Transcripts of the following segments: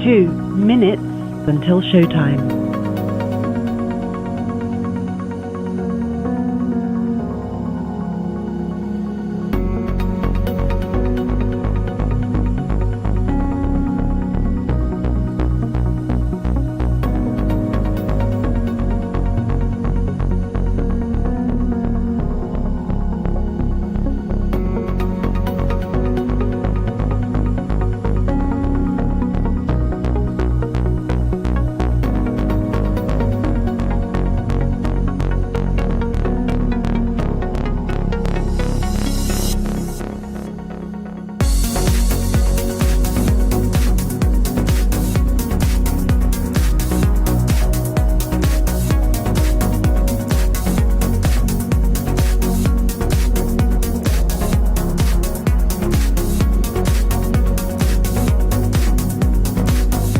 2 minutes until showtime.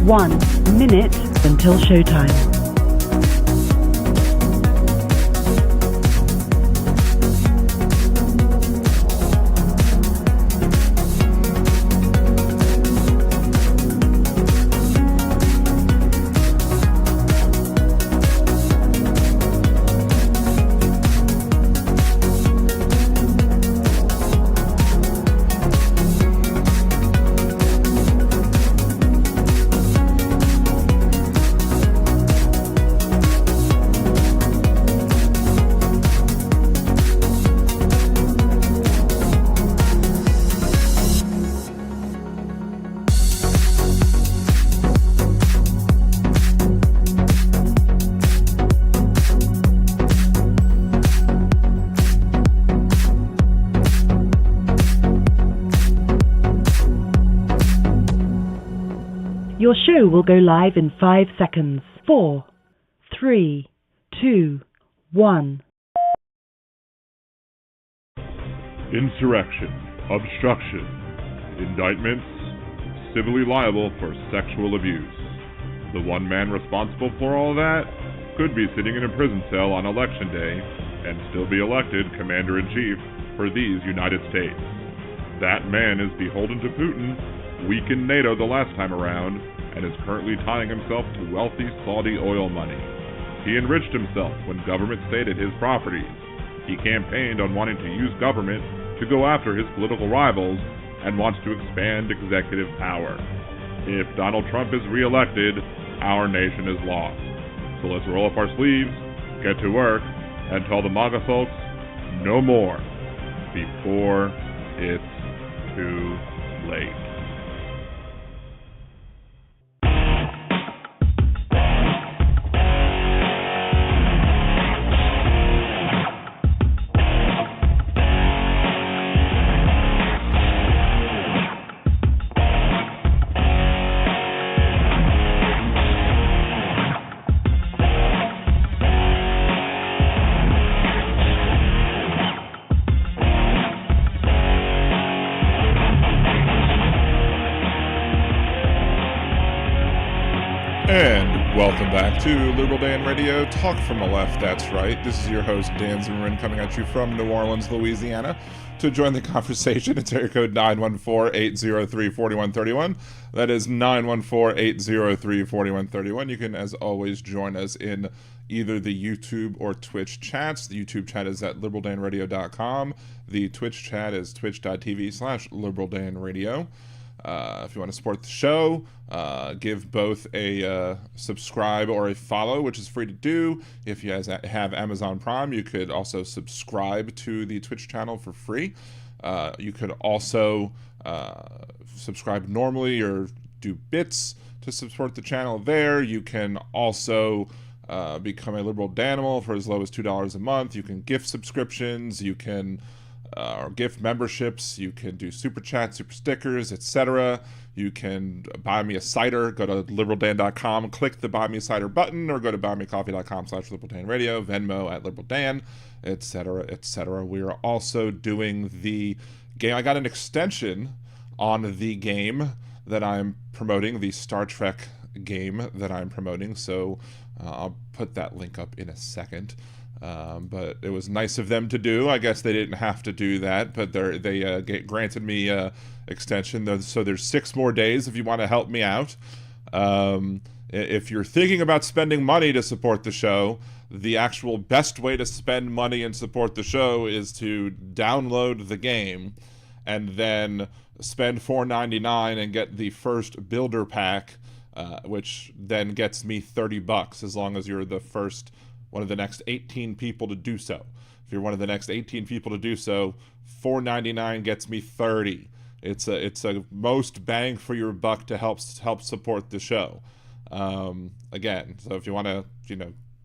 One minute until showtime. Your show will go live in 5 seconds. 4, 3, 2, 1. Insurrection, obstruction, indictments, civilly liable for sexual abuse. The one man responsible for all that could be sitting in a prison cell on election day and still be elected commander-in-chief for these United States. That man is beholden to Putin, weakened NATO the last time around, and is currently tying himself to wealthy Saudi oil money. He enriched himself when government stayed at his properties. He campaigned on wanting to use government to go after his political rivals and wants to expand executive power. If Donald Trump is reelected, our nation is lost. So let's roll up our sleeves, get to work, and tell the MAGA folks no more before it's too late. And welcome back to Liberal Dan Radio, Talk from the Left, that's right. This is your host, Dan Zimmerman, coming at you from New Orleans, Louisiana. To join the conversation, it's area code 914-803-4131. That is 914-803-4131. You can, as always, join us in either the YouTube or Twitch chats. The YouTube chat is at liberaldanradio.com. The Twitch chat is twitch.tv/liberaldanradio. If you want to support the show, give both a subscribe or a follow, which is free to do. If you guys have Amazon Prime, you could also subscribe to the Twitch channel for free. You could also subscribe normally or do bits to support the channel there. You can also become a Liberal Danimal for as low as $2 a month. You can gift subscriptions. You can or gift memberships. You can do super chats, super stickers, etc. You can buy me a cider. Go to liberaldan.com, click the buy me a cider button, or go to buymeacoffee.com/liberaldanradio, Venmo at liberaldan, etc., etc. We are also doing the game. I got an extension on the game that I'm promoting, the Star Trek game that I'm promoting, so I'll put that link up in a second. But it was nice of them to do. I guess they didn't have to do that, but they granted me extension. So there's 6 more days if you want to help me out. If you're thinking about spending money to support the show, the actual best way to spend money and support the show is to download the game and then spend $4.99 and get the first builder pack, which then gets me $30 as long as you're the first one of the next 18 people to do so. If you're one of the next 18 people to do so, $4.99 gets me $30. It's a most bang for your buck to help support the show. Again, so if you want to,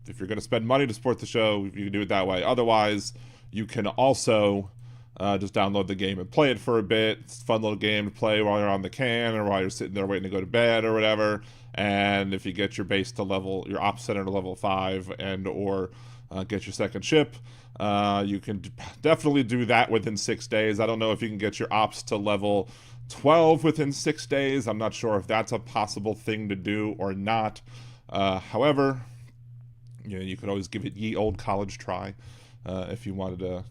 if you're going to spend money to support the show, you can do it that way. Otherwise, you can also just download the game and play it for a bit. It's a fun little game to play while you're on the can or while you're sitting there waiting to go to bed or whatever. And if you get your base to level, your ops center to level 5 and or get your second ship, you can definitely do that within 6 days. I don't know if you can get your ops to level 12 within 6 days. I'm not sure if that's a possible thing to do or not. However, you could always give it ye old college try if you wanted to,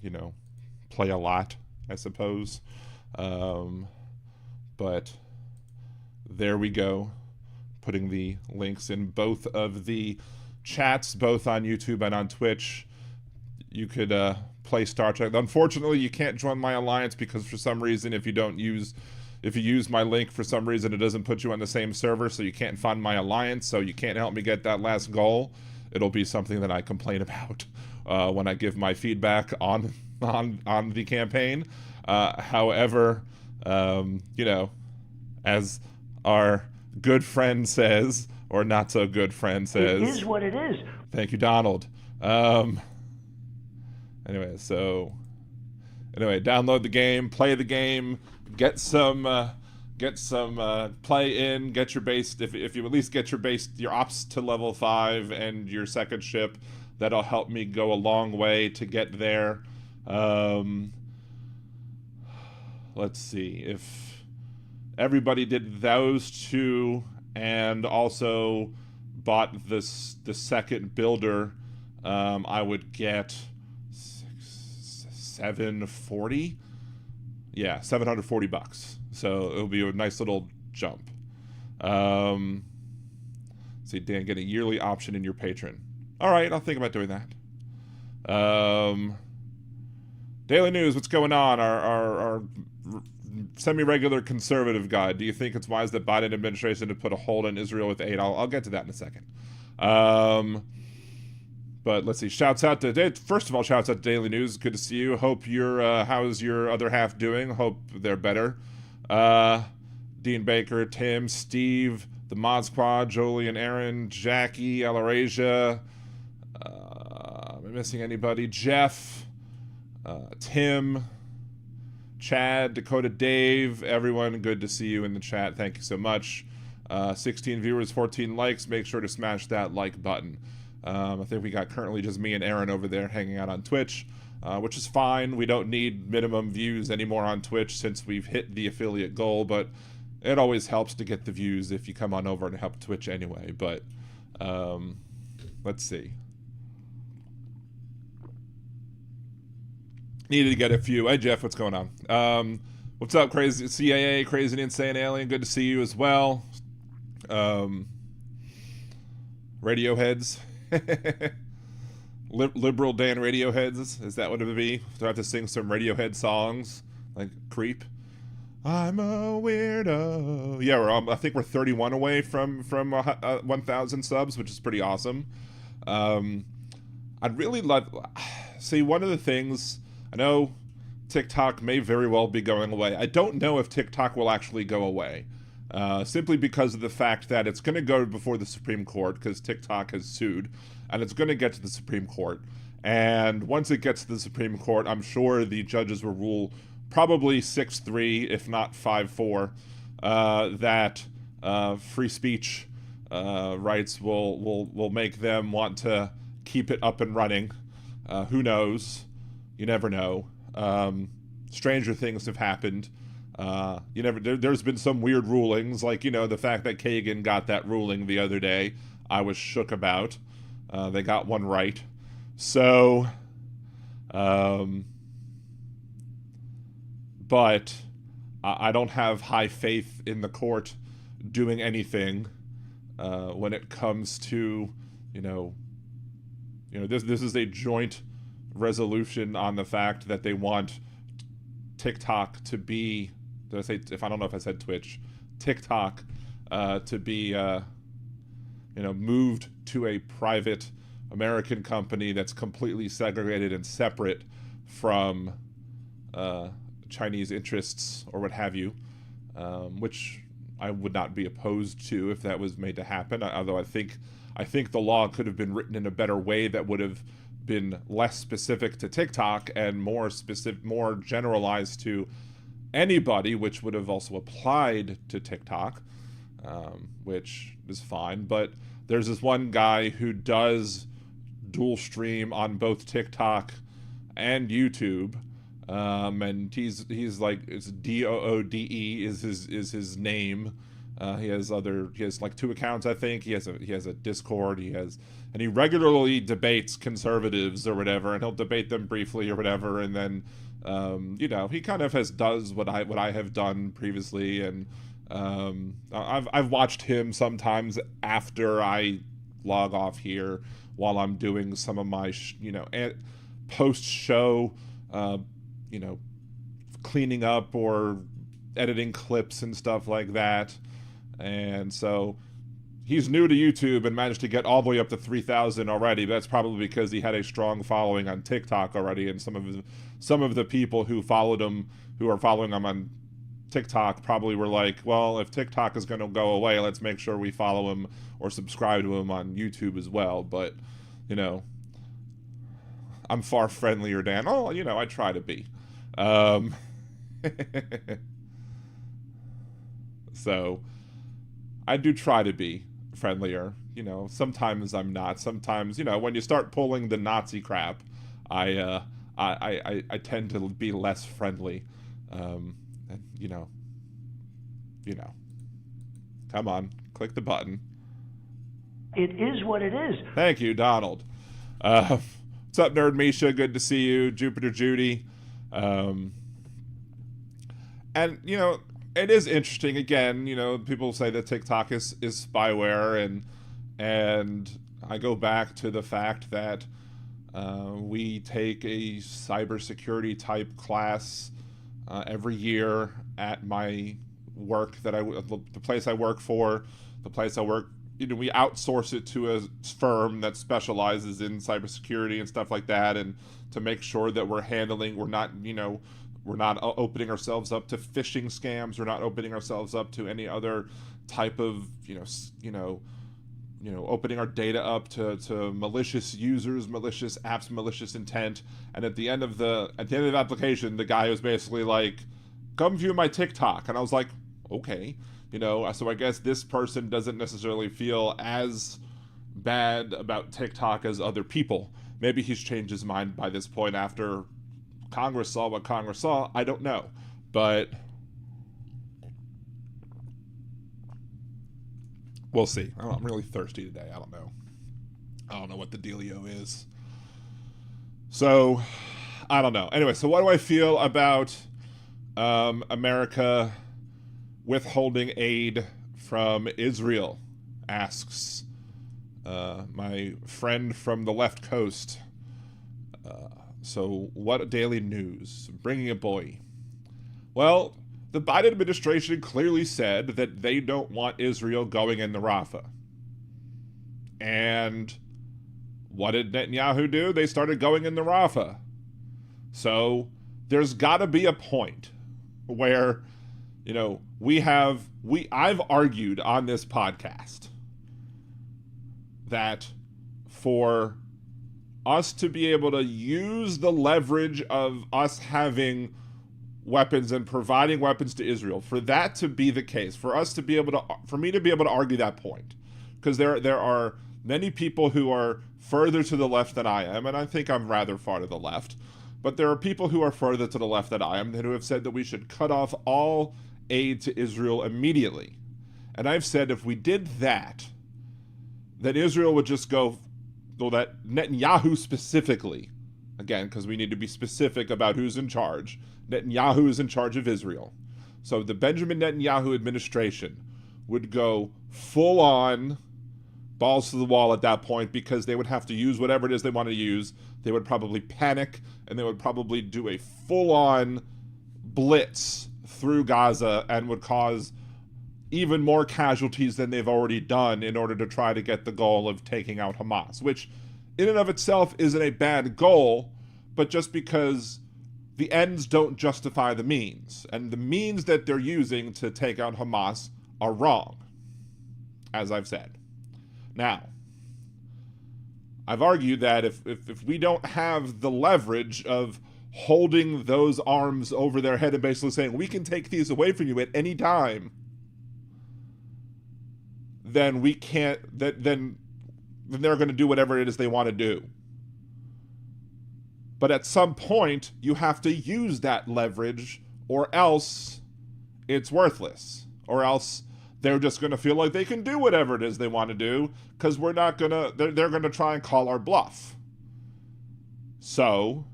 play a lot, I suppose. But there we go. Putting the links in both of the chats, both on YouTube and on Twitch. You could play Star Trek. Unfortunately, you can't join my alliance because for some reason, if you use my link for some reason, it doesn't put you on the same server, so you can't find my alliance, so you can't help me get that last goal. It'll be something that I complain about when I give my feedback on the campaign. However, as our good friend says, or not so good friend says, it is what it is. Thank you, Donald. Anyway, download the game, play the game, get some play in, get your base. If you at least get your ops to level 5 and your second ship, that'll help me go a long way to get there. Let's see, if everybody did those two and also bought the second builder, I would get $740. Yeah, $740. So it'll be a nice little jump. See, Dan, get a yearly option in your patron. All right, I'll think about doing that. Daily News, what's going on? Our semi-regular conservative guide. Do you think it's wise that Biden administration to put a hold on Israel with aid? I'll get to that in a second. But let's see. First of all, shouts out to Daily News. Good to see you. Hope how's your other half doing? Hope they're better. Dean Baker, Tim, Steve, the Mod Squad, Jolie and Aaron, Jackie, Alarasia. Am I missing anybody? Jeff, Tim, Chad, Dakota Dave, everyone, good to see you in the chat. Thank you so much. 16 viewers, 14 likes. Make sure to smash that like button. I think we got currently just me and Aaron over there hanging out on Twitch, which is fine. We don't need minimum views anymore on Twitch since we've hit the affiliate goal, but it always helps to get the views if you come on over and help Twitch anyway. But let's see. Needed to get a few. Hey, Jeff, what's going on? What's up, crazy CAA, crazy and insane alien? Good to see you as well. Radioheads. Liberal Dan Radioheads. Is that what it would be? Do I have to sing some Radiohead songs? Like Creep? I'm a weirdo. Yeah, I think we're 31 away from 1,000 subs, which is pretty awesome. I'd really love... See, one of the things... I know TikTok may very well be going away. I don't know if TikTok will actually go away. Simply because of the fact that it's going to go before the Supreme Court, because TikTok has sued, and it's going to get to the Supreme Court. And once it gets to the Supreme Court, I'm sure the judges will rule probably 6-3, if not 5-4, that free speech rights will make them want to keep it up and running. Who knows? You never know. Stranger things have happened. There's been some weird rulings, like, the fact that Kagan got that ruling the other day, I was shook about. They got one right. So, but I don't have high faith in the court doing anything when it comes to, this is a joint resolution on the fact that they want TikTok to be, I don't know if I said Twitch, TikTok to be, moved to a private American company that's completely segregated and separate from Chinese interests or what have you, which I would not be opposed to if that was made to happen. Although I think the law could have been written in a better way that would have been less specific to TikTok and more generalized to anybody, which would have also applied to TikTok, which is fine. But there's this one guy who does dual stream on both TikTok and YouTube, and he's like, it's DOODE is his name. He has like 2 accounts, I think. He has a Discord. And he regularly debates conservatives or whatever, and he'll debate them briefly or whatever, and then he kind of does what I have done previously, and I've watched him sometimes after I log off here while I'm doing some of my post show cleaning up or editing clips and stuff like that. And so he's new to YouTube and managed to get all the way up to 3,000 already, but that's probably because he had a strong following on TikTok already, and some of the people who followed him, who are following him on TikTok, probably were like, well, if TikTok is going to go away, let's make sure we follow him or subscribe to him on YouTube as well. But I'm far friendlier, Dan. I try to be. So I do try to be friendlier. Sometimes I'm not. Sometimes, when you start pulling the Nazi crap, I tend to be less friendly. And come on, click the button. It is what it is. Thank you, Donald. What's up, Nerd Misha? Good to see you. Jupiter Judy. And, it is interesting. Again, people say that TikTok is spyware, and I go back to the fact that we take a cybersecurity type class every year at my work the place I work for, we outsource it to a firm that specializes in cybersecurity and stuff like that, and to make sure that we're not opening ourselves up to phishing scams. We're not opening ourselves up to any other type of, opening our data up to malicious users, malicious apps, malicious intent. And at the end of the application, the guy was basically like, come view my TikTok. And I was like, okay. So I guess this person doesn't necessarily feel as bad about TikTok as other people. Maybe he's changed his mind by this point after Congress saw what Congress saw. I don't know. But we'll see. I'm really thirsty today. I don't know what the dealio is. So, I don't know. Anyway, so what do I feel about America withholding aid from Israel? Asks my friend from the left coast. So, what daily news? Bringing a boy. Well, the Biden administration clearly said that they don't want Israel going in the Rafah. And what did Netanyahu do? They started going in the Rafah. So, there's got to be a point where, I've argued on this podcast that for us to be able to use the leverage of us having weapons and providing weapons to Israel, for that to be the case, for me to be able to argue that point, because there are many people who are further to the left than I am, and I think I'm rather far to the left, but there are people who are further to the left than I am who have said that we should cut off all aid to Israel immediately. And I've said if we did that, then Israel would just go, well, that Netanyahu specifically, again, because we need to be specific about who's in charge. Netanyahu is in charge of Israel. So the Benjamin Netanyahu administration would go full on balls to the wall at that point, because they would have to use whatever it is they want to use. They would probably panic, and they would probably do a full-on blitz through Gaza and would cause even more casualties than they've already done in order to try to get the goal of taking out Hamas, which in and of itself isn't a bad goal, but just because the ends don't justify the means, and the means that they're using to take out Hamas are wrong, as I've said. Now, I've argued that if we don't have the leverage of holding those arms over their head and basically saying, we can take these away from you at any time, then we can't, then they're going to do whatever it is they want to do. But at some point, you have to use that leverage, or else it's worthless, or else they're just going to feel like they can do whatever it is they want to do, because we're not going to, they're going to try and call our bluff. So,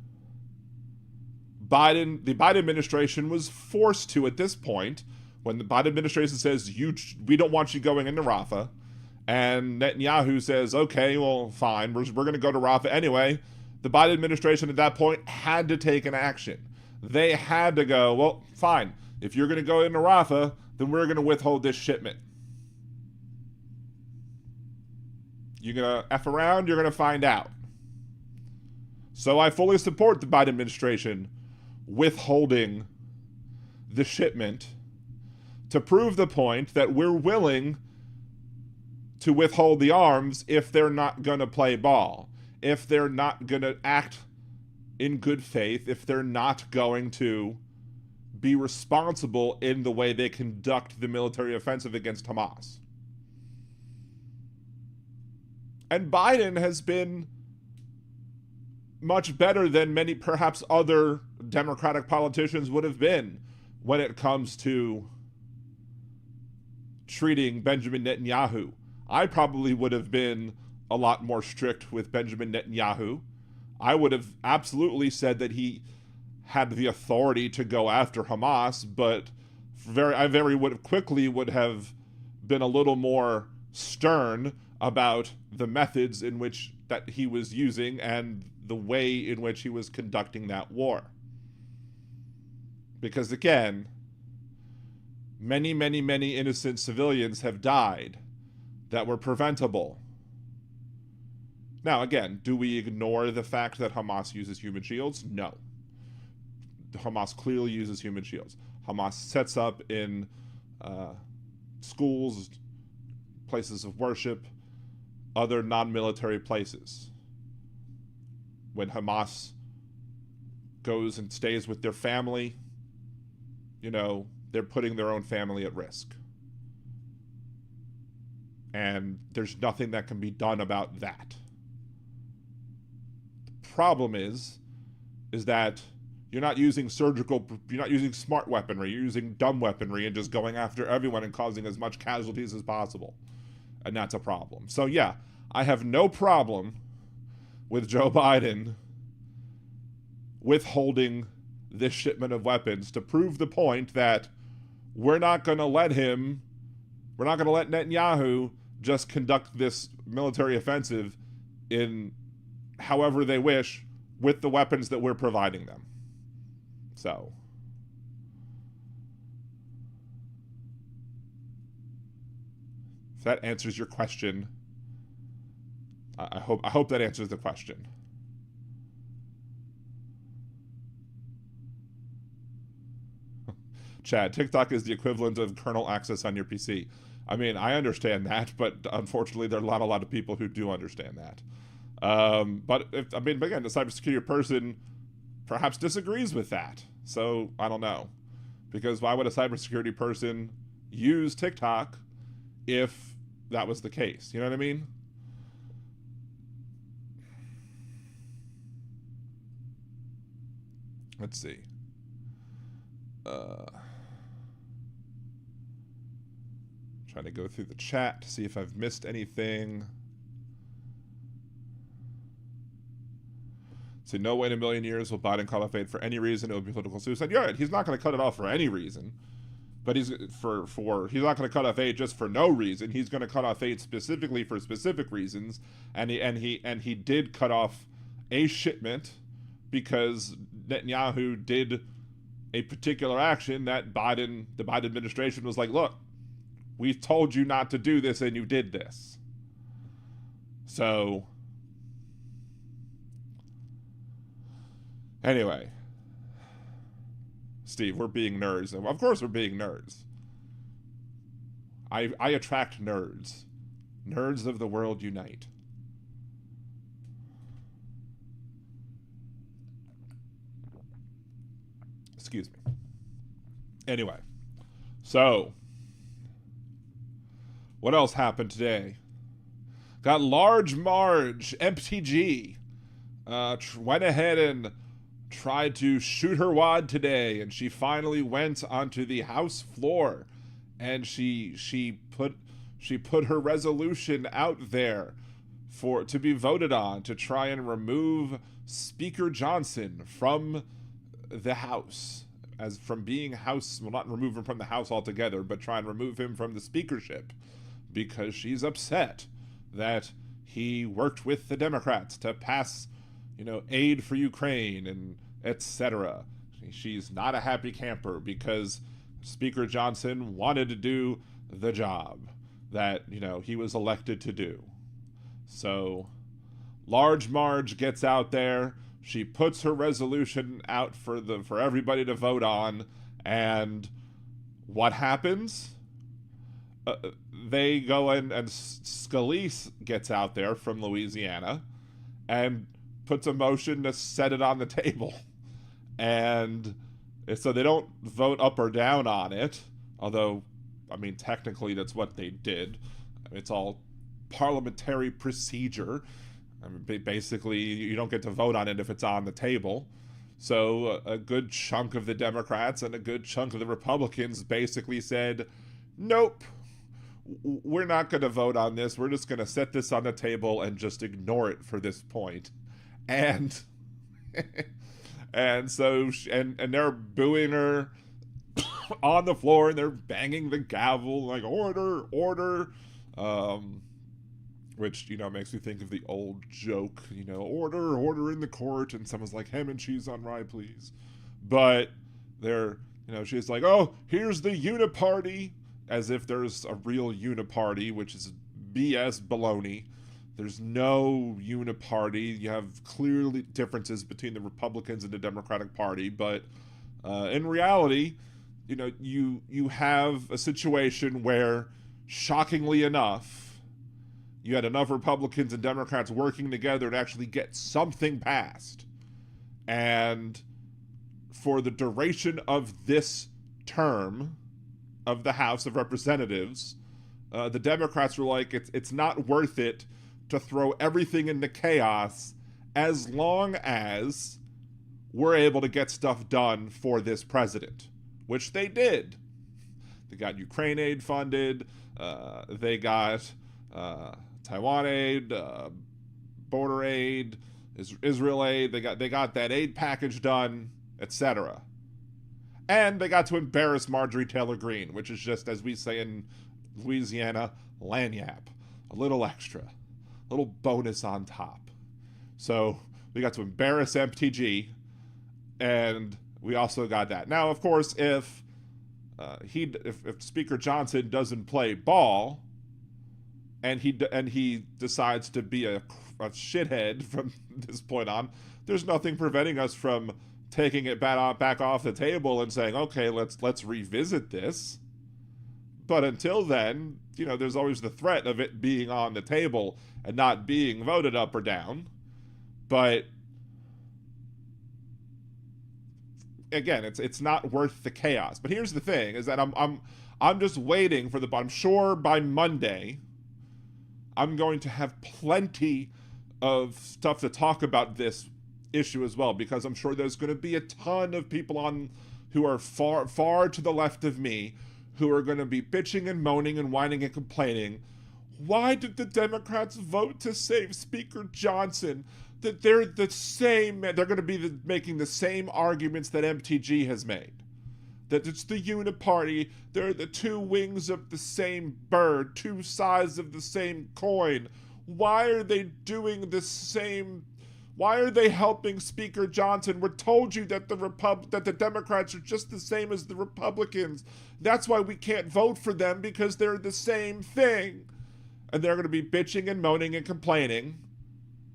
the Biden administration was forced to, at this point, when the Biden administration says, we don't want you going into Rafah, and Netanyahu says, okay, well, fine, we're going to go to Rafah anyway, the Biden administration at that point had to take an action. They had to go, well, fine, if you're going to go into Rafah, then we're going to withhold this shipment. You're going to F around, you're going to find out. So I fully support the Biden administration withholding the shipment to prove the point that we're willing to withhold the arms if they're not going to play ball, if they're not going to act in good faith, if they're not going to be responsible in the way they conduct the military offensive against Hamas. And Biden has been much better than many, perhaps other Democratic politicians would have been when it comes to treating Benjamin Netanyahu. I probably would have been a lot more strict with Benjamin Netanyahu. I would have absolutely said that he had the authority to go after Hamas, but I very quickly would have been a little more stern about the methods in which that he was using and the way in which he was conducting that war. Because again, many, many, many innocent civilians have died that were preventable. Now, again, do we ignore the fact that Hamas uses human shields? No. Hamas clearly uses human shields. Hamas sets up in schools, places of worship, other non-military places. When Hamas goes and stays with their family, they're putting their own family at risk. And there's nothing that can be done about that. The problem is that you're not using smart weaponry, you're using dumb weaponry and just going after everyone and causing as much casualties as possible. And that's a problem. So yeah, I have no problem with Joe Biden withholding this shipment of weapons to prove the point that we're not going to let Netanyahu just conduct this military offensive in however they wish with the weapons that we're providing them. So, if that answers your question, I hope that answers the question. Chad, TikTok is the equivalent of kernel access on your PC. I mean, I understand that, but unfortunately, there are a lot of people who do understand that. But again, the cybersecurity person perhaps disagrees with that. So I don't know, because why would a cybersecurity person use TikTok if that was the case? You know what I mean? Let's see. Trying to go through the chat to see if I've missed anything. So no way in a million years will Biden call off aid for any reason. It would be political suicide. You're right. He's not going to cut it off for any reason. But he's not going to cut off aid just for no reason. He's going to cut off aid specifically for specific reasons, and he did cut off a shipment because Netanyahu did a particular action that the Biden administration was like, look, we told you not to do this and you did this. So anyway, Steve, we're being nerds. Of course we're being nerds. I attract nerds. Nerds of the world unite. Excuse me. Anyway, so what else happened today? Got Large Marge, EmptyGee, went ahead and tried to shoot her wad today, and she finally went onto the House floor, and she put her resolution out there to be voted on to try and remove Speaker Johnson from the House, as from being House, well, not remove him from the House altogether, but try and remove him from the speakership, because she's upset that he worked with the Democrats to pass, aid for Ukraine and etc. She's not a happy camper because Speaker Johnson wanted to do the job that, he was elected to do. So Large Marge gets out there. She puts her resolution out for everybody to vote on, and what happens? They go in, and Scalise gets out there from Louisiana and puts a motion to set it on the table. And so they don't vote up or down on it, although, technically that's what they did. It's all parliamentary procedure. Basically, you don't get to vote on it if it's on the table. So a good chunk of the Democrats and a good chunk of the Republicans basically said, nope, we're not going to vote on this. We're just going to set this on the table and just ignore it for this point. And so they're booing her on the floor, and they're banging the gavel like, order, order. Which, makes me think of the old joke, order in the court, and someone's like, ham and cheese on rye, please. But she's like, oh, here's the uniparty, as if there's a real uniparty, which is BS baloney. There's no uniparty. You have clearly differences between the Republicans and the Democratic Party, but in reality, you have a situation where, shockingly enough, you had enough Republicans and Democrats working together to actually get something passed. And for the duration of this term of the House of Representatives, the Democrats were like, it's not worth it to throw everything into chaos as long as we're able to get stuff done for this president, which they did. They got Ukraine aid funded. They got Taiwan aid, border aid, Israel aid. They got that aid package done, etc. And they got to embarrass Marjorie Taylor Greene, which is just, as we say in Louisiana, lagniappe. A little extra. A little bonus on top. So we got to embarrass EmptyGee, and we also got that. Now, of course, if Speaker Johnson doesn't play ball, and he decides to be a shithead from this point on, there's nothing preventing us from taking it back off the table and saying, okay, let's revisit this. But until then, there's always the threat of it being on the table and not being voted up or down. But again, it's not worth the chaos. But here's the thing: is that I'm just waiting for I'm sure by Monday, I'm going to have plenty of stuff to talk about this issue as well, because I'm sure there's going to be a ton of people who are far to the left of me who are going to be bitching and moaning and whining and complaining. Why did the Democrats vote to save Speaker Johnson? That they're the same. They're going to be making the same arguments that EmptyGee has made. that it's the uniparty. They're the two wings of the same bird, two sides of the same coin. Why are they doing the same? Why are they helping Speaker Johnson? We're told you that the Democrats are just the same as the Republicans. That's why we can't vote for them, because they're the same thing. And they're going to be bitching and moaning and complaining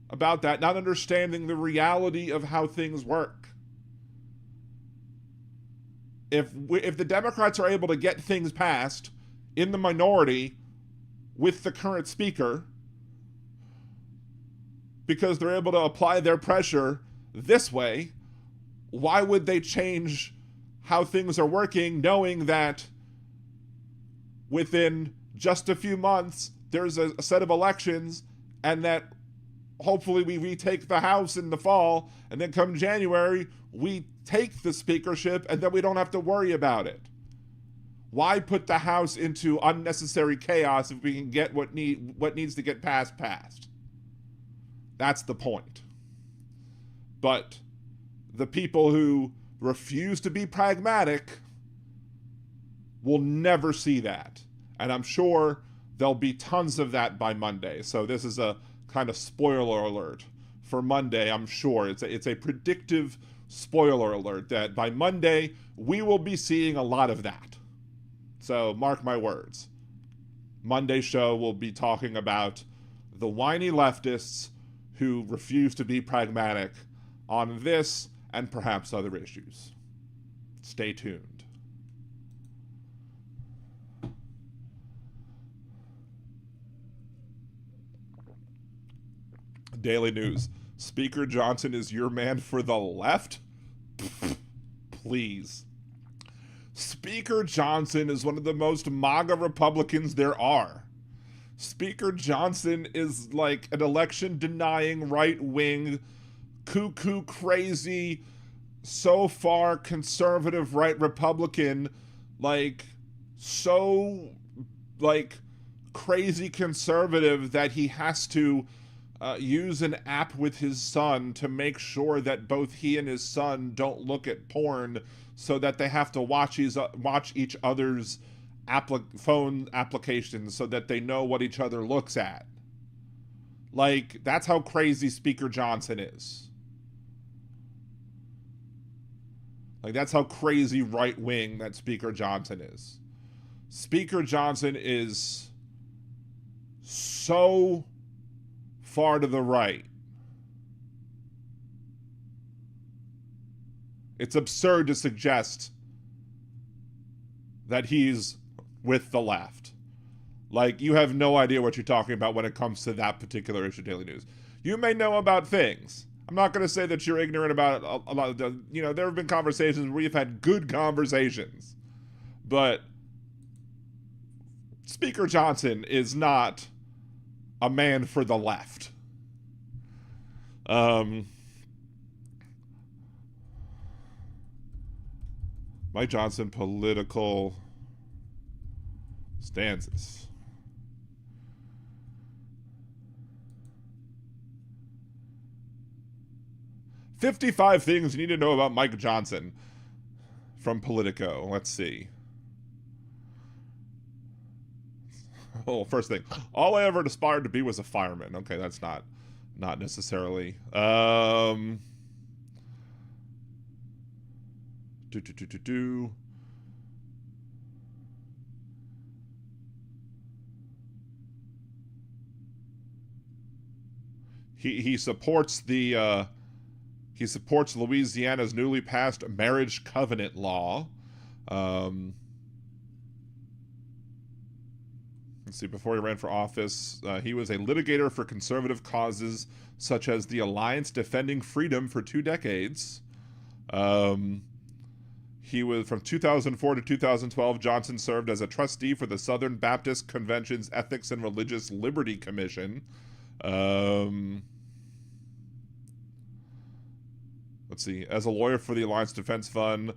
about that, not understanding the reality of how things work. If the Democrats are able to get things passed in the minority with the current speaker, because they're able to apply their pressure this way, why would they change how things are working, knowing that within just a few months there's a set of elections, and that hopefully we retake the House in the fall, and then come January we take the speakership, and then we don't have to worry about it? Why put the House into unnecessary chaos if we can get what needs to get passed? That's the point. But the people who refuse to be pragmatic will never see that. And I'm sure there'll be tons of that by Monday. So this is a kind of spoiler alert for Monday. I'm sure it's a predictive spoiler alert that by Monday we will be seeing a lot of that. So mark my words. Monday's show will be talking about the whiny leftists who refuse to be pragmatic on this and perhaps other issues. Stay tuned. Daily News. Speaker Johnson is your man for the left? Please. Speaker Johnson is one of the most MAGA Republicans there are. Speaker Johnson is like an election-denying, right-wing, cuckoo, crazy, so far conservative right Republican, so crazy conservative that he has to use an app with his son to make sure that both he and his son don't look at porn, so that they have to watch each other's phone applications so that they know what each other looks at. That's how crazy Speaker Johnson is. That's how crazy right-wing that Speaker Johnson is. Speaker Johnson is so far to the right. It's absurd to suggest that he's with the left. You have no idea what you're talking about when it comes to that particular issue, Daily News. You may know about things. I'm not going to say that you're ignorant about a lot of the, there have been conversations where we've had good conversations. But Speaker Johnson is not a man for the left. Mike Johnson political stances. "55 things you need to know about Mike Johnson" from Politico. Let's see. Oh, first thing. "All I ever aspired to be was a fireman." Okay, that's not necessarily. He supports Louisiana's newly passed marriage covenant law. Let's see, before he ran for office, he was a litigator for conservative causes such as the Alliance Defending Freedom for 2 decades. He was from 2004 to 2012. Johnson served as a trustee for the Southern Baptist Convention's Ethics and Religious Liberty Commission. Let's see. As a lawyer for the Alliance Defense Fund,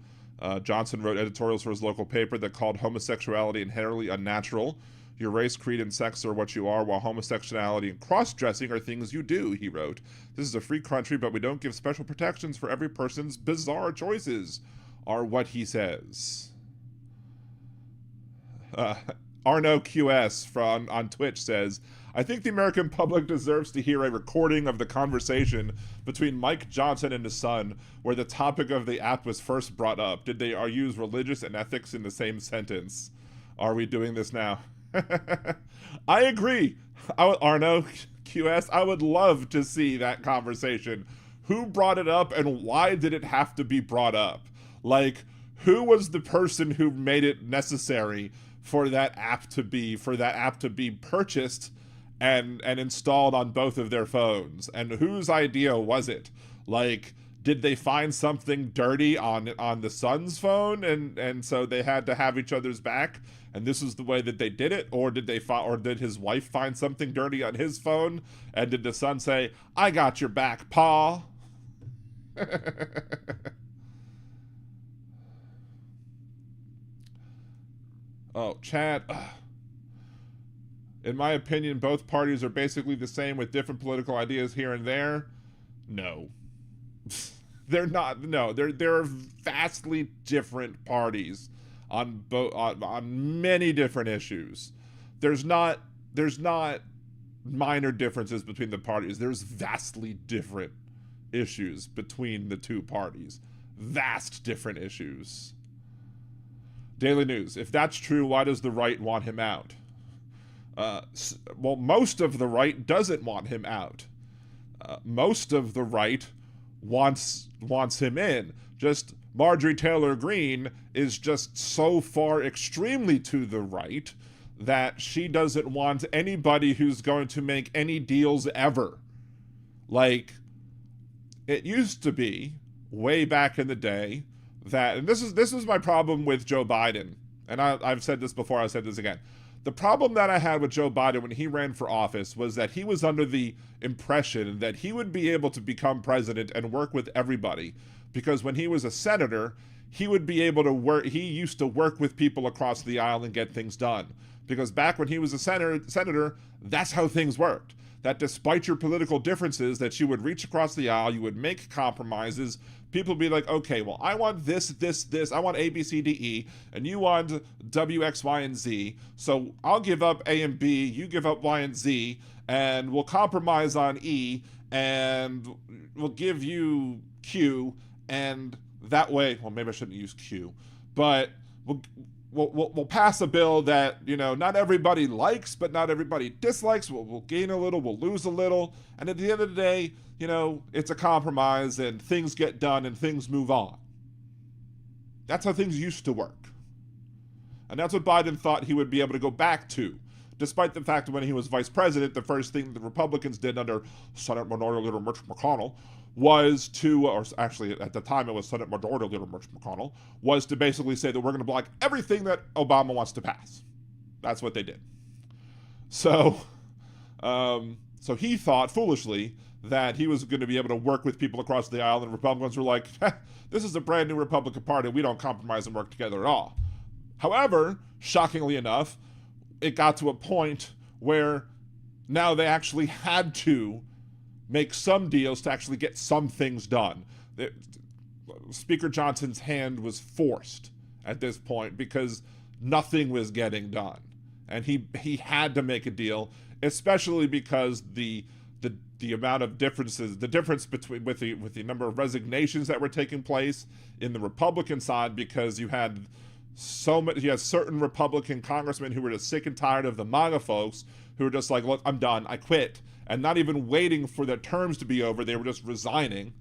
Johnson wrote editorials for his local paper that called homosexuality inherently unnatural. "Your race, creed, and sex are what you are, while homosexuality and cross-dressing are things you do," he wrote. "This is a free country, but we don't give special protections for every person's bizarre choices. are what he says. Arno QS on Twitch says, I think the American public deserves to hear a recording of the conversation between Mike Johnson and his son, where the topic of the app was first brought up. Did they use religious and ethics in the same sentence? Are we doing this now? I agree. Arno QS, I would love to see that conversation. Who brought it up and why did it have to be brought up? Like, who was the person who made it necessary for that app to be purchased and installed on both of their phones? And whose idea was it? Like, did they find something dirty on the son's phone and so they had to have each other's back, and this is the way that they did it? Or did his wife find something dirty on his phone, and did the son say, I got your back, Pa? Oh, chat. In my opinion, both parties are basically the same with different political ideas here and there. No. They're not. No, they're vastly different parties on many different issues. There's not minor differences between the parties. There's vastly different issues between the two parties. Vast different issues. Daily News. If that's true, why does the right want him out? Well, most of the right doesn't want him out. Most of the right wants him in. Just Marjorie Taylor Greene is just so far extremely to the right that she doesn't want anybody who's going to make any deals ever. Like, it used to be, way back in the day, that, and this is my problem with Joe Biden, and I've said this before, I'll say this again. The problem that I had with Joe Biden when he ran for office was that he was under the impression that he would be able to become president and work with everybody, because when he was a senator, he would be able to work, he used to work with people across the aisle and get things done. Because back when he was a senator, that's how things worked. That despite your political differences, that you would reach across the aisle, you would make compromises. People would be like, okay, well, I want this, I want A, B, C, D, E, and you want W, X, Y, and Z. So I'll give up A and B, you give up Y and Z, and we'll compromise on E, and we'll give you Q, and that way, well, maybe I shouldn't use Q, but we'll pass a bill that, you know, not everybody likes, but not everybody dislikes. We'll gain a little, we'll lose a little. And at the end of the day, you know, it's a compromise and things get done and things move on. That's how things used to work. And that's what Biden thought he would be able to go back to. Despite the fact that when he was vice president, the first thing the Republicans did under Senate Minority Leader Mitch McConnell was to, or actually at the time it was Senate Majority Leader Mitch McConnell, was to basically say that we're going to block everything that Obama wants to pass. That's what they did. So he thought foolishly that he was going to be able to work with people across the aisle, and Republicans were like, this is a brand new Republican Party. We don't compromise and work together at all. However, shockingly enough, it got to a point where now they actually had to make some deals to actually get some things done. Speaker Johnson's hand was forced at this point because nothing was getting done. And he had to make a deal, especially because the amount of differences, the difference between with the number of resignations that were taking place in the Republican side, because you had certain Republican congressmen who were just sick and tired of the MAGA folks who were just like, look, I'm done, I quit. And not even waiting for their terms to be over, they were just resigning.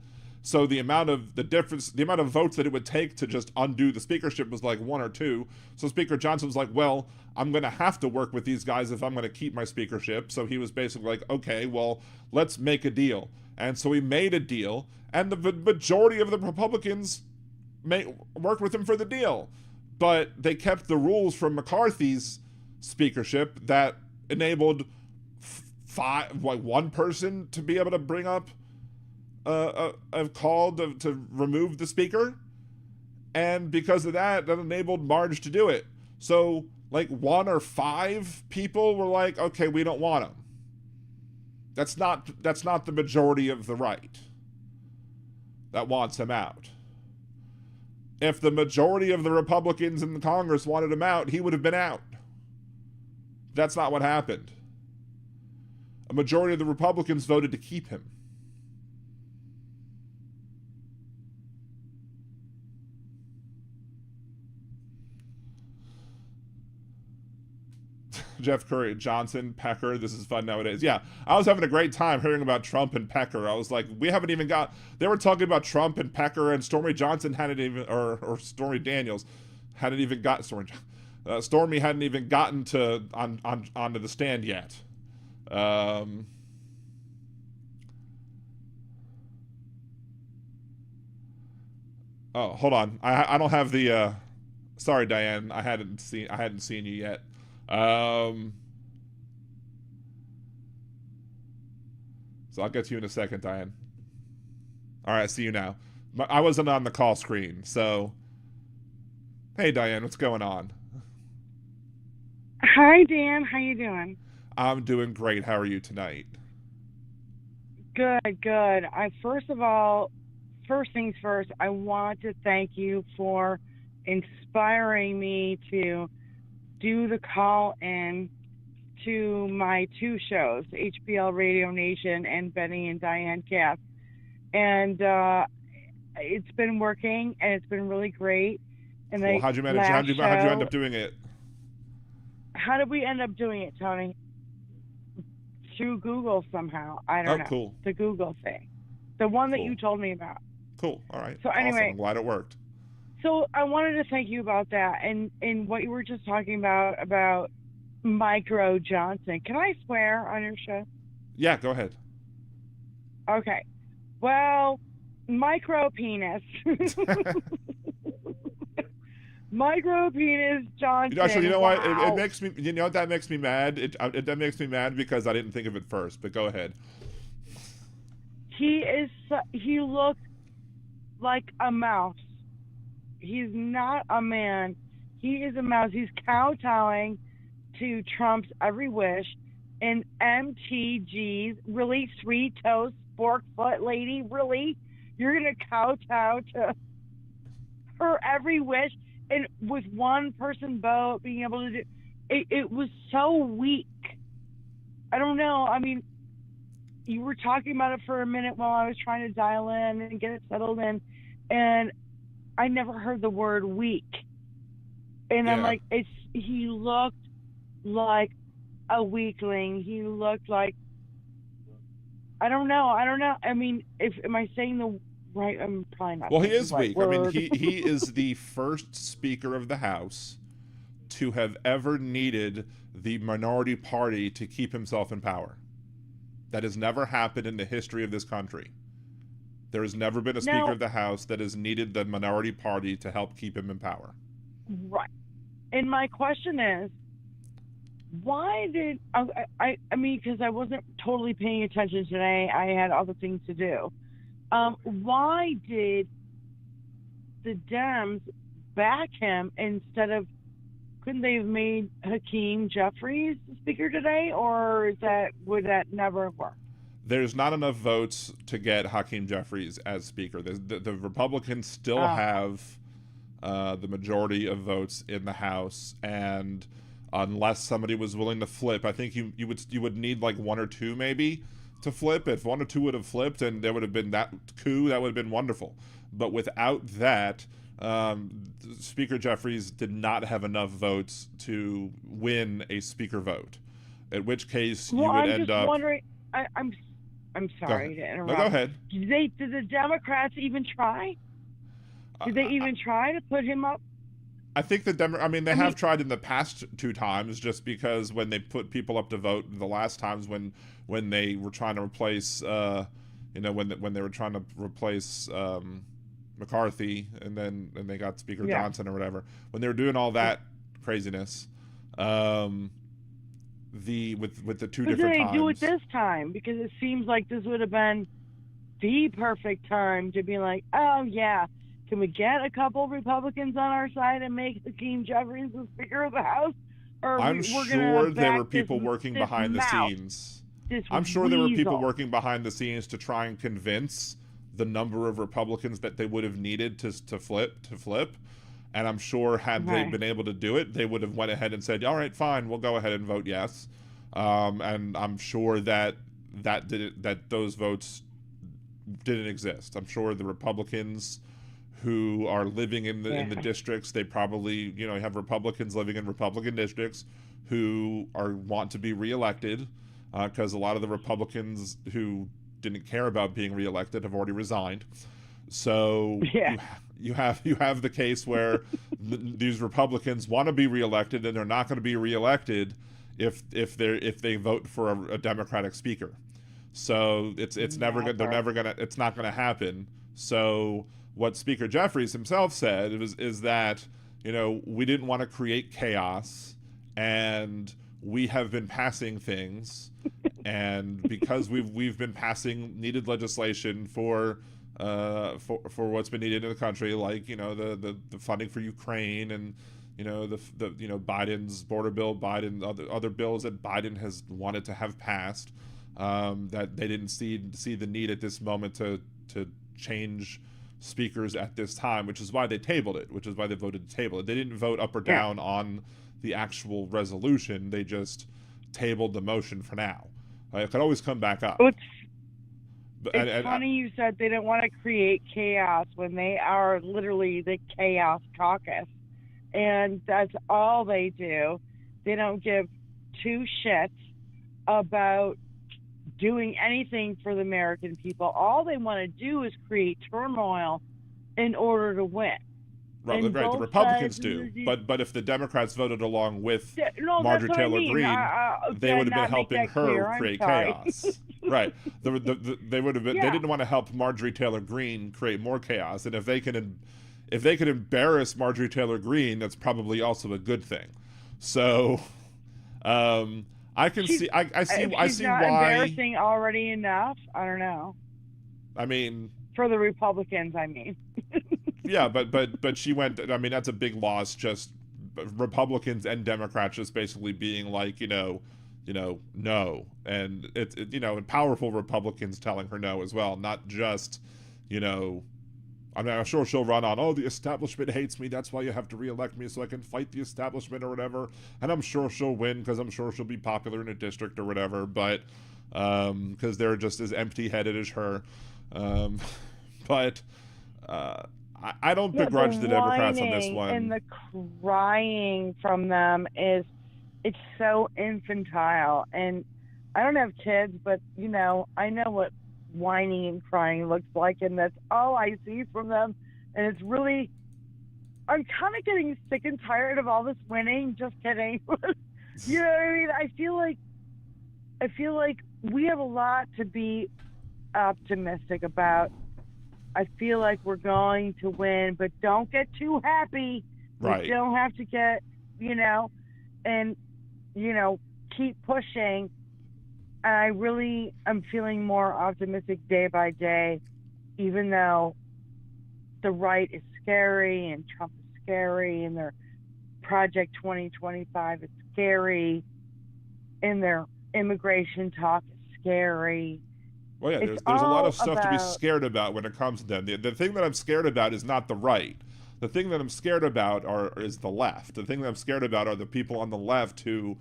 So the amount of votes that it would take to just undo the speakership was like 1 or 2. So Speaker Johnson was like, well, I'm going to have to work with these guys if I'm going to keep my speakership. So he was basically like, okay, well, let's make a deal. And so he made a deal, and the majority of the Republicans worked with him for the deal. But they kept the rules from McCarthy's speakership that enabled one person to be able to bring up a call to remove the speaker. And because of that enabled Marge to do it. So like 1 or 5 people were like, okay, we don't want him. That's not the majority of the right that wants him out. If the majority of the Republicans in the Congress wanted him out, he would have been out. That's not what happened. A majority of the Republicans voted to keep him. Jeff Curry, Johnson, Pecker, this is fun nowadays. Yeah, I was having a great time hearing about Trump and Pecker. I was like, we haven't even got, they were talking about Trump and Pecker, and Stormy Johnson hadn't even, or Stormy Daniels hadn't even got, Stormy hadn't even gotten to, onto the stand yet. Oh, hold on. I don't have the, sorry, Diane, I hadn't seen you yet. So I'll get to you in a second, Diane. All right, I see you now. I wasn't on the call screen, so hey, Diane, what's going on? Hi, Dan. How you doing? I'm doing great. How are you tonight? Good. First things first, I want to thank you for inspiring me to do the call-in to my two shows, HBL Radio Nation and Benny and Diane Cast. And it's been working, and it's been really great. And cool. How'd you manage? How'd you end up doing it? How did we end up doing it, Tony? Through Google somehow. I don't know. Cool. The Google thing. The one that cool. you told me about. Cool. All right. So anyway, awesome. I'm glad it worked. So I wanted to thank you about that, and what you were just talking about Micro Johnson. Can I swear on your show? Yeah, go ahead. Okay. Well, micro penis. Micro penis Johnson. Actually, you know wow. what? It makes me. You know what that makes me mad? That makes me mad because I didn't think of it first. But go ahead. He looks like a mouse. He's not a man. He is a mouse. He's kowtowing to Trump's every wish. And EmptyGee's really sweet toast fork foot lady, really? You're going to kowtow to her every wish? And with one person vote, being able to do it was so weak. I don't know. I mean, you were talking about it for a minute while I was trying to dial in and get it settled in, and I never heard the word weak. And yeah. I'm like, he looked like a weakling. He looked like, I don't know. I mean, am I saying the right? I'm probably not. Well, he is weak. Word. I mean, he is the first Speaker of the House to have ever needed the minority party to keep himself in power. That has never happened in the history of this country. There has never been a Speaker of the House that has needed the minority party to help keep him in power. Right. And my question is, why did I mean, because I wasn't totally paying attention today. I had other things to do. Why did the Dems back him instead of, couldn't they have made Hakeem Jeffries the Speaker today, or would that never work? There's not enough votes to get Hakeem Jeffries as Speaker. The Republicans still have the majority of votes in the House, and unless somebody was willing to flip, I think you would need like one or two maybe to flip. If one or two would have flipped and there would have been that coup, that would have been wonderful. But without that, Speaker Jeffries did not have enough votes to win a Speaker vote. At which case you would end up. Wondering, I'm sorry to interrupt. No, go ahead. Did the Democrats even try? Did they even try to put him up? I think they have tried in the past two times, just because when they put people up to vote, the last times when they were trying to replace, when they were trying to replace McCarthy, and then they got Speaker Johnson or whatever, when they were doing all that craziness, with the two different times. But did they do it this time? Because it seems like this would have been the perfect time to be like, oh yeah, can we get a couple Republicans on our side and make Hakeem Jeffries the Speaker of the House? Or I'm sure there were people working behind the scenes. I'm sure there were people working behind the scenes to try and convince the number of Republicans that they would have needed to flip. And I'm sure had they been able to do it, they would have went ahead and said, all right, fine, we'll go ahead and vote yes. And I'm sure that those votes didn't exist. I'm sure the Republicans who are living in the districts, they probably, have Republicans living in Republican districts who want to be reelected, because a lot of the Republicans who didn't care about being reelected have already resigned. So you have the case where these Republicans want to be reelected, and they're not going to be reelected if they vote for a Democratic speaker. So it's not going to happen. So what Speaker Jeffries himself said is that, we didn't want to create chaos, and we have been passing things, and because we've been passing needed legislation for what's been needed in the country, like the funding for Ukraine, and the Biden's border bill, other bills that Biden has wanted to have passed, that they didn't see the need at this moment to change speakers at this time, which is why they tabled it, which is why they voted to table it. They didn't vote up or down on the actual resolution. They just tabled the motion for now. It could always come back up. It's funny you said they didn't want to create chaos when they are literally the chaos caucus. And that's all they do. They don't give two shits about doing anything for the American people. All they want to do is create turmoil in order to win. Right, the Republicans do. But if the Democrats voted along with Marjorie Taylor Greene, they would have been helping her create chaos. Right. They would have been. They didn't want to help Marjorie Taylor Greene create more chaos. And if they can embarrass Marjorie Taylor Greene, that's probably also a good thing. So, I see why. Embarrassing already enough. I don't know. I mean, for the Republicans, I mean. Yeah, but she went. I mean, that's a big loss. Just Republicans and Democrats just basically being like, no, and and powerful Republicans telling her no as well, not just, I mean, I'm sure she'll run on, the establishment hates me, that's why you have to reelect me so I can fight the establishment or whatever, and I'm sure she'll win because I'm sure she'll be popular in a district or whatever, but because they're just as empty-headed as her, but. I don't begrudge the Democrats on this one. And the crying from them it's so infantile. And I don't have kids, but, I know what whining and crying looks like, and that's all I see from them. And it's really, I'm kind of getting sick and tired of all this winning. Just kidding. You know what I mean? I feel like we have a lot to be optimistic about. I feel like we're going to win, but don't get too happy. Right. You don't have to get, and, keep pushing. And I'm feeling more optimistic day by day, even though the right is scary and Trump is scary and their Project 2025 is scary and their immigration talk is scary. Well, yeah, there's a lot of stuff to be scared about when it comes to them. The thing that I'm scared about is not the right. The thing that I'm scared about is the left. The thing that I'm scared about are the people on the left who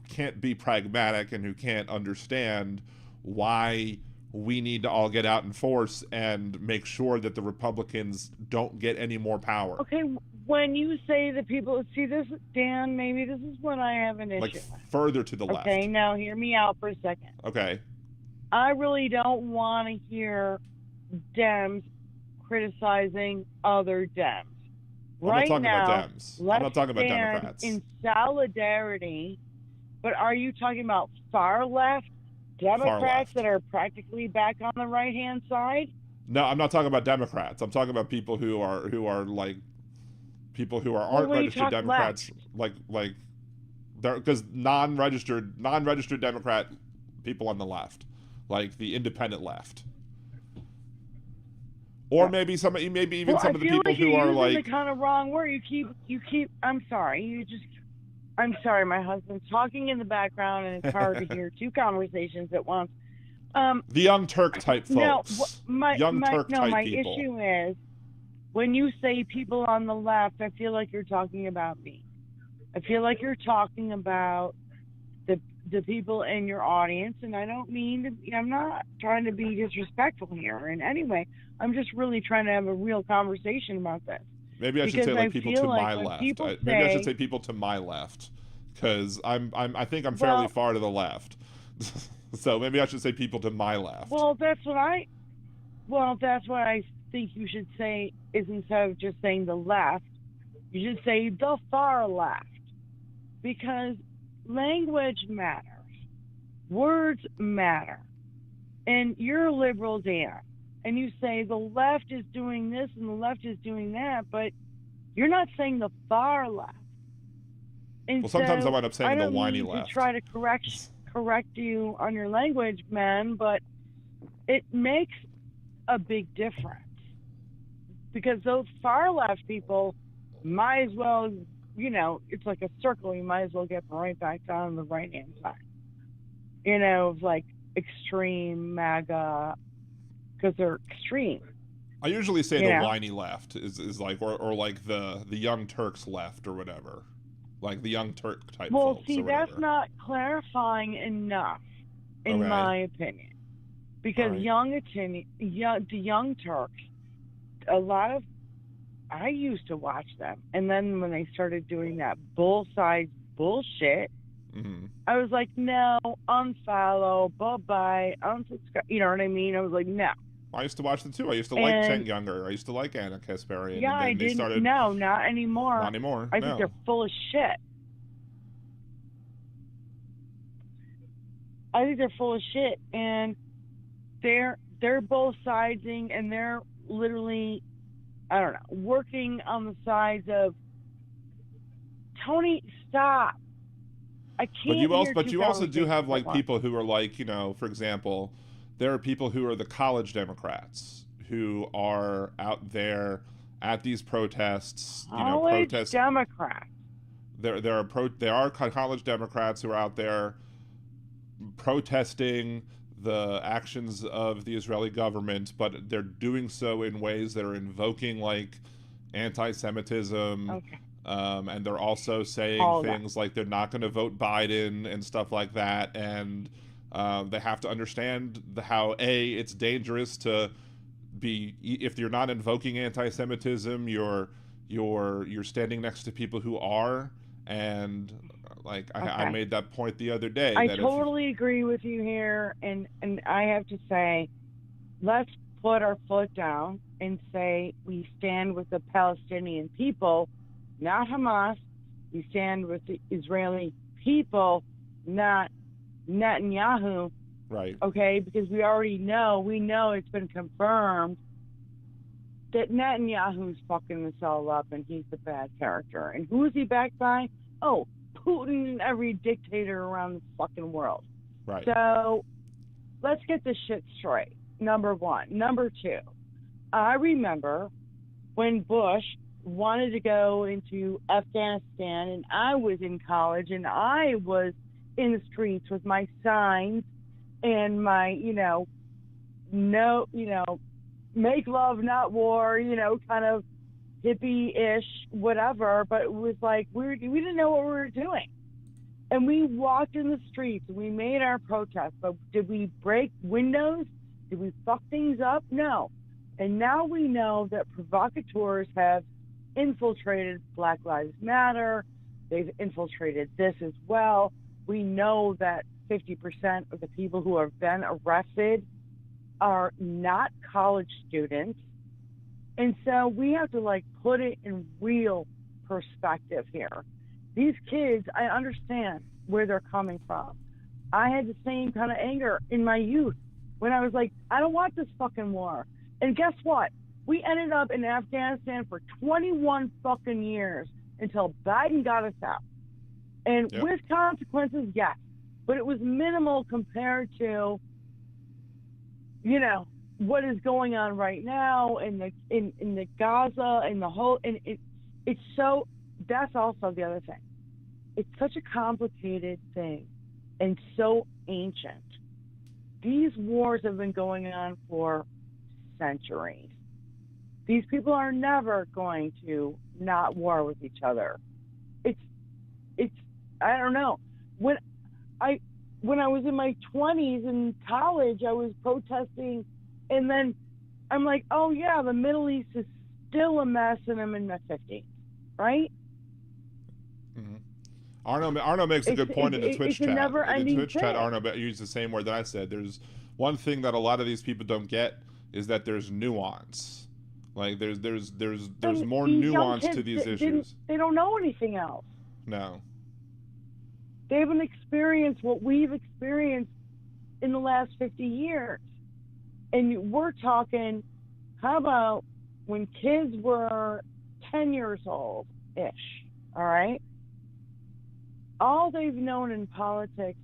can't be pragmatic and who can't understand why we need to all get out in force and make sure that the Republicans don't get any more power. Okay, when you say the people, see this, Dan, maybe this is when I have an issue. Like further to the left. Okay, now hear me out for a second. Okay. I really don't want to hear Dems criticizing other Dems. I'm not talking about Dems. I'm not talking about Democrats. In solidarity, but are you talking about far left Democrats that are practically back on the right-hand side? No, I'm not talking about Democrats. I'm talking about people who aren't registered Democrats, left? like because non-registered Democrat people on the left. Like the independent left, or maybe even some of the people who are like the kind of wrong word. You keep. I'm sorry. I'm sorry. My husband's talking in the background, and it's hard to hear two conversations at once. The Young Turk type folks. My people. issue is when you say people on the left, I feel like you're talking about me. I feel like you're talking about the people in your audience, and I don't mean to. I'm not trying to be disrespectful here in any way. I'm just really trying to have a real conversation about this. Maybe I should say like people to my left. Maybe I should say people to my left, because I think I'm fairly far to the left. So maybe I should say people to my left. That's what I think you should say is instead of just saying the left, you should say the far left, because language matters, words matter, and you're a liberal, Dan, and you say the left is doing this and the left is doing that, but you're not saying the far left. And well, sometimes I wind up saying the whiny left. I don't mean to try to correct you on your language, man, but it makes a big difference, because those far left people might as well, it's like a circle. You might as well get right back down on the right hand side, of like extreme MAGA, because they're extreme. I usually say the whiny left is like, or like the Young Turks left or whatever. Like the Young Turk type folks. Well, see, that's not clarifying enough, in my opinion. Because the Young Turks, a lot of, I used to watch them. And then when they started doing that bull-sized bullshit, I was like, no, unfollow, bye-bye, unsubscribe. You know what I mean? I was like, no. I used to watch them too. I used to like Cenk Younger. I used to like Anna Kasparian. Yeah, and then I didn't. No, not anymore. Not anymore. I think they're full of shit. I think they're full of shit, and they're both siding, and they're literally, I don't know, working on the sides of Tony. Stop. I can't. But you also do have like people who are like, for example, there are people who are the college Democrats who are out there at these protests. College Democrats. There are college Democrats who are out there protesting the actions of the Israeli government, but they're doing so in ways that are invoking like anti-Semitism. Okay. And they're also saying things like they're not going to vote Biden and stuff like that, and they have to understand how it's dangerous to be, if you're not invoking anti-Semitism, you're standing next to people who are, and like I made that point the other day. I totally agree with you here, and I have to say, let's put our foot down and say we stand with the Palestinian people, not Hamas. We stand with the Israeli people, not Netanyahu. Right. Okay, because we know it's been confirmed that Netanyahu's fucking this all up, and he's the bad character. And who is he backed by? Oh, Putin and every dictator around the fucking world. Right. So let's get this shit straight. Number one. Number two, I remember when Bush wanted to go into Afghanistan, and I was in college, and I was in the streets with my signs and my, make love, not war, kind of hippie-ish, whatever. But it was like we didn't know what we were doing. And we walked in the streets, and we made our protest. But did we break windows? Did we fuck things up? No. And now we know that provocateurs have infiltrated Black Lives Matter. They've infiltrated this as well. We know that 50% of the people who have been arrested are not college students. And so we have to put it in real perspective here. These kids, I understand where they're coming from. I had the same kind of anger in my youth when I was like, I don't want this fucking war. And guess what? We ended up in Afghanistan for 21 fucking years until Biden got us out. And with consequences, yes. But it was minimal compared to, what is going on right now in the Gaza and the whole, and it's so, that's also the other thing. It's such a complicated thing and so ancient these wars have been going on for centuries. These people are never going to not war with each other. It's I don't know. When I was in my 20s in college, I was protesting, and then I'm like, oh yeah, the Middle East is still a mess, and I'm in my 50s, right? Mm-hmm. Arno makes a good point in the Twitch chat. In the Twitch chat, Arno used the same word that I said. There's one thing that a lot of these people don't get is that there's nuance. Like there's more nuance to these issues. They don't know anything else. No. They haven't experienced what we've experienced in the last 50 years. And we're talking, how about when kids were 10 years old-ish, all right? All they've known in politics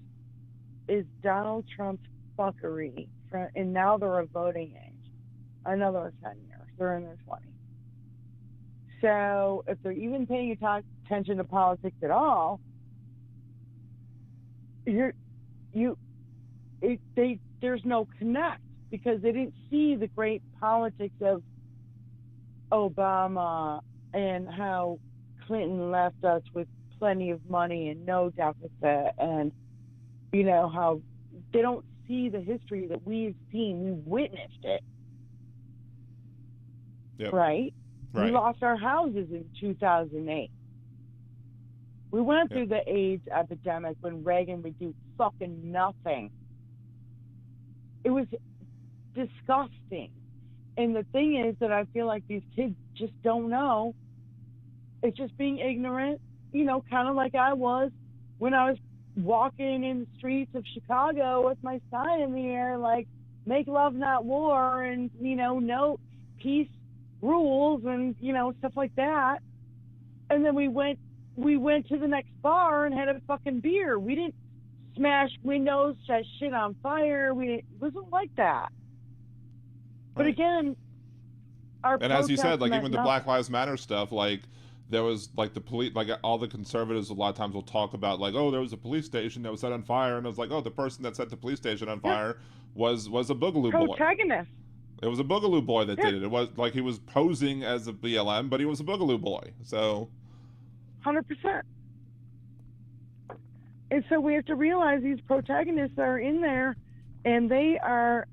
is Donald Trump's fuckery, and now they're of voting age. Another 10 years. They're in their 20s. So if they're even paying attention to politics at all, there's no connect, because they didn't see the great politics of Obama and how Clinton left us with plenty of money and no deficit, and you know how they don't see the history that we've seen. We witnessed it. Yep. Right? We lost our houses in 2008. We went through the AIDS epidemic when Reagan would do fucking nothing. It was disgusting. And the thing is that I feel like these kids just don't know. It's just being ignorant, you know, kind of like I was when I was walking in the streets of Chicago with my sign in the air, like, make love, not war, and, you know, no peace rules, and, you know, stuff like that. And then we went to the next bar and had a fucking beer. We didn't smash windows, set shit on fire. It wasn't like that. But again, and as you said, like even the Black Lives Matter stuff, like there was like the police, like all the conservatives a lot of times will talk about like, oh, there was a police station that was set on fire, and it was like, oh, the person that set the police station on fire was a Boogaloo boy. Protagonist. It was a Boogaloo boy that did it. It was like he was posing as a BLM, but he was a Boogaloo boy. So 100%. And so we have to realize these protagonists are in there, and they are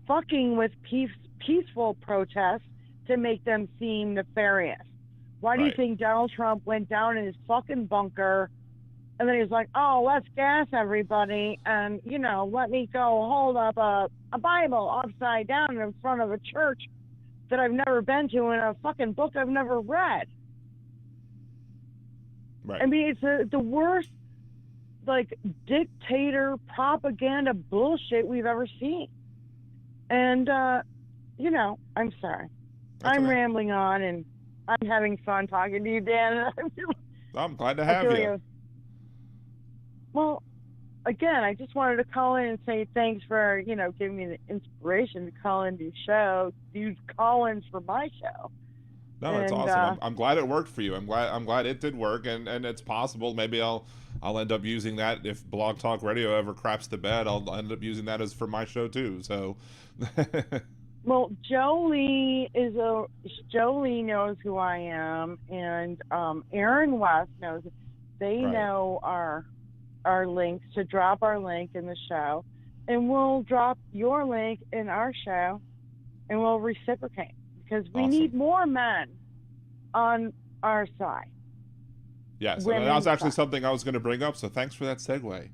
fucking with peaceful protests to make them seem nefarious. Why do you think Donald Trump went down in his fucking bunker, and then he was like, oh, let's gas everybody, and, you know, let me go hold up a Bible upside down in front of a church that I've never been to and a fucking book I've never read. Right. I mean, it's the worst, like, dictator propaganda bullshit we've ever seen. And, you know, I'm sorry. I'm rambling on, and I'm having fun talking to you, Dan. I'm glad to have you. Well, again, I just wanted to call in and say thanks for, you know, giving me the inspiration to call in to do call-ins for my show. No, it's awesome. I'm glad it worked for you. I'm glad it did work, and it's possible maybe I'll end up using that if Blog Talk Radio ever craps the bed. I'll end up using that as for my show too. So. Well, Jolie knows who I am, and Aaron West knows. They know our links, to drop our link in the show, and we'll drop your link in our show, and we'll reciprocate, because we need more men on our side. Yes, and that was actually something I was going to bring up, so thanks for that segue.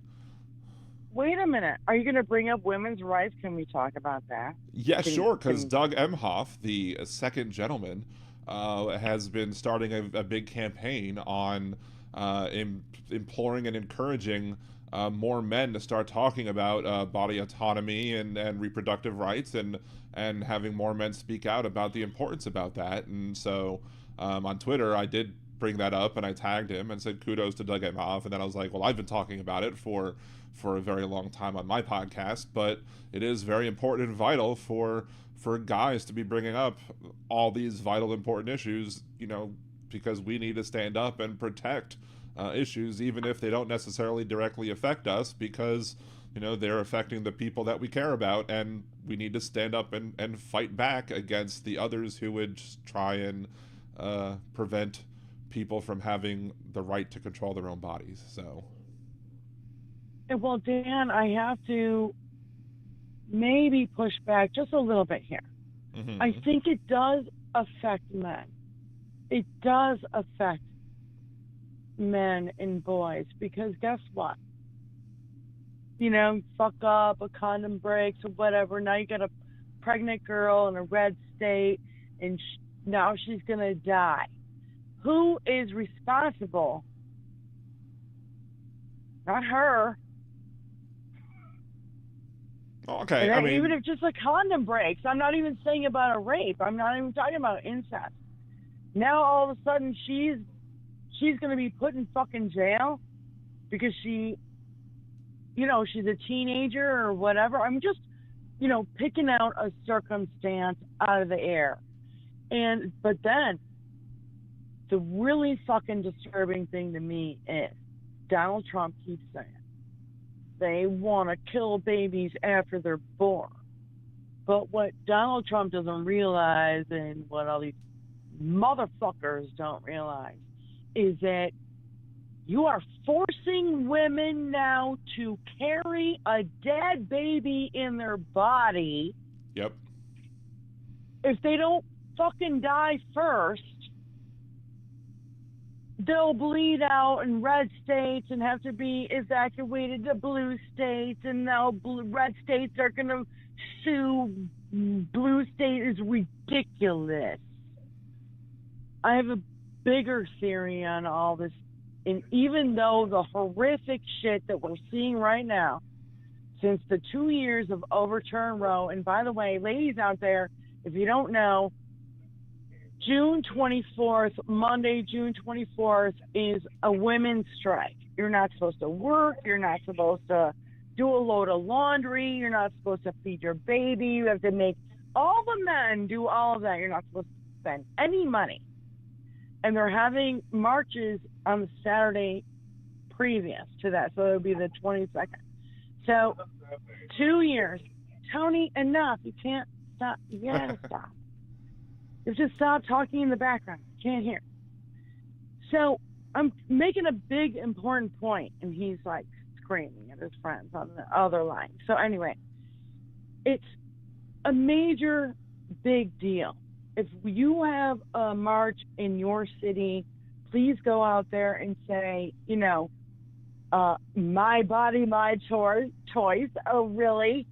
Wait a minute. Are you going to bring up women's rights? Can we talk about that? Yeah, sure, because Doug Emhoff, the second gentleman, has been starting a big campaign on imploring and encouraging more men to start talking about body autonomy and reproductive rights, and having more men speak out about the importance about that. And so on Twitter, I did bring that up, and I tagged him and said kudos to Doug Emhoff, and then I was like, well, I've been talking about it for a very long time on my podcast, but it is very important and vital for guys to be bringing up all these vital important issues, you know, because we need to stand up and protect issues, even if they don't necessarily directly affect us, because they're affecting the people that we care about, and we need to stand up and fight back against the others who would just try and prevent people from having the right to control their own bodies. So, well, Dan, I have to maybe push back just a little bit here. Mm-hmm. I think it does affect men. It does affect men and boys, because guess what? Fuck up, a condom breaks or whatever. Now you got a pregnant girl in a red state, and now she's going to die. Who is responsible? Not her. Okay, and I mean, even if just a condom breaks, I'm not even saying about a rape. I'm not even talking about incest. Now all of a sudden she's going to be put in fucking jail because she's a teenager or whatever. I'm just, picking out a circumstance out of the air. But then the really fucking disturbing thing to me is Donald Trump keeps saying they want to kill babies after they're born. But what Donald Trump doesn't realize, and what all these motherfuckers don't realize, is that you are forcing women now to carry a dead baby in their body. Yep. If they don't fucking die first, they'll bleed out in red states and have to be evacuated to blue states, and now red states are going to sue blue state. Is ridiculous. I have a bigger theory on all this, and even though the horrific shit that we're seeing right now, since the 2 years of overturn Roe, and by the way, ladies out there, if you don't know, June 24th, Monday, June 24th, is a women's strike. You're not supposed to work. You're not supposed to do a load of laundry. You're not supposed to feed your baby. You have to make all the men do all of that. You're not supposed to spend any money. And they're having marches on the Saturday previous to that. So it'll be the 22nd. So 2 years. Tony, enough. You can't stop. You gotta stop. You just stop talking in the background. Can't hear. So I'm making a big, important point, and he's like screaming at his friends on the other line. So anyway, it's a major, big deal. If you have a march in your city, please go out there and say, my body, my choice. Oh, really?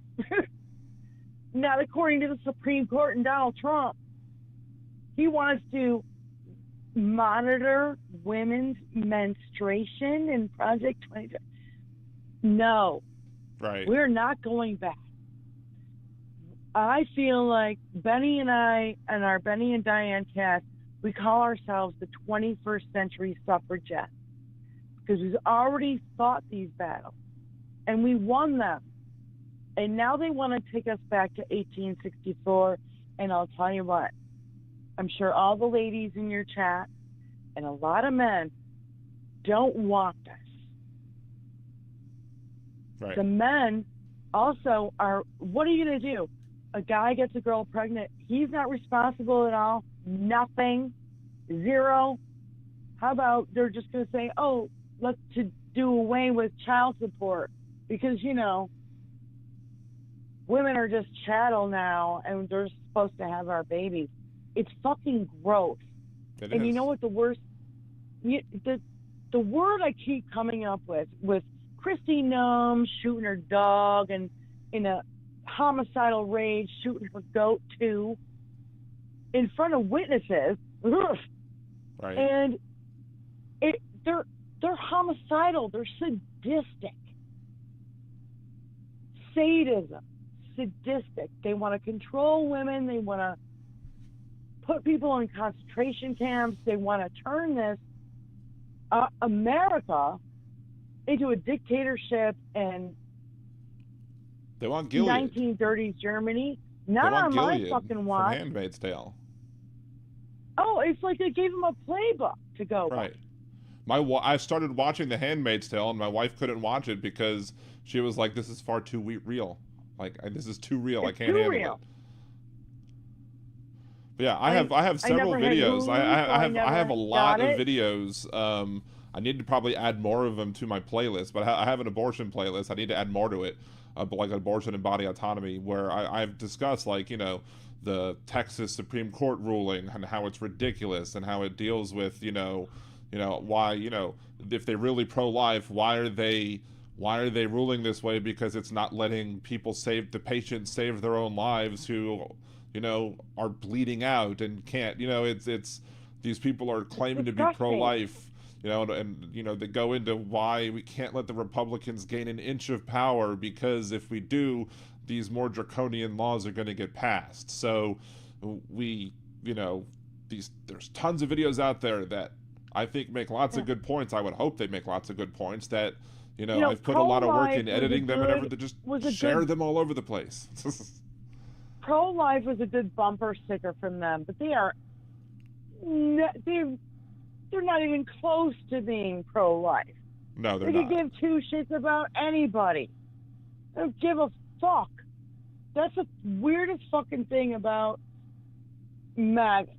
Not according to the Supreme Court and Donald Trump. He wants to monitor women's menstruation in Project 20. No. Right. We're not going back. I feel like Benny and I and our Benny and Diane cast, we call ourselves the 21st century suffragettes, because we've already fought these battles and we won them. And now they want to take us back to 1864. And I'll tell you what, I'm sure all the ladies in your chat and a lot of men don't want this. Right. The men also are, what are you going to do? A guy gets a girl pregnant. He's not responsible at all. Nothing. Zero. How about they're just going to say, oh, let's do away with child support because, women are just chattel now and they're supposed to have our babies. It's fucking gross. It and is. you know what the worst, the word I keep coming up with Christy Nome shooting her dog and in a homicidal rage shooting her goat too in front of witnesses. Ugh. Right. And they're homicidal. They're sadistic. Sadism. Sadistic. They want to control women. They want to put people in concentration camps. They want to turn this America into a dictatorship and they want Gilead. 1930s Germany. Not on my Gilead fucking watch. From Handmaid's Tale. Oh, it's like they gave him a playbook to go by. Right. I started watching The Handmaid's Tale, and my wife couldn't watch it because she was like, "This is far too real. Like, this is too real. I can't handle it." But yeah, I have several videos. I have a lot of videos. I need to probably add more of them to my playlist, but I have an abortion playlist. I need to add more to it, like abortion and body autonomy, where I've discussed, like, you know, the Texas Supreme Court ruling and how it's ridiculous and how it deals with, you know, why, you know, if they're really pro-life, why are they ruling this way? Because it's not letting the patients save their own lives who, you know, are bleeding out and can't, you know, it's these people are claiming to be pro-life, you know, and you know, they go into why we can't let the Republicans gain an inch of power, because if we do, these more draconian laws are going to get passed. So we, you know, there's tons of videos out there that I think make lots of good points. I would hope they make lots of good points that, you know, I've put a lot of work in editing them and everything, just share them all over the place. Pro-life was a good bumper sticker from them, but they're not even close to being pro-life. No, they're not. They could give two shits about anybody. They don't give a fuck. That's the weirdest fucking thing about maggots.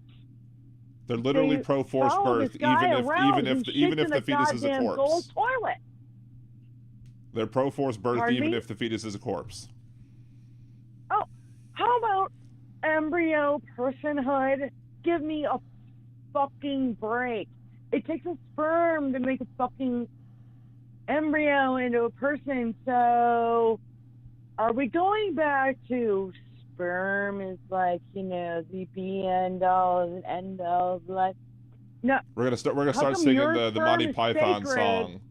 They're literally pro-forced birth, even if the fetus is a corpse. Toilet. They're pro-forced birth, even if the fetus is a corpse. Oh, how about embryo personhood? Give me a fucking break. It takes a sperm to make a fucking embryo into a person. So are we going back to sperm is like, you know, the be end all and end all? Like, no. We're gonna start singing the Monty Python song.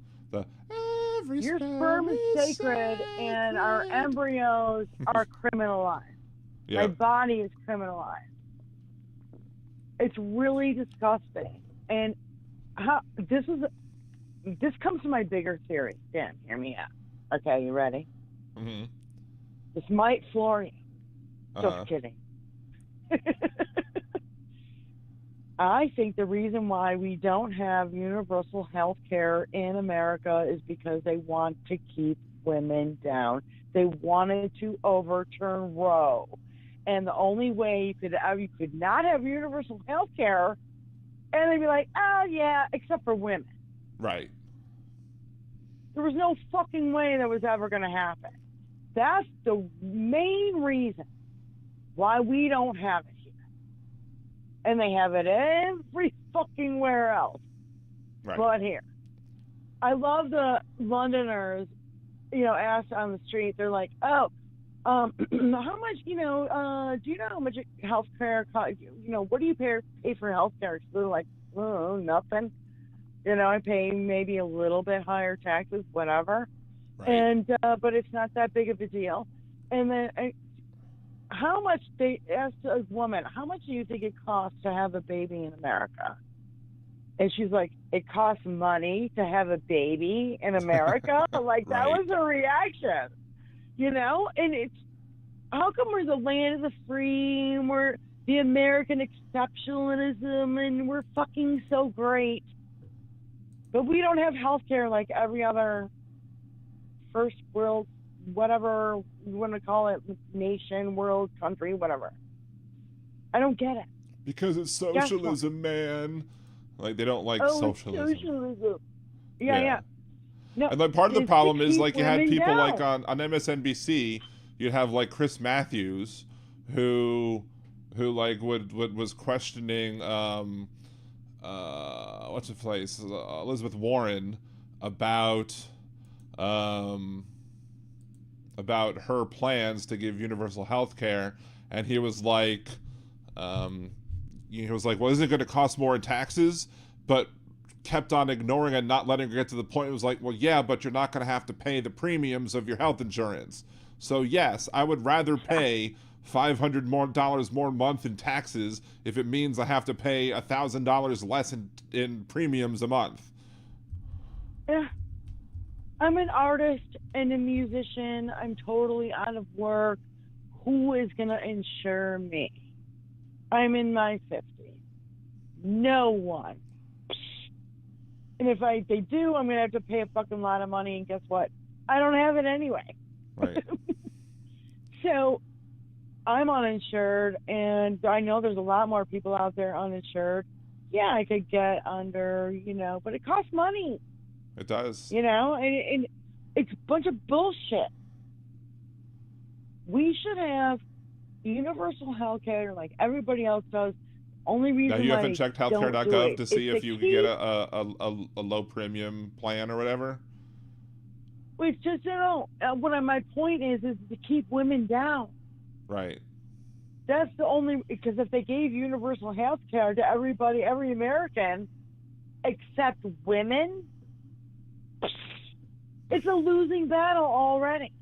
Your sperm is sacred, and our embryos are criminalized. Yep. My body is criminalized. It's really disgusting. And this comes to my bigger theory. Dan, hear me out. Okay, you ready? Mm-hmm. This might floor you. Just kidding. I think the reason why we don't have universal health care in America is because they want to keep women down. They wanted to overturn Roe. And the only way you could not have universal health care, and they'd be like, oh, yeah, except for women. Right. There was no fucking way that was ever going to happen. That's the main reason why we don't have it here. And they have it every fucking where else. Right. But here. I love the Londoners, you know, asked on the street, they're like, oh, how much, you know, do you know how much health care, you know, what do you pay for health care? They're like, oh, nothing. You know, I pay maybe a little bit higher taxes, whatever. Right. And, but it's not that big of a deal. And then, how much, they asked a woman, how much do you think it costs to have a baby in America? And she's like, it costs money to have a baby in America? Like, that was her reaction, you know? And it's, how come we're the land of the free, and we're the American exceptionalism, and we're fucking so great, but we don't have health care like every other first world, whatever you want to call it, nation, world, country, whatever. I don't get it. Because it's socialism, man. Like, they don't like socialism. Socialism. Yeah. No, and like part of the problem is, like, you had people like on MSNBC, you'd have like Chris Matthews, who like was questioning what's the place, Elizabeth Warren about her plans to give universal health care, and he was like, well, isn't it going to cost more in taxes? But kept on ignoring and not letting her get to the point. It was like, well, yeah, but you're not going to have to pay the premiums of your health insurance. So yes, I would rather pay $500 more a month in taxes if it means I have to pay $1,000 less in premiums a month. Yeah. I'm an artist and a musician. I'm totally out of work. Who is going to insure me? I'm in my 50s. No one. And if they do, I'm going to have to pay a fucking lot of money. And guess what? I don't have it anyway. Right. So I'm uninsured, and I know there's a lot more people out there uninsured. Yeah, I could get under, but it costs money. It does. And it's a bunch of bullshit. We should have universal health care like everybody else does. Only reason now, you why haven't checked don't healthcare.gov to see if you can get a low premium plan or whatever? It's just, my point is to keep women down. Right. That's the only, because if they gave universal health care to everybody, every American, except women, it's a losing battle already.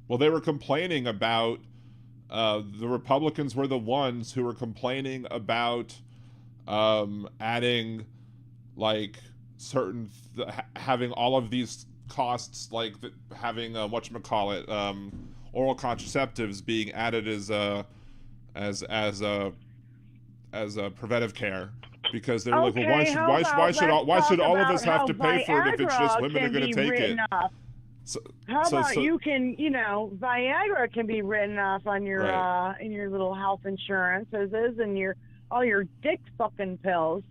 Well, they were complaining about, the Republicans were the ones who were complaining about adding, like, having all of these costs, like having oral contraceptives being added as a preventive care, because they were like, well, why should all of us have to pay for it if it's just women are going to take it? You can, Viagra can be written off on your in your little health insurances and all your dick fucking pills,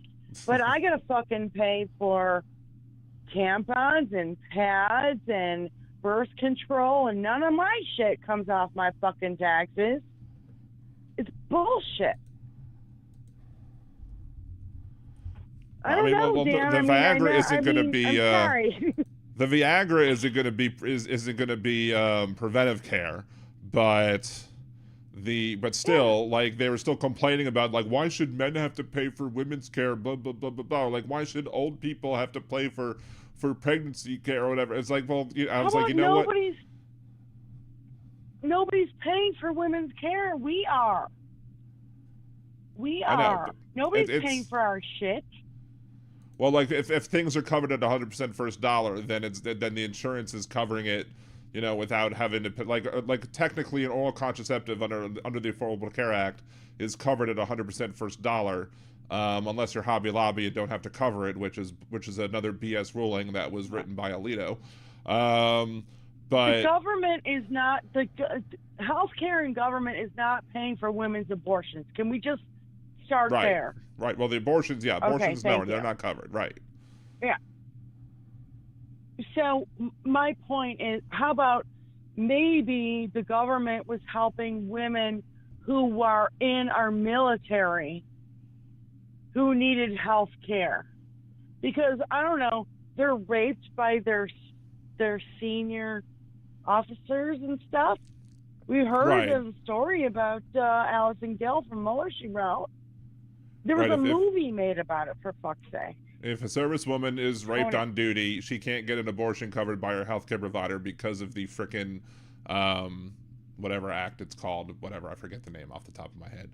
but I gotta fucking pay for tampons and pads and birth control, and none of my shit comes off my fucking taxes. It's bullshit. I don't know, Dan. The Viagra isn't going to be. I'm sorry. The Viagra isn't going to be preventive care, but still, like, they were still complaining about, like, why should men have to pay for women's care? Blah blah blah blah blah. Like, why should old people have to pay for pregnancy care or whatever? It's like, well, I was like, what? Nobody's paying for women's care. We are. Nobody's paying for our shit. Well, like, if things are covered at 100% first dollar, then then the insurance is covering it, without having to pay, like technically an oral contraceptive under the Affordable Care Act is covered at 100% first dollar, unless you're Hobby Lobby and don't have to cover it, which is another BS ruling that was written by Alito. But the government is not healthcare, and government is not paying for women's abortions. Can we just start there? Right. Well, the abortions, they're not covered. Right. Yeah. So my point is, how about maybe the government was helping women who are in our military who needed health care? Because, I don't know, they're raped by their senior officers and stuff. We heard of a story about Allison Gill from Mueller, She Wrote. There was a movie made about it, for fuck's sake. If a servicewoman is raped on duty, she can't get an abortion covered by her healthcare provider because of the frickin' whatever act it's called. Whatever, I forget the name off the top of my head.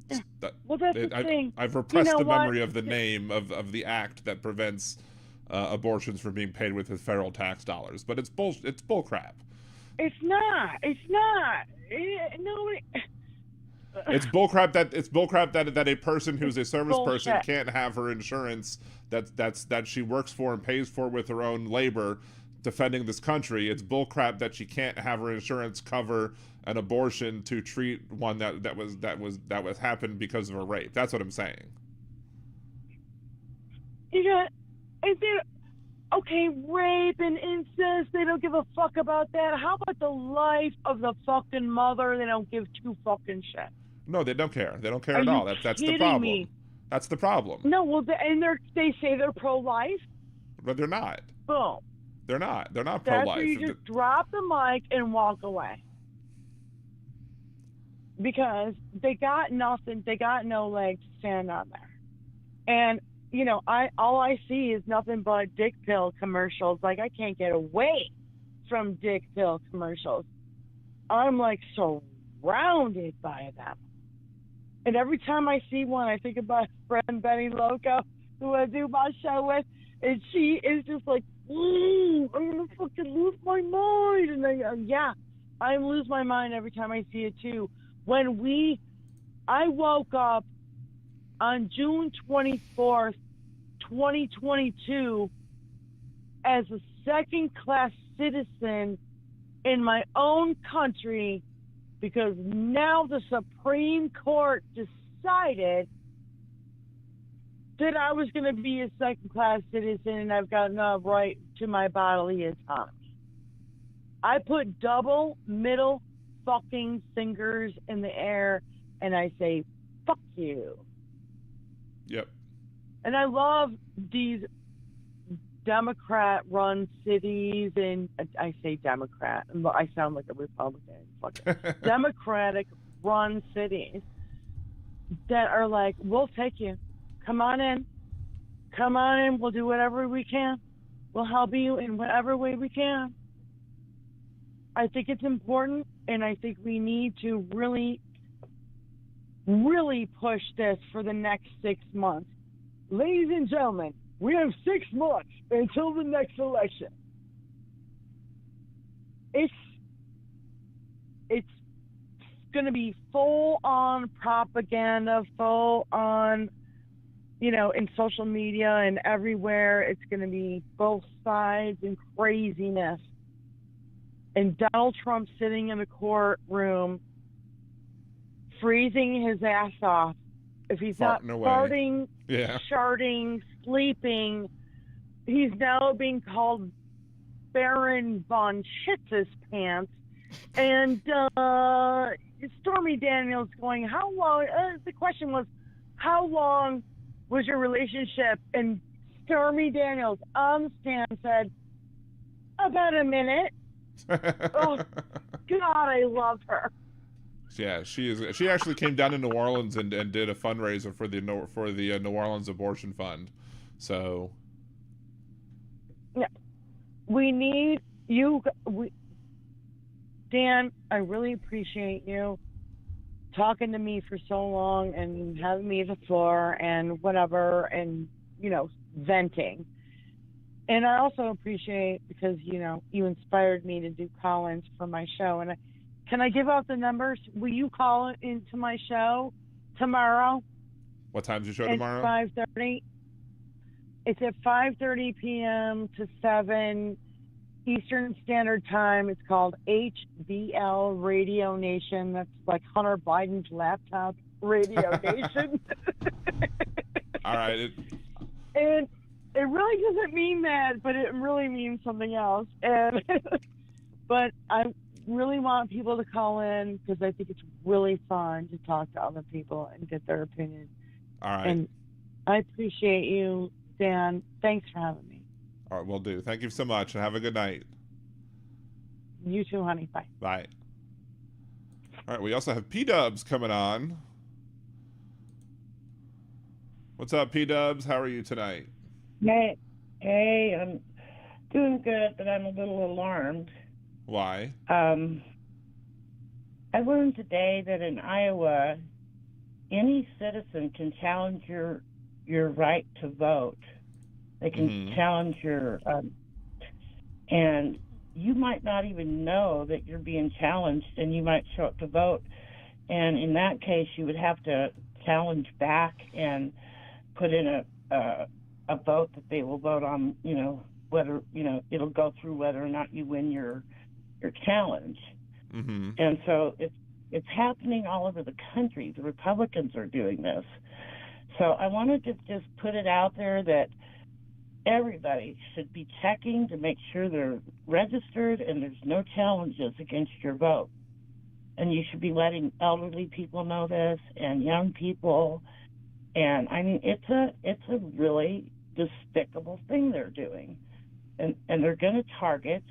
That's the thing. I've repressed the memory of the name of the act that prevents abortions from being paid with federal tax dollars. But it's bull crap. It's not. Nobody... It's bullcrap that a person who's a service person can't have her insurance that she works for and pays for with her own labor defending this country. It's bullcrap that she can't have her insurance cover an abortion to treat one that was happened because of a rape. That's what I'm saying. Rape and incest, they don't give a fuck about that. How about the life of the fucking mother? They don't give two fucking shit. No, they don't care. They don't care at all. That's the problem. Me? That's the problem. No, well, they say they're pro-life. But they're not. Boom. They're not. They're not That's pro-life. where you just drop the mic and walk away. Because they got nothing. They got no legs to stand on there. And, all I see is nothing but dick pill commercials. Like, I can't get away from dick pill commercials. I'm, like, surrounded by them. And every time I see one, I think about friend Benny Loco, who I do my show with, and she is just like, I'm going to fucking lose my mind. And I lose my mind every time I see it, too. I woke up on June 24th, 2022, as a second-class citizen in my own country, because now the Supreme Court decided that I was going to be a second-class citizen and I've got no right to my bodily autonomy. I put double middle fucking fingers in the air and I say, fuck you. Yep. And I love these Democrat-run cities, and I say Democrat, I sound like a Republican. Democratic-run cities that are like, we'll take you. Come on in. Come on in. We'll do whatever we can. We'll help you in whatever way we can. I think it's important, and I think we need to really, really push this for the next 6 months. Ladies and gentlemen, we have 6 months until the next election. It's going to be full-on propaganda, full-on, in social media and everywhere. It's going to be both sides and craziness. And Donald Trump sitting in a courtroom, freezing his ass off. If he's not farting, sharting, sleeping, he's now being called Baron von Schitz's pants. And Stormy Daniels going, how long? The question was, how long was your relationship? And Stormy Daniels on the stand said, about a minute. Oh, God, I love her. Yeah, she is. She actually came down to New Orleans and did a fundraiser for the New Orleans Abortion Fund. So, yeah, we need you. Dan, I really appreciate you talking to me for so long and having me at the floor and whatever, and venting. And I also appreciate, because you inspired me to do call-ins for my show. And can I give out the numbers? Will you call into my show tomorrow? What time's your show tomorrow? It's 5:30. It's at 5:30 p.m. to 7 Eastern Standard Time. It's called HBL Radio Nation. That's like Hunter Biden's laptop Radio Nation. All right. And it really doesn't mean that, but it really means something else. And but I really want people to call in, because I think it's really fun to talk to other people and get their opinion. All right. And I appreciate you, Dan. Thanks for having me. All right, will do. Thank you so much, and have a good night. You too, honey. Bye. Bye. All right, we also have P-Dubs coming on. What's up, P-Dubs? How are you tonight? Hey, I'm doing good, but I'm a little alarmed. Why? I learned today that in Iowa, any citizen can challenge your right to vote. They can challenge your, and you might not even know that you're being challenged, and you might show up to vote. And in that case, you would have to challenge back and put in a vote that they will vote on, whether, it'll go through whether or not you win your challenge. Mm-hmm. And so it's happening all over the country. The Republicans are doing this. So I wanted to just put it out there that everybody should be checking to make sure they're registered and there's no challenges against your vote. And you should be letting elderly people know this, and young people. And I mean, it's a really despicable thing they're doing. And they're going to target,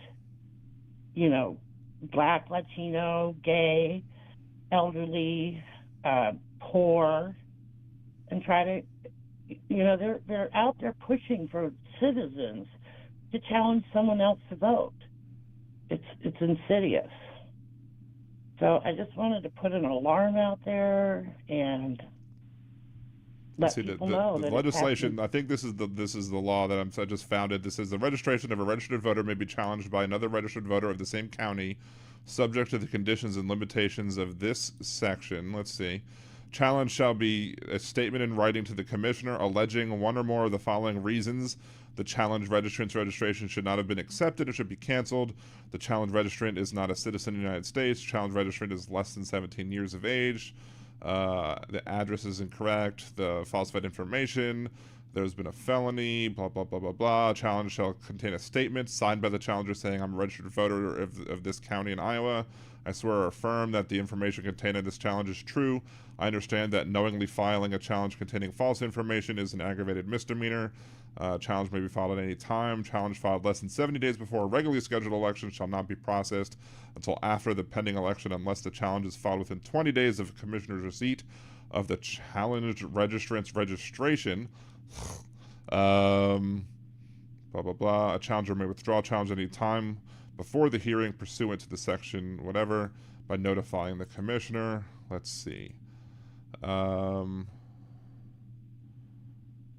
Black, Latino, gay, elderly, poor, and try to, they're out there pushing for citizens to challenge someone else to vote. It's insidious. So I just wanted to put an alarm out there and let people know that legislation. I think this is the law that I just found it. This is the registration of a registered voter may be challenged by another registered voter of the same county, subject to the conditions and limitations of this section. Let's see. Challenge shall be a statement in writing to the commissioner alleging one or more of the following reasons: the challenge registrant's registration should not have been accepted or should be canceled. The challenge registrant is not a citizen of the United States. Challenge registrant is less than 17 years of age. The address is incorrect. The falsified information. There's been a felony. Blah, blah, blah, blah, blah. Challenge shall contain a statement signed by the challenger saying, I'm a registered voter of this county in Iowa. I swear or affirm that the information contained in this challenge is true. I understand that knowingly filing a challenge containing false information is an aggravated misdemeanor. Challenge may be filed at any time. Challenge filed less than 70 days before a regularly scheduled election shall not be processed until after the pending election unless the challenge is filed within 20 days of the commissioner's receipt of the challenged registrant's registration. Blah, blah, blah. A challenger may withdraw a challenge at any time before the hearing pursuant to the section whatever by notifying the commissioner. Let's see.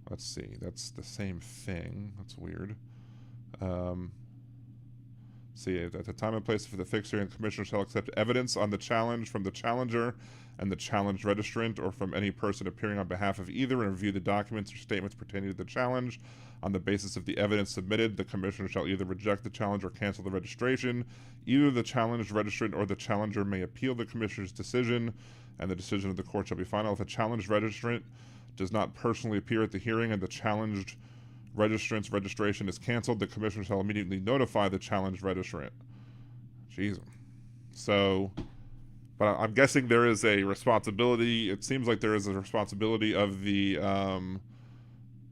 Let's see. That's the same thing. That's weird. See, at the time and place for the fixed hearing, the commissioner shall accept evidence on the challenge from the challenger and the challenge registrant or from any person appearing on behalf of either and review the documents or statements pertaining to the challenge. On the basis of the evidence submitted, the commissioner shall either reject the challenge or cancel the registration. Either the challenged registrant or the challenger may appeal the commissioner's decision, and the decision of the court shall be final. If a challenged registrant does not personally appear at the hearing and the challenged registrant's registration is canceled, the commissioner shall immediately notify the challenged registrant. Jeez. So, but I'm guessing there is a responsibility. It seems like there is a responsibility of the,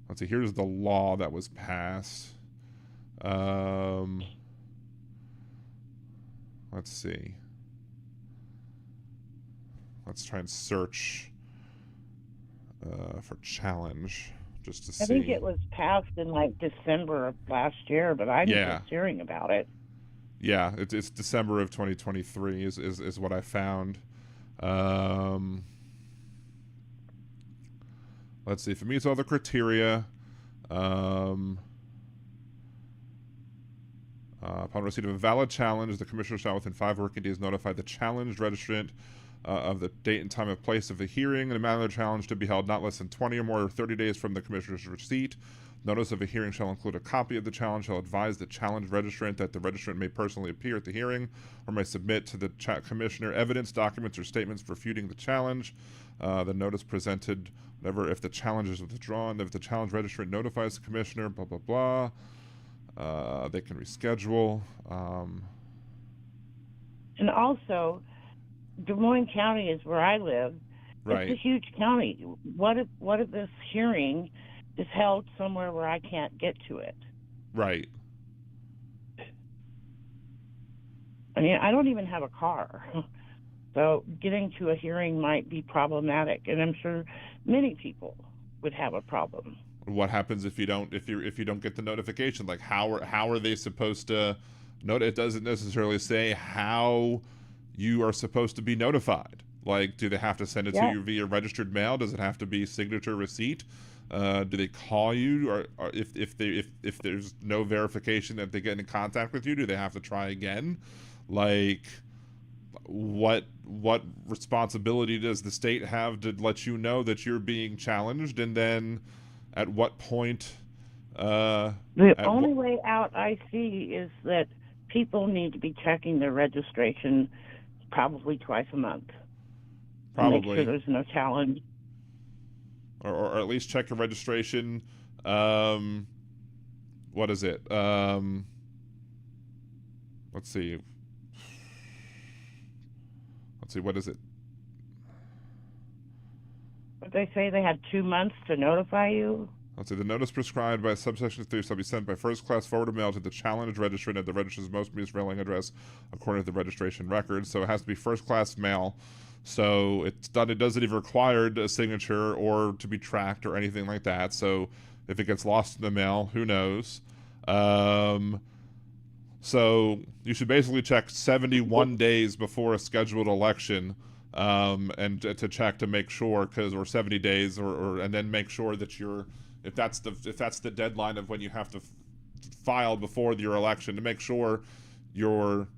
let's see, here's the law that was passed. Let's see. Let's try and search for challenge just to see. I think it was passed in like December of last year, but I'm just hearing about it. Yeah, it's December of 2023 is what I found. Let's see if it meets all the criteria. Upon receipt of a valid challenge, the commissioner shall within 5 working days notify the challenged registrant of the date and time and place of the hearing and a matter of the challenge to be held not less than 20 or more or 30 days from the commissioner's receipt. Notice of a hearing shall include a copy of the challenge, shall advise the challenge registrant that the registrant may personally appear at the hearing or may submit to the commissioner evidence, documents, or statements refuting the challenge. The notice presented, whatever, if the challenge is withdrawn, if the challenge registrant notifies the commissioner, blah, blah, blah. They can reschedule. And also, Des Moines County is where I live. Right. It's a huge county. What if this hearing is held somewhere where I can't get to it? Right. I mean, I don't even have a car. So getting to a hearing might be problematic, and I'm sure many people would have a problem. What happens if you don't get the notification? Like how are they supposed to note? It doesn't necessarily say how you are supposed to be notified. Like, do they have to send it to you via registered mail? Does it have to be signature receipt? Do they call you, or if there's no verification that they get in contact with you, do they have to try again? Like, what responsibility does the state have to let you know that you're being challenged, and then at what point? The only way out I see is that people need to be checking their registration probably twice a month. Probably. Make sure there's no challenge. Or at least check your registration. What is it? Let's see. What is it? But they say they had 2 months to notify you. Let's see. The notice prescribed by subsection 3 shall be sent by first-class forwarded mail to the challenged registrant at the registrar's most immediate mailing address, according to the registration record. So it has to be first-class mail. So it doesn't even require a signature or to be tracked or anything like that. So if it gets lost in the mail, who knows? So you should basically check 71 days before a scheduled election, and to check to make sure, or 70 days, and then make sure that if that's the deadline of when you have to file before your election, to make sure your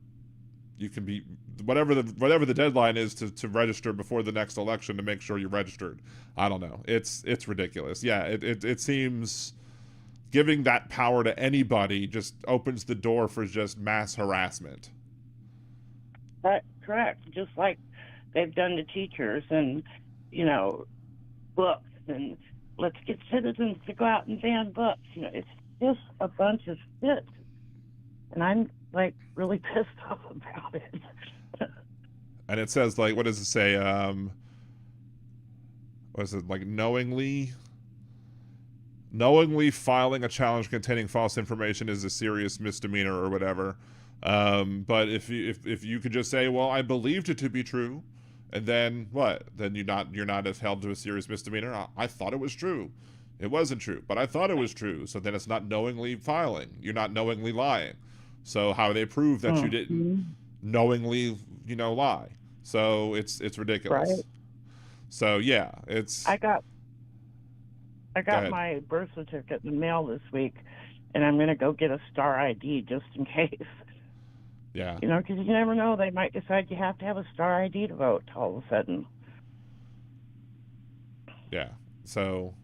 you can be whatever the deadline is to register before the next election to make sure you're registered. I don't know. It's ridiculous. Yeah, it seems giving that power to anybody just opens the door for just mass harassment. That's correct. Just like they've done to teachers and, books, and let's get citizens to go out and ban books. It's just a bunch of shit. And I'm, really pissed off about it. And it says, what does it say? What is it, knowingly filing a challenge containing false information is a serious misdemeanor or whatever. But if you could just say, well, I believed it to be true, and then what? Then you're not held to a serious misdemeanor. I thought it was true. It wasn't true, but I thought it was true. So then it's not knowingly filing. You're not knowingly lying. So how do they prove that you didn't knowingly, lie? So it's ridiculous. Right. So yeah, I got my birth certificate in the mail this week, and I'm going to go get a star ID just in case. Yeah. Because you never know. They might decide you have to have a star ID to vote all of a sudden. Yeah. So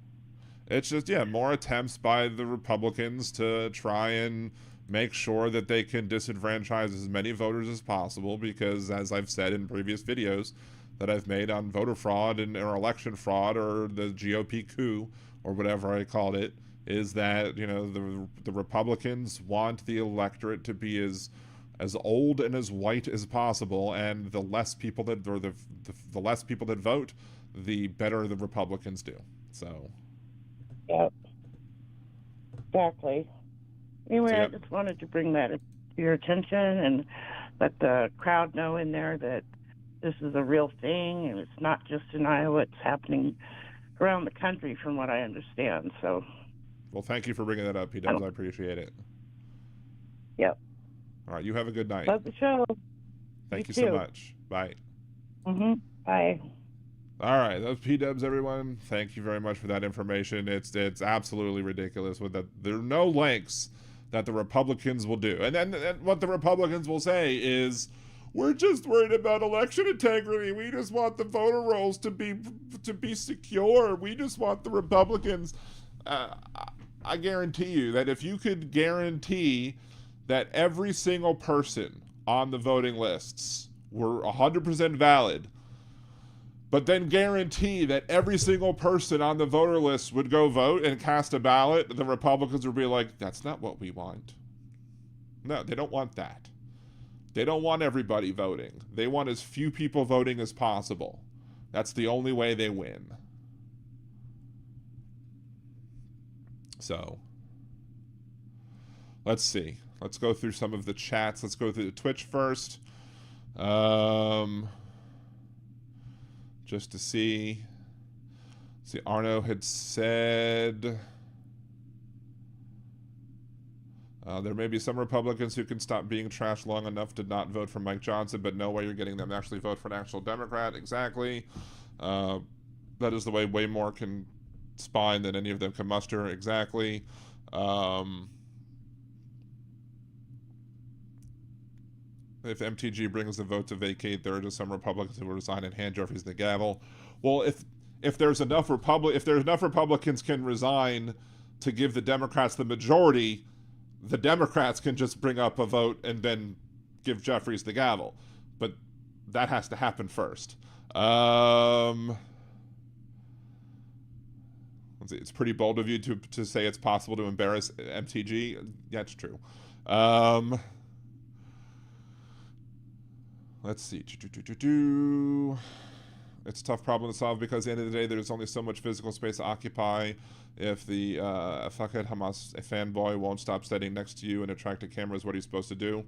it's just, more attempts by the Republicans to try and make sure that they can disenfranchise as many voters as possible, because as I've said in previous videos that I've made on voter fraud or election fraud or the GOP coup or whatever I called it, is that, the Republicans want the electorate to be as old and as white as possible, and the less people that, or the less people that vote, the better the Republicans do. So. Yep. Exactly. Anyway, I just wanted to bring that to your attention and let the crowd know in there that this is a real thing, and it's not just in Iowa. It's happening around the country, from what I understand. So. Well, thank you for bringing that up, P-Dubs. I appreciate it. Yep. All right, you have a good night. Love the show. Thank you so much. Bye. Bye. All right, those P-Dubs, everyone. Thank you very much for that information. It's absolutely ridiculous with that. There are no lengths that the Republicans will do. And then what the Republicans will say is, we're just worried about election integrity. We just want the voter rolls to be secure. We just want the Republicans. I guarantee you that if you could guarantee that every single person on the voting lists were 100% valid, but then guarantee that every single person on the voter list would go vote and cast a ballot, the Republicans would be like, that's not what we want. No, they don't want that. They don't want everybody voting. They want as few people voting as possible. That's the only way they win. So, let's see. Let's go through some of the chats. Let's go through the Twitch first. Just to see. See, Arno had said there may be some Republicans who can stop being trashed long enough to not vote for Mike Johnson, but no way you're getting them to actually vote for an actual Democrat. Exactly. That is the way way more can spine than any of them can muster. Exactly. If EmptyGee brings the vote to vacate, there are just some Republicans who will resign and hand Jeffries the gavel. Well, if there's enough Republicans can resign to give the Democrats the majority, the Democrats can just bring up a vote and then give Jeffries the gavel. But that has to happen first. Let's see, it's pretty bold of you to say it's possible to embarrass EmptyGee. Yeah, it's true. Let's see. It's a tough problem to solve because at the end of the day, there's only so much physical space to occupy. If the fuckhead Hamas fanboy won't stop standing next to you and attracting cameras, what are you supposed to do?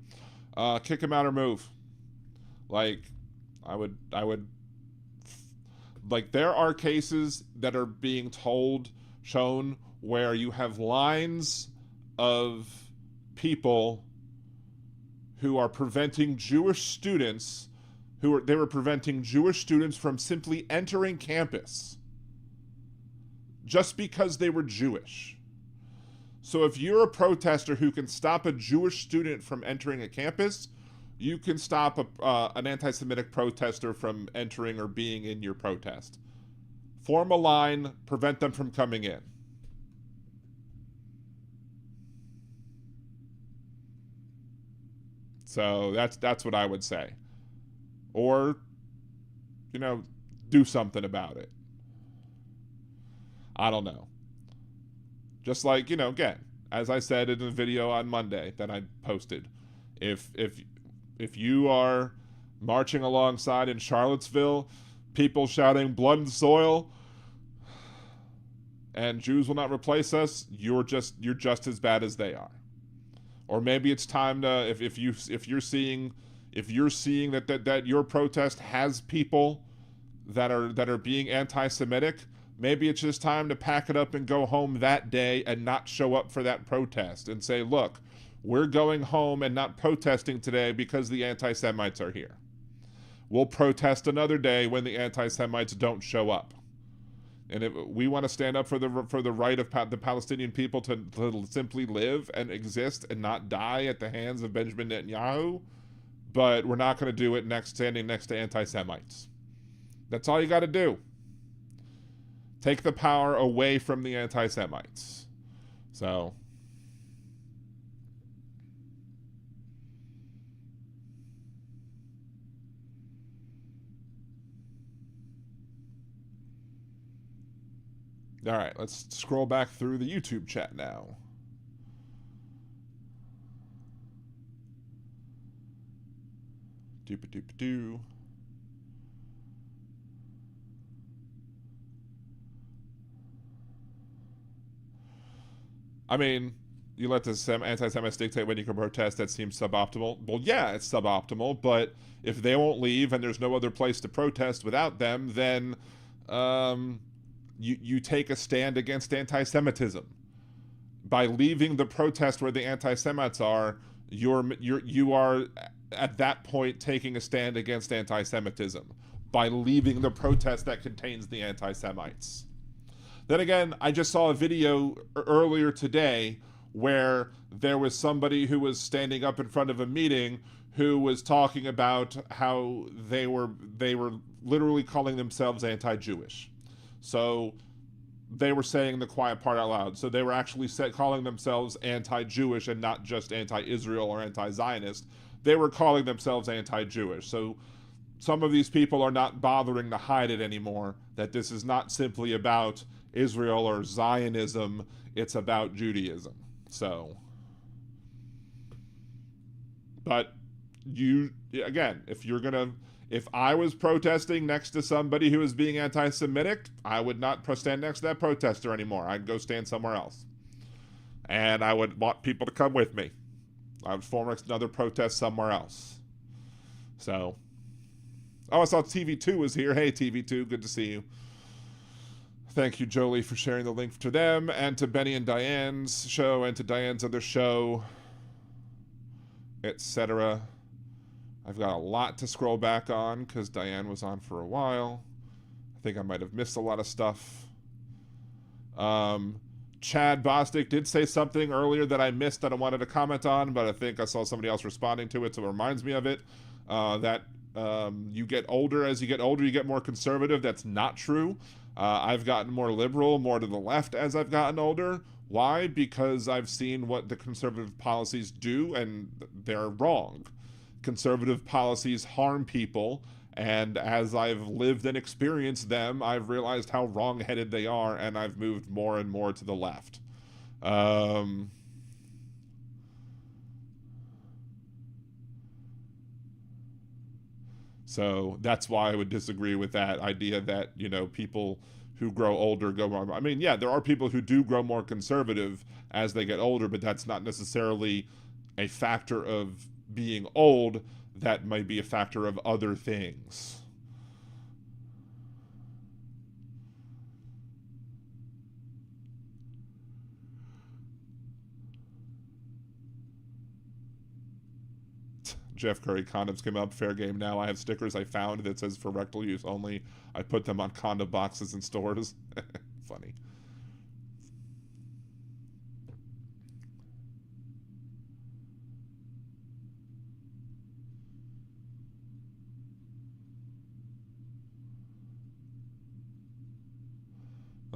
Kick him out or move. I would. There are cases that are being shown where you have lines of people who are preventing Jewish students, they were preventing Jewish students from simply entering campus just because they were Jewish. So if you're a protester who can stop a Jewish student from entering a campus, you can stop an anti-Semitic protester from entering or being in your protest. Form a line, prevent them from coming in. So that's what I would say. Or, you know, do something about it. I don't know. Just like, you know, again, as I said in the video on Monday that I posted, if you are marching alongside in Charlottesville, people shouting blood and soil and Jews will not replace us, you're just as bad as they are. Or maybe it's time to, if you're seeing that your protest has people that are being anti-Semitic, maybe it's just time to pack it up and go home that day and not show up for that protest and say, look, we're going home and not protesting today because the anti-Semites are here. We'll protest another day when the anti-Semites don't show up. And if we want to stand up for the right of the Palestinian people to simply live and exist and not die at the hands of Benjamin Netanyahu, but we're not going to do it standing next to anti-Semites. That's all you got to do. Take the power away from the anti-Semites. So, all right, let's scroll back through the YouTube chat now. Doop-a-doop-a-doo. I mean, you let the anti-Semites dictate when you can protest, that seems suboptimal. Well, yeah, it's suboptimal, but if they won't leave and there's no other place to protest without them, then you take a stand against anti-Semitism. By leaving the protest where the anti-Semites are, you are at that point taking a stand against anti-Semitism by leaving the protest that contains the anti-Semites. Then again, I just saw a video earlier today where there was somebody who was standing up in front of a meeting who was talking about how they were literally calling themselves anti-Jewish. So they were saying the quiet part out loud. So they were actually calling themselves anti-Jewish and not just anti-Israel or anti-Zionist. They were calling themselves anti-Jewish. So some of these people are not bothering to hide it anymore, that this is not simply about Israel or Zionism, it's about Judaism. So, but again, if I was protesting next to somebody who was being anti-Semitic, I would not stand next to that protester anymore. I'd go stand somewhere else. And I would want people to come with me. I would form another protest somewhere else. So, oh, I saw TV2 was here. Hey, TV2, good to see you. Thank you, Jolie, for sharing the link to them and to Benny and Diane's show and to Diane's other show, etc. I've got a lot to scroll back on because Diane was on for a while. I think I might have missed a lot of stuff. Chad Bostic did say something earlier that I missed that I wanted to comment on, but I think I saw somebody else responding to it, so it reminds me of it. That you get older. As you get older, you get more conservative. That's not true. I've gotten more liberal, more to the left as I've gotten older. Why? Because I've seen what the conservative policies do, and they're wrong. Conservative policies harm people, and as I've lived and experienced them, I've realized how wrong-headed they are, and I've moved more and more to the left. So that's why I would disagree with that idea that, you know, people who grow older go more. I mean, yeah, there are people who do grow more conservative as they get older, but that's not necessarily a factor of being old. That might be a factor of other things. Jeff Curry, condoms came up, fair game now. I have stickers I found that says for rectal use only. I put them on condom boxes in stores. Funny.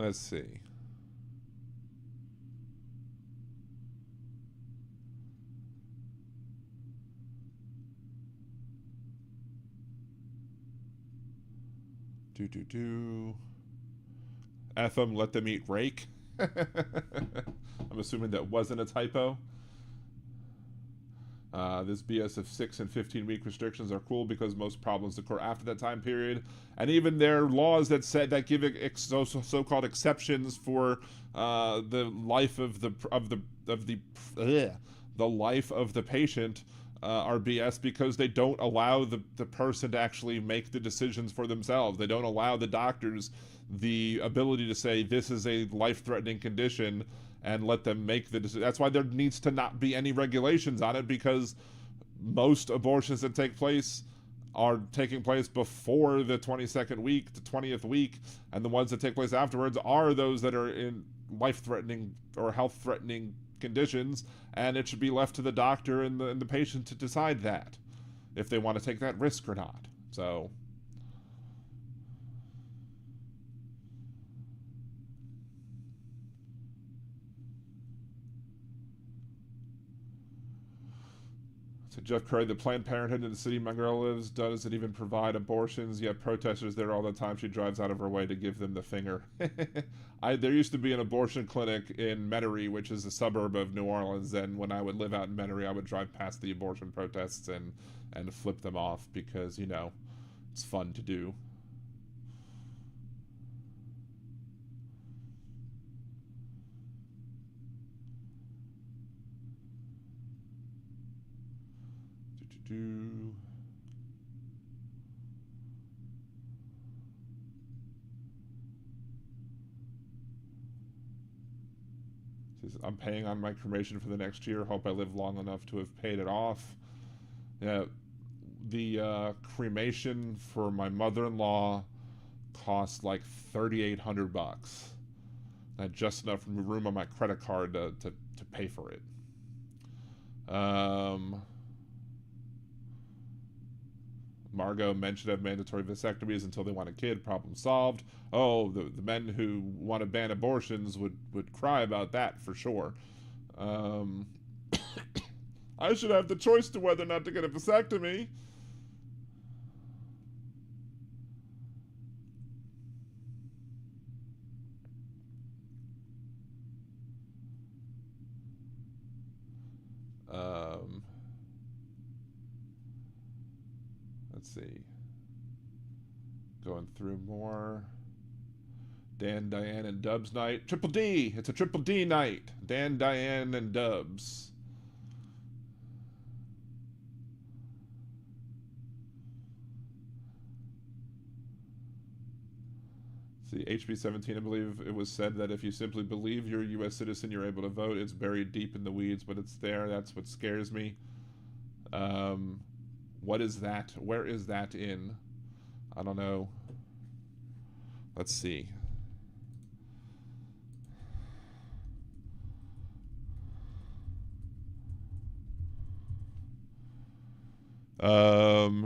Let's see. F them, let them eat rake. I'm assuming that wasn't a typo. This BS of 6 and 15-week restrictions are cool because most problems occur after that time period, and even there are laws that give so-called exceptions for the life of the life of the patient are BS because they don't allow the person to actually make the decisions for themselves. They don't allow the doctors the ability to say this is a life-threatening condition and let them make the decision. That's why there needs to not be any regulations on it, because most abortions that take place are taking place before the 22nd week, the 20th week, and the ones that take place afterwards are those that are in life-threatening or health-threatening conditions, and it should be left to the doctor and the patient to decide that, if they want to take that risk or not. So... So Jeff Curry, the Planned Parenthood in the city my girl lives doesn't even provide abortions, yet protesters there all the time. She drives out of her way to give them the finger. There used to be an abortion clinic in Metairie, which is a suburb of New Orleans, and when I would live out in Metairie, I would drive past the abortion protests and flip them off because, you know, it's fun to do. I'm paying on my cremation for the next year. Hope I live long enough to have paid it off. Yeah, the cremation for my mother-in-law cost like $3,800. I had just enough room on my credit card to pay for it. Margot mentioned of mandatory vasectomies until they want a kid. Problem solved. Oh, the men who want to ban abortions would cry about that for sure. I should have the choice to whether or not to get a vasectomy. Let's see. Going through more. Dan, Diane, and Dubs night. Triple D! It's a Triple D night. Dan, Diane, and Dubs. See, HB 17, I believe it was said that if you simply believe you're a U.S. citizen, you're able to vote. It's buried deep in the weeds, but it's there. That's what scares me. What is that? Where is that in? I don't know. Let's see. I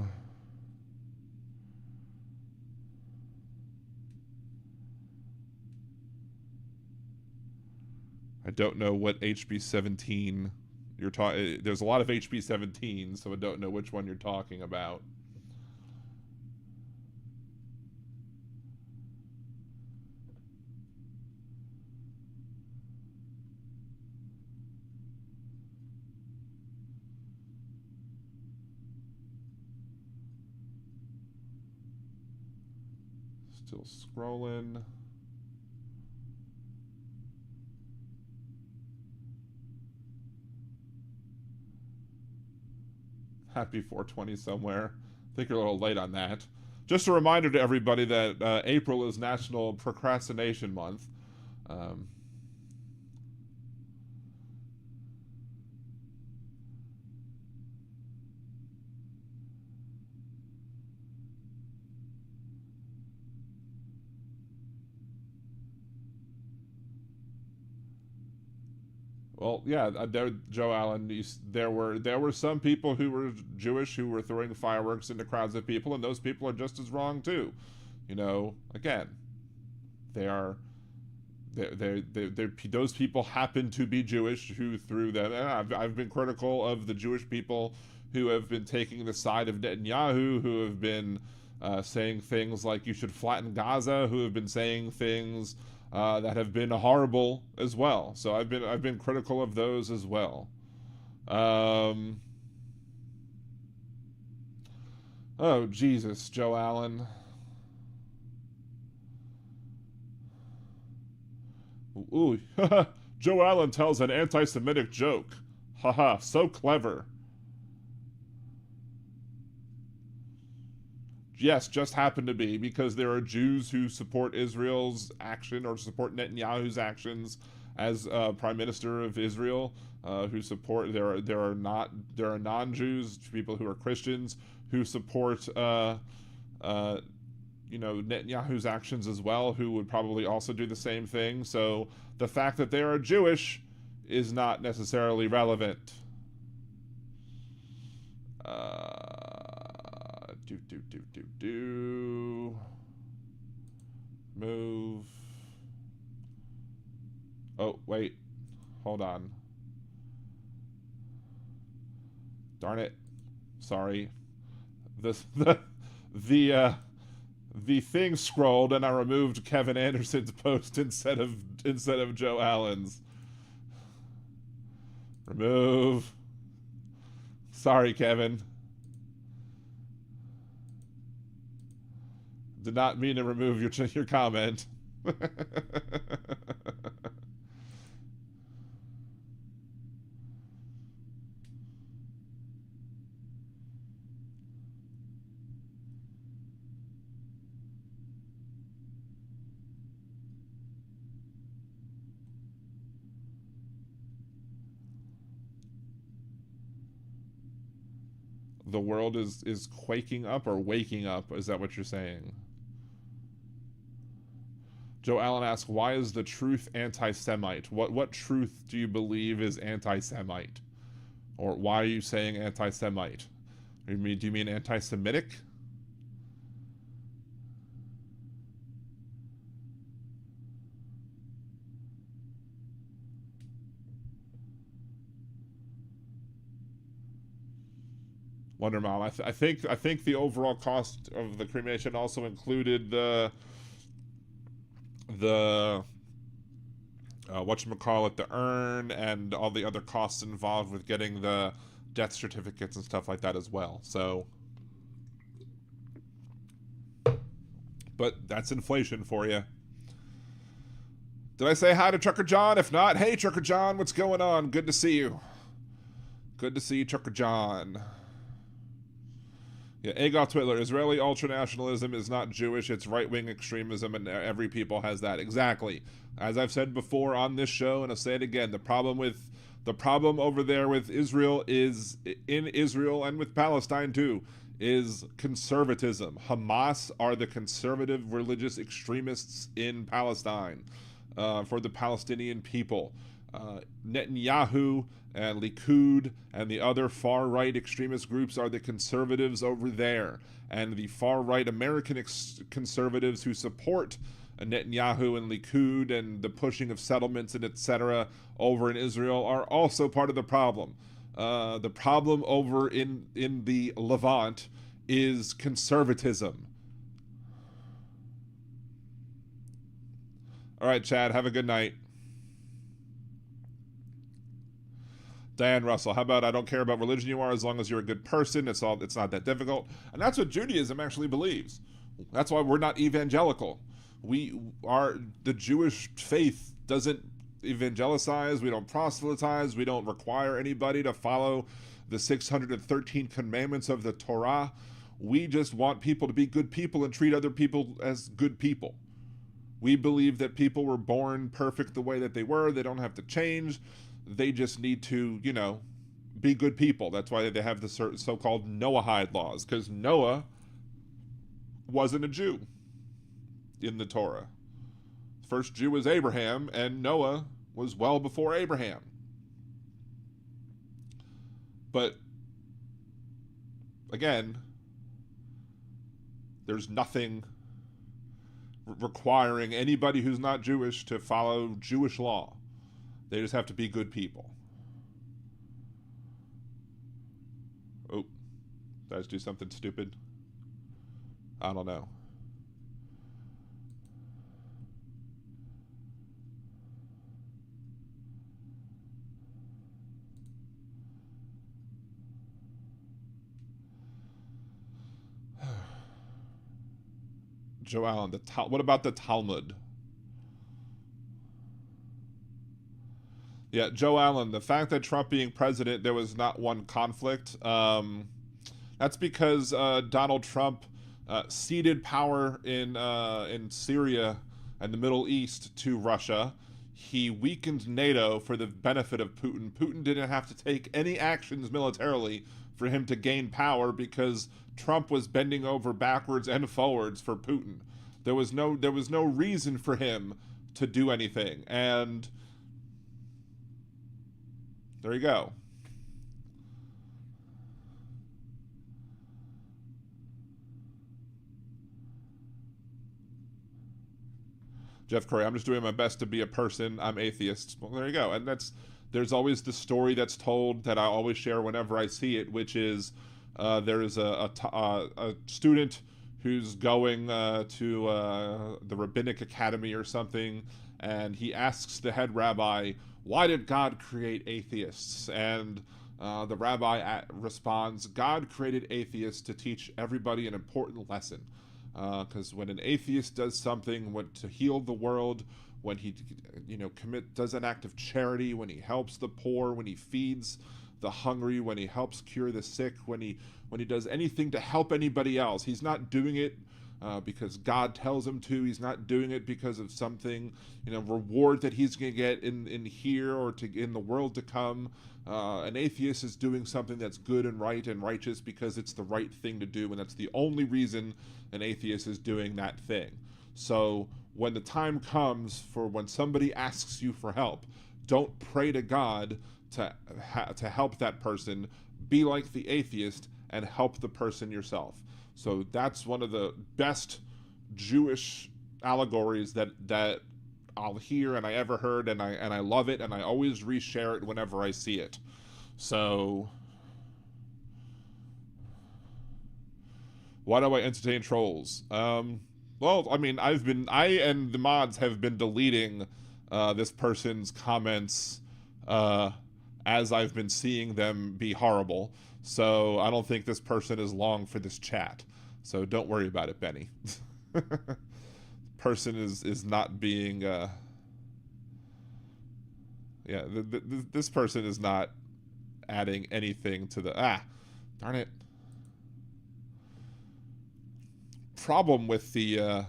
don't know what HB 17 you're talking. There's a lot of HB 17, so I don't know which one you're talking about. Still scrolling. Happy 420 somewhere. I think you're a little late on that. Just a reminder to everybody that April is National Procrastination Month. Well, yeah, Joe Allen, there were some people who were Jewish who were throwing fireworks into crowds of people, and those people are just as wrong too. You know, again, they are those people happen to be Jewish who threw them. And I've been critical of the Jewish people who have been taking the side of Netanyahu, who have been saying things like you should flatten Gaza, who have been saying things that have been horrible as well. So I've been critical of those as well. Oh Jesus, Joe Allen. Ooh, Joe Allen tells an anti-Semitic joke. Haha, so clever. Yes, just happened to be, because there are Jews who support Israel's action or support Netanyahu's actions as Prime Minister of Israel, who support there are non-Jews, people who are Christians who support Netanyahu's actions as well, who would probably also do the same thing. So the fact that they are Jewish is not necessarily relevant. Move. Oh, wait. Hold on. Darn it. Sorry. The thing scrolled and I removed Kevin Anderson's post instead of Joe Allen's. Remove. Sorry, Kevin. Did not mean to remove your comment. The world is quaking up or waking up? Is that what you're saying? Joe Allen asks, why is the truth anti-Semite? What truth do you believe is anti-Semite? Or why are you saying anti-Semite? Do you mean anti-Semitic? Wonder Mom, I think the overall cost of the cremation also included the whatchamacallit, the urn, and all the other costs involved with getting the death certificates and stuff like that as well. So, but that's inflation for you. Did I say hi to Trucker John? If not, hey Trucker John, what's going on? Good to see you. Good to see you, Trucker John. Yeah, Agoth Twitler, Israeli ultranationalism is not Jewish, it's right-wing extremism, and every people has that. Exactly. As I've said before on this show, and I'll say it again, the problem over there with Israel is, in Israel and with Palestine too, is conservatism. Hamas are the conservative religious extremists in Palestine for the Palestinian people. Netanyahu and Likud and the other far-right extremist groups are the conservatives over there. And the far-right American conservatives who support Netanyahu and Likud and the pushing of settlements and etc. over in Israel are also part of the problem. The problem over in the Levant is conservatism. All right, Chad, have a good night. Diane Russell, how about I don't care about religion you are as long as you're a good person. It's not that difficult. And that's what Judaism actually believes. That's why we're not evangelical. The Jewish faith doesn't evangelicize, we don't proselytize, we don't require anybody to follow the 613 commandments of the Torah. We just want people to be good people and treat other people as good people. We believe that people were born perfect the way that they were. They don't have to change. They just need to, be good people. That's why they have the so-called Noahide laws, because Noah wasn't a Jew in the Torah. First Jew was Abraham, and Noah was well before Abraham. But, again, there's nothing requiring anybody who's not Jewish to follow Jewish law. They just have to be good people. Oh, did I just do something stupid? I don't know. Joe Allen, what about the Talmud? Yeah, Joe Allen, the fact that Trump being president, there was not one conflict. That's because Donald Trump ceded power in Syria and the Middle East to Russia. He weakened NATO for the benefit of Putin. Putin didn't have to take any actions militarily for him to gain power because Trump was bending over backwards and forwards for Putin. There was no reason for him to do anything, and there you go. Jeff Curry, I'm just doing my best to be a person. I'm atheist. Well, there you go. And there's always the story that's told that I always share whenever I see it, which is there is a student who's going to the rabbinic academy or something, and he asks the head rabbi, "Why did God create atheists?" And the rabbi responds, "God created atheists to teach everybody an important lesson. Because when an atheist does something to heal the world, when he does an act of charity, when he helps the poor, when he feeds the hungry, when he helps cure the sick, when he does anything to help anybody else, he's not doing it because God tells him to. He's not doing it because of something, reward that he's going to get in here or in the world to come. An atheist is doing something that's good and right and righteous because it's the right thing to do, and that's the only reason an atheist is doing that thing. So when the time comes for when somebody asks you for help, don't pray to God to help that person. Be like the atheist and help the person yourself." So that's one of the best Jewish allegories that I'll hear and I ever heard, and I love it, and I always reshare it whenever I see it. So why do I entertain trolls? Well, I mean, I and the mods have been deleting this person's comments as I've been seeing them be horrible. So I don't think this person is long for this chat. So don't worry about it, Benny. Person is not being this person is not adding anything to the darn it. Problem with the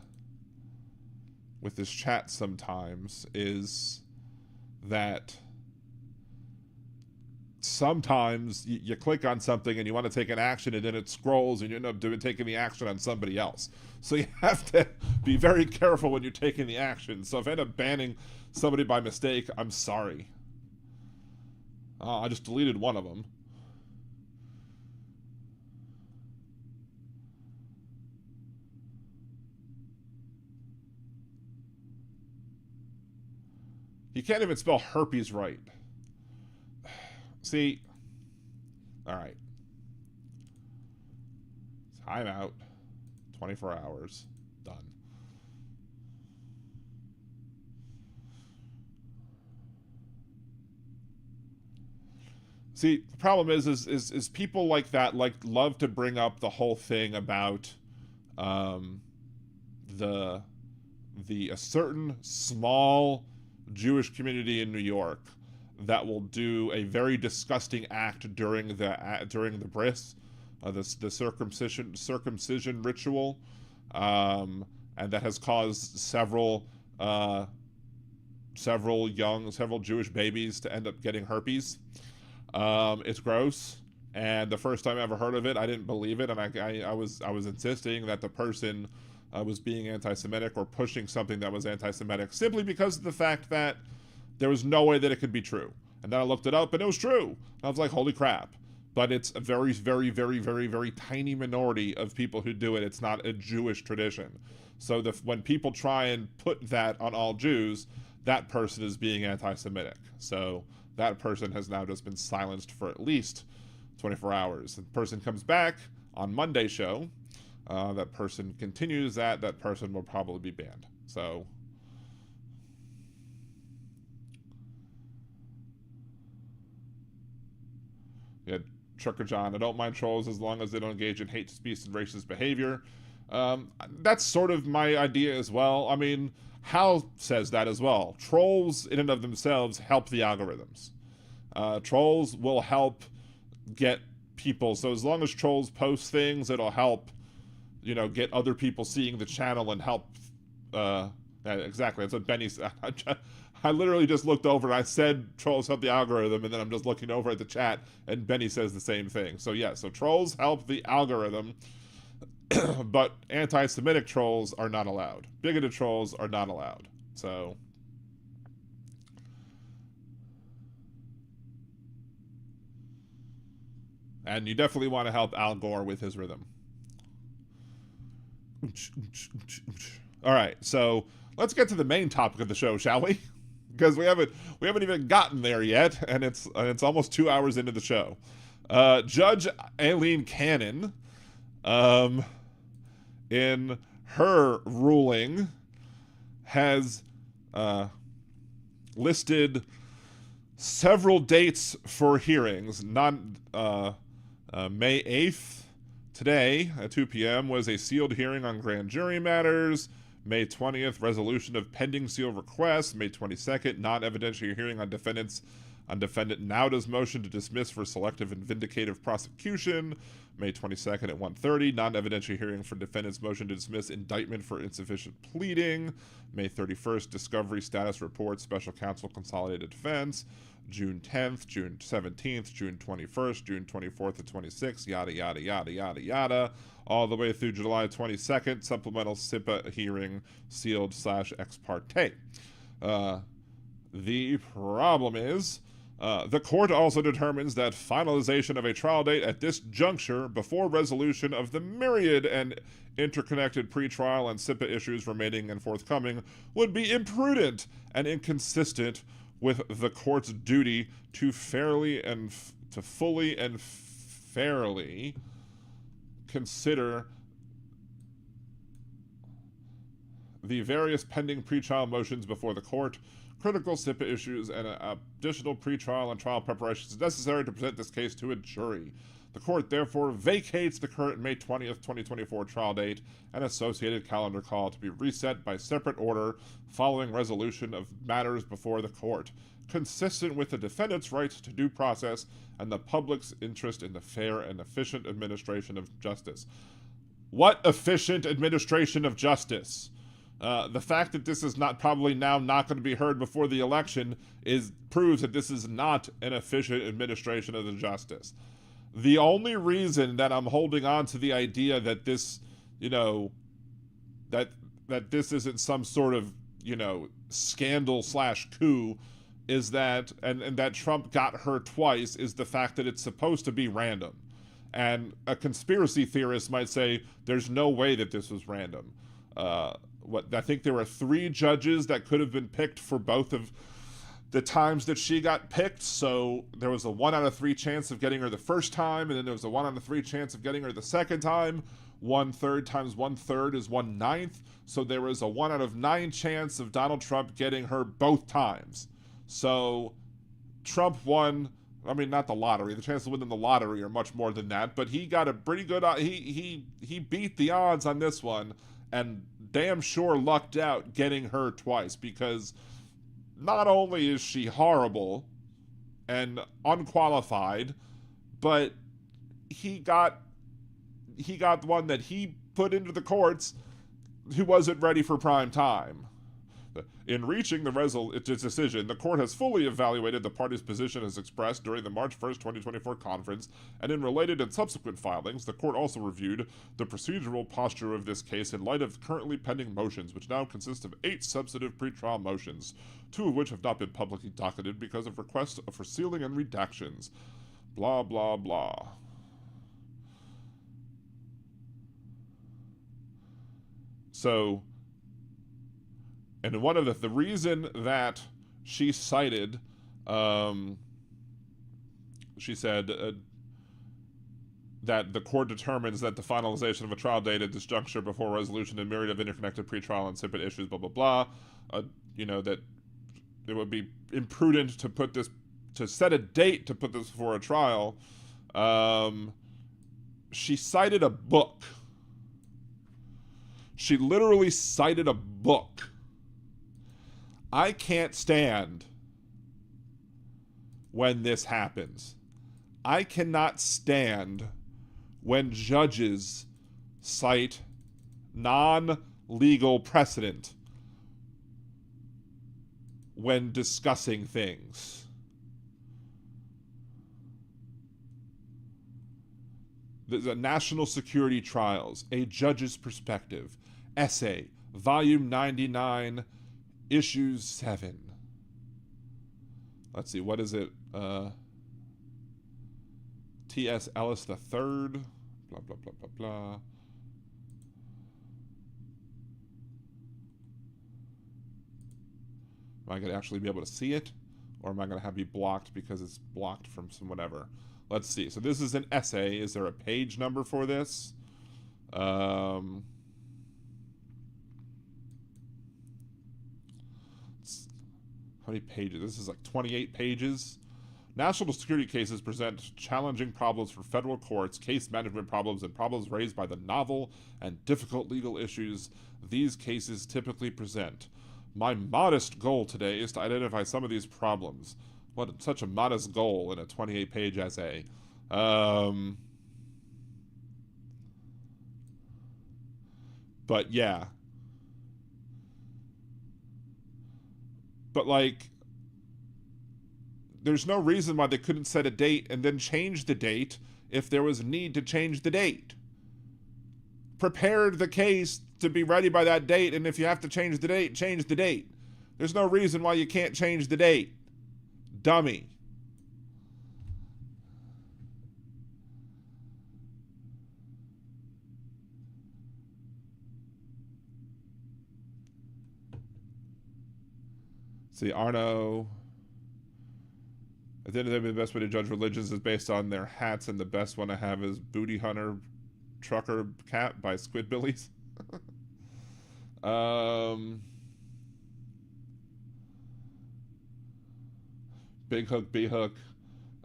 with this chat sometimes is that sometimes you click on something and you want to take an action, and then it scrolls and you end up taking the action on somebody else. So you have to be very careful when you're taking the action. So if I end up banning somebody by mistake, I'm sorry. I just deleted one of them. You can't even spell herpes right. See, all right. Time out. 24 hours. Done. See, the problem is people like that love to bring up the whole thing about a certain small Jewish community in New York that will do a very disgusting act during the bris, the circumcision ritual, and that has caused several Jewish babies to end up getting herpes. It's gross, and the first time I ever heard of it, I didn't believe it, and I was insisting that the person was being anti-Semitic or pushing something that was anti-Semitic simply because of the fact that there was no way that it could be true. And then I looked it up, and it was true. And I was like, holy crap. but it's a very, very, very, very, very tiny minority of people who do it. It's not a Jewish tradition. So when people try and put that on all Jews, that person is being anti-Semitic. So that person has now just been silenced for at least 24 hours. The person comes back on Monday's show. That person continues that person will probably be banned. So yeah, Trucker John, I don't mind trolls as long as they don't engage in hate speech and racist behavior. That's sort of my idea as well. I mean, Hal says that as well. Trolls in and of themselves help the algorithms. Trolls will help get people. So as long as trolls post things, it'll help, get other people seeing the channel and help. Exactly. That's what Benny said. I literally just looked over and I said trolls help the algorithm, and then I'm just looking over at the chat and Benny says the same thing. So yeah, so trolls help the algorithm, but anti-Semitic trolls are not allowed. Bigoted trolls are not allowed. So and you definitely want to help Al Gore with his rhythm. All right, so let's get to the main topic of the show, shall we? Because we haven't even gotten there yet, and it's almost 2 hours into the show. Judge Aileen Cannon, in her ruling, has listed several dates for hearings. May 8th, today at 2 p.m. was a sealed hearing on grand jury matters. May 20th, resolution of pending seal requests. May 22nd, non-evidentiary hearing on defendant Nauda's motion to dismiss for selective and vindicative prosecution. May 22nd at 1:30, non-evidentiary hearing for defendant's motion to dismiss indictment for insufficient pleading. May 31st, discovery status report, special counsel consolidated defense. June 10th, June 17th, June 21st, June 24th to 26th, yada, yada, yada, yada, yada, all the way through July 22nd, supplemental SIPA hearing, sealed / ex parte. The problem is, the court also determines that finalization of a trial date at this juncture before resolution of the myriad and interconnected pretrial and SIPA issues remaining and forthcoming would be imprudent and inconsistent with the court's duty to fully and fairly consider the various pending pretrial motions before the court, critical SIPA issues, and additional pretrial and trial preparations necessary to present this case to a jury. The court therefore vacates the current May 20th, 2024 trial date and associated calendar call to be reset by separate order following resolution of matters before the court, consistent with the defendant's rights to due process and the public's interest in the fair and efficient administration of justice. What efficient administration of justice? The fact that this is probably not going to be heard before the election proves that this is not an efficient administration of the justice. The only reason that I'm holding on to the idea that this, that this isn't some sort of, scandal / coup is that, and that Trump got her twice, is the fact that it's supposed to be random. And a conspiracy theorist might say there's no way that this was random. I think there were 3 judges that could have been picked for both of the times that she got picked. So there was a 1 out of 3 chance of getting her the first time, and then there was a 1 out of 3 chance of getting her the second time. 1/3 times 1/3 is 1/9. So there was a 1 out of 9 chance of Donald Trump getting her both times. So Trump won. I mean, not the lottery. The chances of winning the lottery are much more than that. But he got a pretty good. He beat the odds on this one, and damn sure lucked out getting her twice, because not only is she horrible and unqualified, but he got one that he put into the courts who wasn't ready for prime time. In reaching its decision, the court has fully evaluated the parties' position as expressed during the March 1st, 2024 conference, and in related and subsequent filings, the court also reviewed the procedural posture of this case in light of currently pending motions, which now consist of 8 substantive pretrial motions, 2 of which have not been publicly docketed because of requests for sealing and redactions. Blah, blah, blah. So, and one of the reason that she cited, she said that the court determines that the finalization of a trial date at this juncture before resolution and myriad of interconnected pretrial and insipid issues, blah, blah, blah, that it would be imprudent to put this, to set a date to put this before a trial. She cited a book. She literally cited a book. I can't stand when this happens. I cannot stand when judges cite non-legal precedent when discussing things. The National Security Trials, A Judge's Perspective, Essay, Volume 99, Issue 7. Let's see, what is it? T.S. Ellis III, blah, blah, blah, blah, blah. Am I going to actually be able to see it? Or am I going to have it be blocked because it's blocked from some whatever? Let's see. So this is an essay. Is there a page number for this? How many pages? This is like 28 pages. National security cases present challenging problems for federal courts, case management problems, and problems raised by the novel and difficult legal issues these cases typically present. My modest goal today is to identify some of these problems. What such a modest goal in a 28-page essay. But yeah. But like, there's no reason why they couldn't set a date and then change the date if there was a need to change the date. Prepared the case to be ready by that date, and if you have to change the date, change the date. There's no reason why you can't change the date. Dummy. See, Arno. At the end of the day, the best way to judge religions is based on their hats, and the best one I have is Booty Hunter Trucker Cat by Squidbillies. Big Hook, B Hook.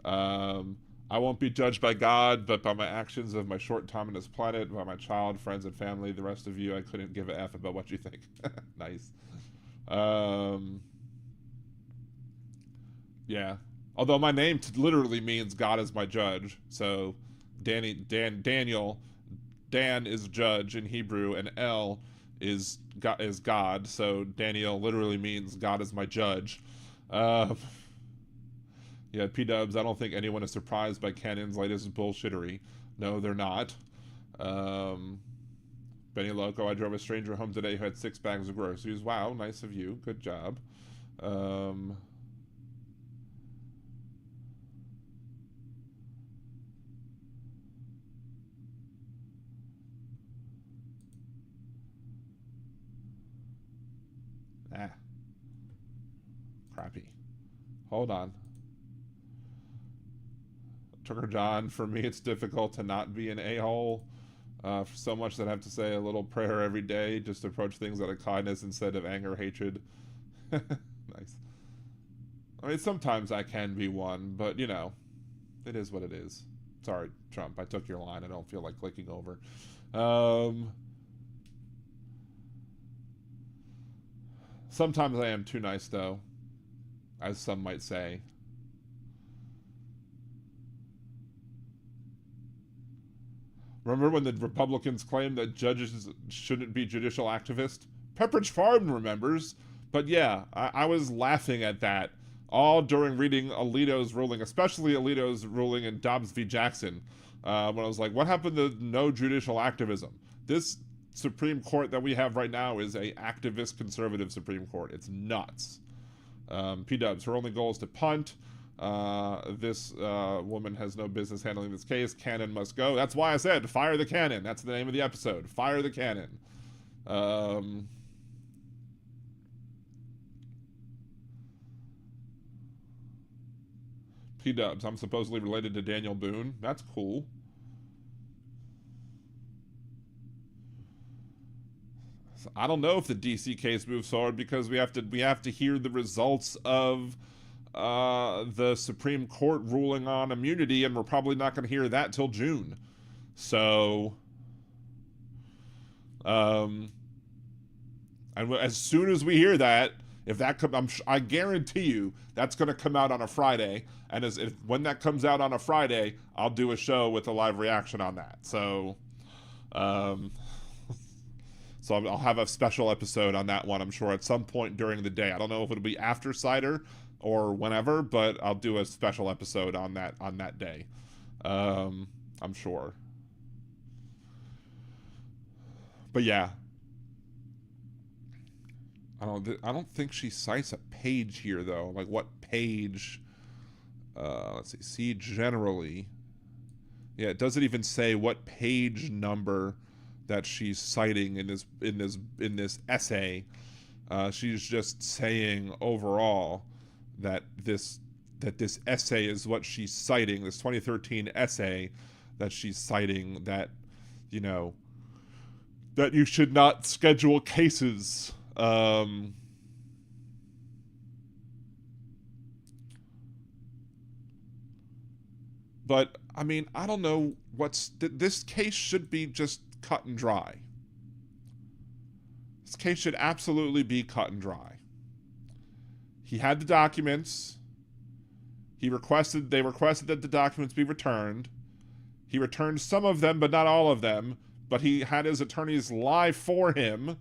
I won't be judged by God, but by my actions of my short time on this planet, by my child, friends, and family. The rest of you, I couldn't give a F about what you think. Nice. Yeah. Although my name literally means God is my judge. So Daniel, Dan is judge in Hebrew, and El is God. So Daniel literally means God is my judge. Yeah, P-dubs, I don't think anyone is surprised by Canon's latest bullshittery. No, they're not. Benny Loco, I drove a stranger home today who had 6 bags of groceries. Wow, nice of you. Good job. Crappy. Hold on. Tucker John, for me it's difficult to not be an a-hole. For so much that I have to say a little prayer every day, just to approach things out of kindness instead of anger, hatred. Nice. I mean, sometimes I can be one, but you know, it is what it is. Sorry, Trump, I took your line. I don't feel like clicking over. Sometimes I am too nice, though, as some might say. Remember when the Republicans claimed that judges shouldn't be judicial activists? Pepperidge Farm remembers. But yeah, I was laughing at that all during reading Alito's ruling, especially Alito's ruling in Dobbs v. Jackson, when I was like, what happened to no judicial activism? This Supreme Court that we have right now is a activist conservative Supreme Court. It's nuts. P-dubs, her only goal is to punt. This woman has no business handling this case. Cannon must go. That's why I said fire the cannon. That's the name of the episode. Fire the cannon. P-dubs. I'm supposedly related to Daniel Boone. That's cool. So I don't know if the DC case moves forward because we have to hear the results of the Supreme Court ruling on immunity, and we're probably not going to hear that till June. So, and as soon as we hear that, if that comes, I guarantee you that's going to come out on a Friday. And when that comes out on a Friday, I'll do a show with a live reaction on that. So, so I'll have a special episode on that one, I'm sure, at some point during the day. I don't know if it'll be after Cider or whenever, but I'll do a special episode on that day. I'm sure. But yeah. I don't think she cites a page here, though. Like, what page? Let's see generally. Yeah, it doesn't even say what page number that she's citing in this essay. She's just saying overall that this essay is what she's citing. This 2013 essay that she's citing, that that you should not schedule cases. But I mean, I don't know this case should be just cut and dry. This case should absolutely be cut and dry. He had the documents. They requested that the documents be returned. He returned some of them, but not all of them. But he had his attorneys lie for him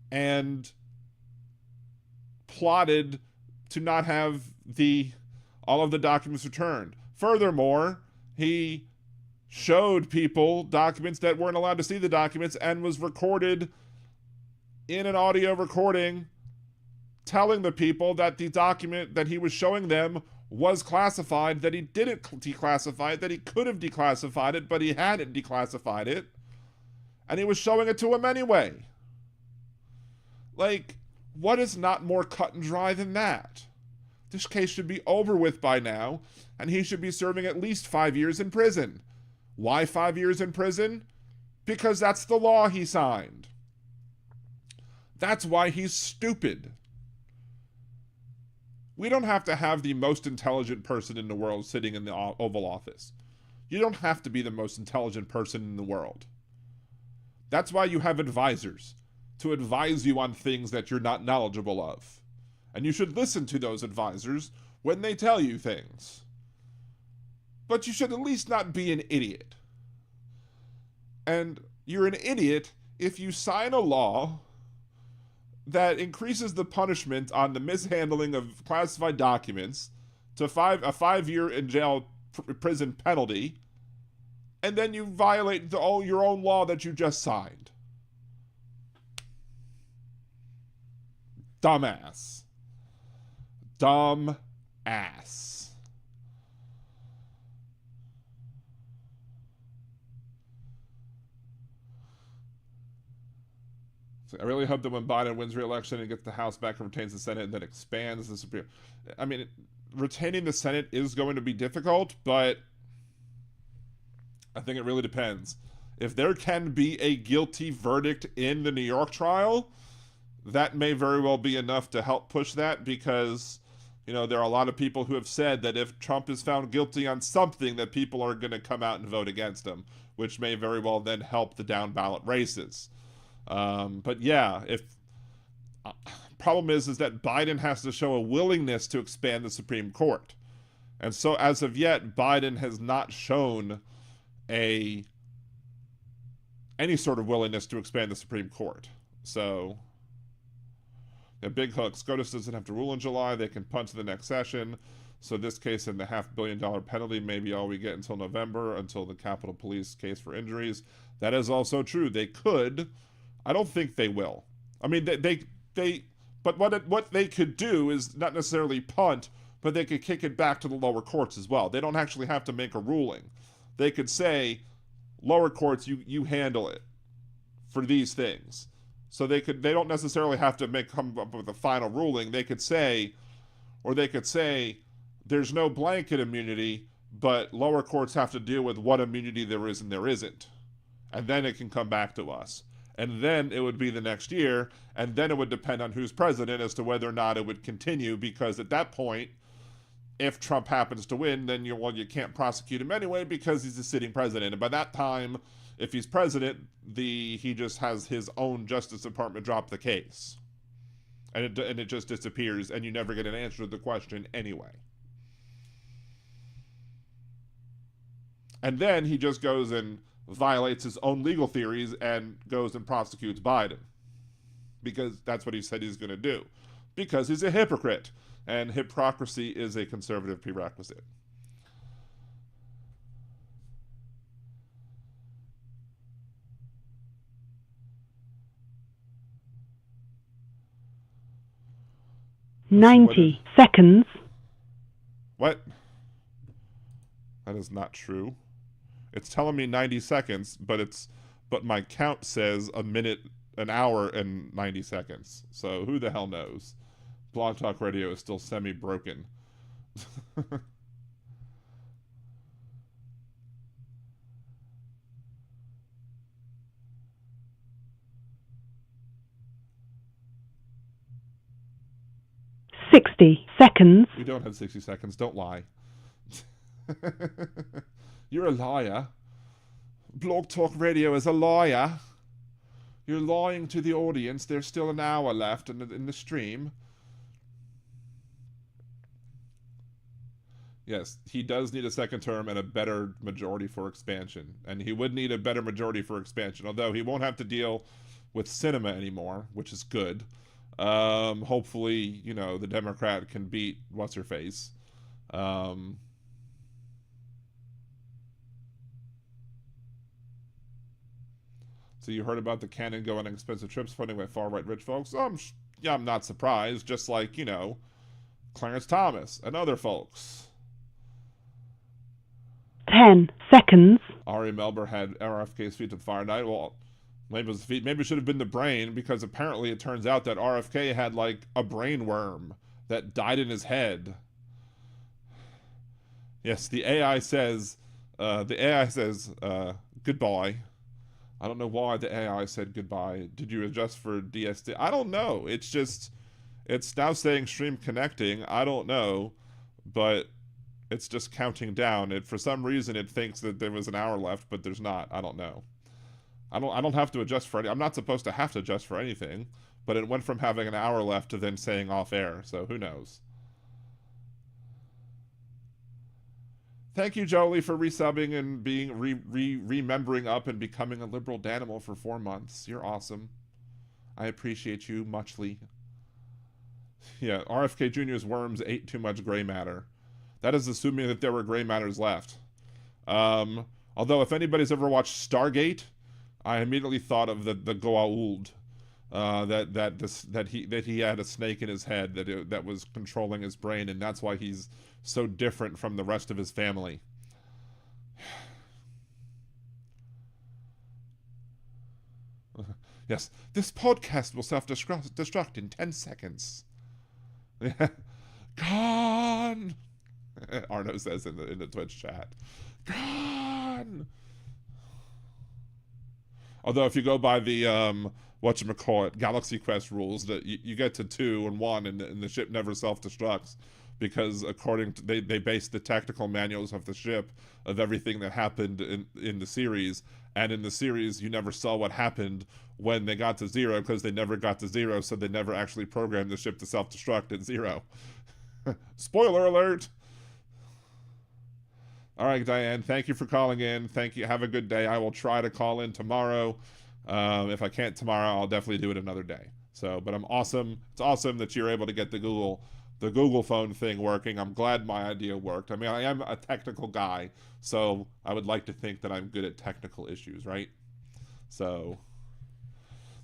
and plotted to not have all of the documents returned. Furthermore, he showed people documents that weren't allowed to see the documents and was recorded in an audio recording telling the people that the document that he was showing them was classified, that he didn't declassify it, that he could have declassified it, but he hadn't declassified it, and he was showing it to him anyway. Like, what is not more cut and dry than that? This case should be over with by now, and he should be serving at least 5 years in prison. Why 5 years in prison? Because that's the law he signed. That's why he's stupid. We don't have to have the most intelligent person in the world sitting in the Oval Office. You don't have to be the most intelligent person in the world. That's why you have advisors, to advise you on things that you're not knowledgeable of. And you should listen to those advisors when they tell you things. But you should at least not be an idiot. And you're an idiot if you sign a law that increases the punishment on the mishandling of classified documents to a 5-year in jail prison penalty, and then you violate your own law that you just signed. Dumbass. Dumb ass. So I really hope that when Biden wins re-election and gets the House back and retains the Senate and then expands the Supreme... I mean, retaining the Senate is going to be difficult, but I think it really depends. If there can be a guilty verdict in the New York trial, that may very well be enough to help push that, because there are a lot of people who have said that if Trump is found guilty on something, that people are going to come out and vote against him, which may very well then help the down ballot races. But yeah, problem is that Biden has to show a willingness to expand the Supreme Court. And so as of yet, Biden has not shown any sort of willingness to expand the Supreme Court. So the big hook. SCOTUS doesn't have to rule in July. They can punt to the next session. So this case and the $500 million penalty may be all we get until November, until the Capitol Police case for injuries. That is also true. They could. I don't think they will. I mean, but what they could do is not necessarily punt, but they could kick it back to the lower courts as well. They don't actually have to make a ruling. They could say, lower courts, you handle it for these things. So they don't necessarily have to come up with a final ruling. They could say, there's no blanket immunity, but lower courts have to deal with what immunity there is and there isn't. And then it can come back to us. And then it would be the next year, and then it would depend on who's president as to whether or not it would continue, because at that point, if Trump happens to win, then you can't prosecute him anyway because he's a sitting president. And by that time, if he's president, he just has his own Justice Department drop the case. And it just disappears, and you never get an answer to the question anyway. And then he just goes and violates his own legal theories and goes and prosecutes Biden. Because that's what he said he's going to do. Because he's a hypocrite. And hypocrisy is a conservative prerequisite. Ninety seconds. What? That is not true. It's telling me 90 seconds, but my count says a minute, an hour, and 90 seconds. So who the hell knows? Blog Talk Radio is still semi-broken. Seconds. We don't have 60 seconds. Don't lie. You're a liar. Blog Talk Radio is a liar. You're lying to the audience. There's still an hour left in the stream. Yes, he does need a second term and a better majority for expansion. And he would need a better majority for expansion, although he won't have to deal with cinema anymore, which is good. Hopefully, the Democrat can beat what's-her-face. So you heard about the Canon going on expensive trips funding by far-right rich folks? I'm not surprised, just like, Clarence Thomas and other folks. 10 seconds. Ari Melber had RFK's feet to the fire night. Well, maybe it was the feet. Maybe it should have been the brain, because apparently it turns out that RFK had, a brain worm that died in his head. Yes, the AI says, goodbye. I don't know why the AI said goodbye. Did you adjust for DSD? I don't know. It's now saying stream connecting. I don't know, but it's just counting down. For some reason, it thinks that there was an hour left, but there's not. I don't know. I don't have to adjust for any. I'm not supposed to have to adjust for anything, but it went from having an hour left to then saying off air. So who knows? Thank you, Jolie, for resubbing and being remembering up and becoming a liberal Danimal for 4 months. You're awesome. I appreciate you muchly. Yeah, RFK Jr.'s worms ate too much gray matter. That is assuming that there were gray matters left. Although, if anybody's ever watched Stargate, I immediately thought of the Goa'uld. That he had a snake in his head that was controlling his brain, and that's why he's so different from the rest of his family. Yes, this podcast will self-destruct in 10 seconds. Gone! Arno says in the Twitch chat. Gone! Although if you go by the whatchamacallit, Galaxy Quest rules, that you get to 2 and 1 and the ship never self-destructs, because according to they base the tactical manuals of the ship of everything that happened in the series, and in the series you never saw what happened when they got to 0, because they never got to 0, so they never actually programmed the ship to self-destruct at 0. Spoiler alert! All right, Diane, thank you for calling in. Thank you. Have a good day. I will try to call in tomorrow. If I can't tomorrow, I'll definitely do it another day. But I'm awesome. It's awesome that you're able to get the Google phone thing working. I'm glad my idea worked. I mean, I am a technical guy, so I would like to think that I'm good at technical issues, right? So,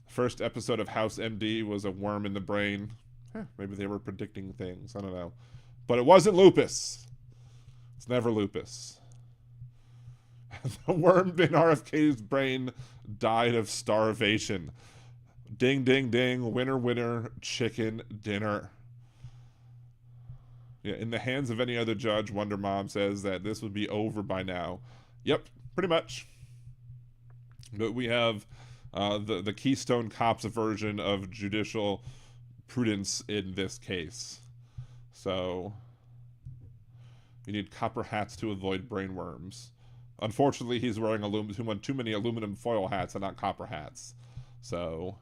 first episode of House MD was a worm in the brain. Maybe they were predicting things. I don't know. But it wasn't lupus. It's never lupus. The worm in RFK's brain died of starvation. Ding, ding, ding. Winner, winner, chicken dinner. Yeah, in the hands of any other judge, Wonder Mom says that this would be over by now. Yep, pretty much. But we have the Keystone Cops version of judicial prudence in this case. So you need copper hats to avoid brainworms. Unfortunately, he's wearing too many aluminum foil hats and not copper hats. So,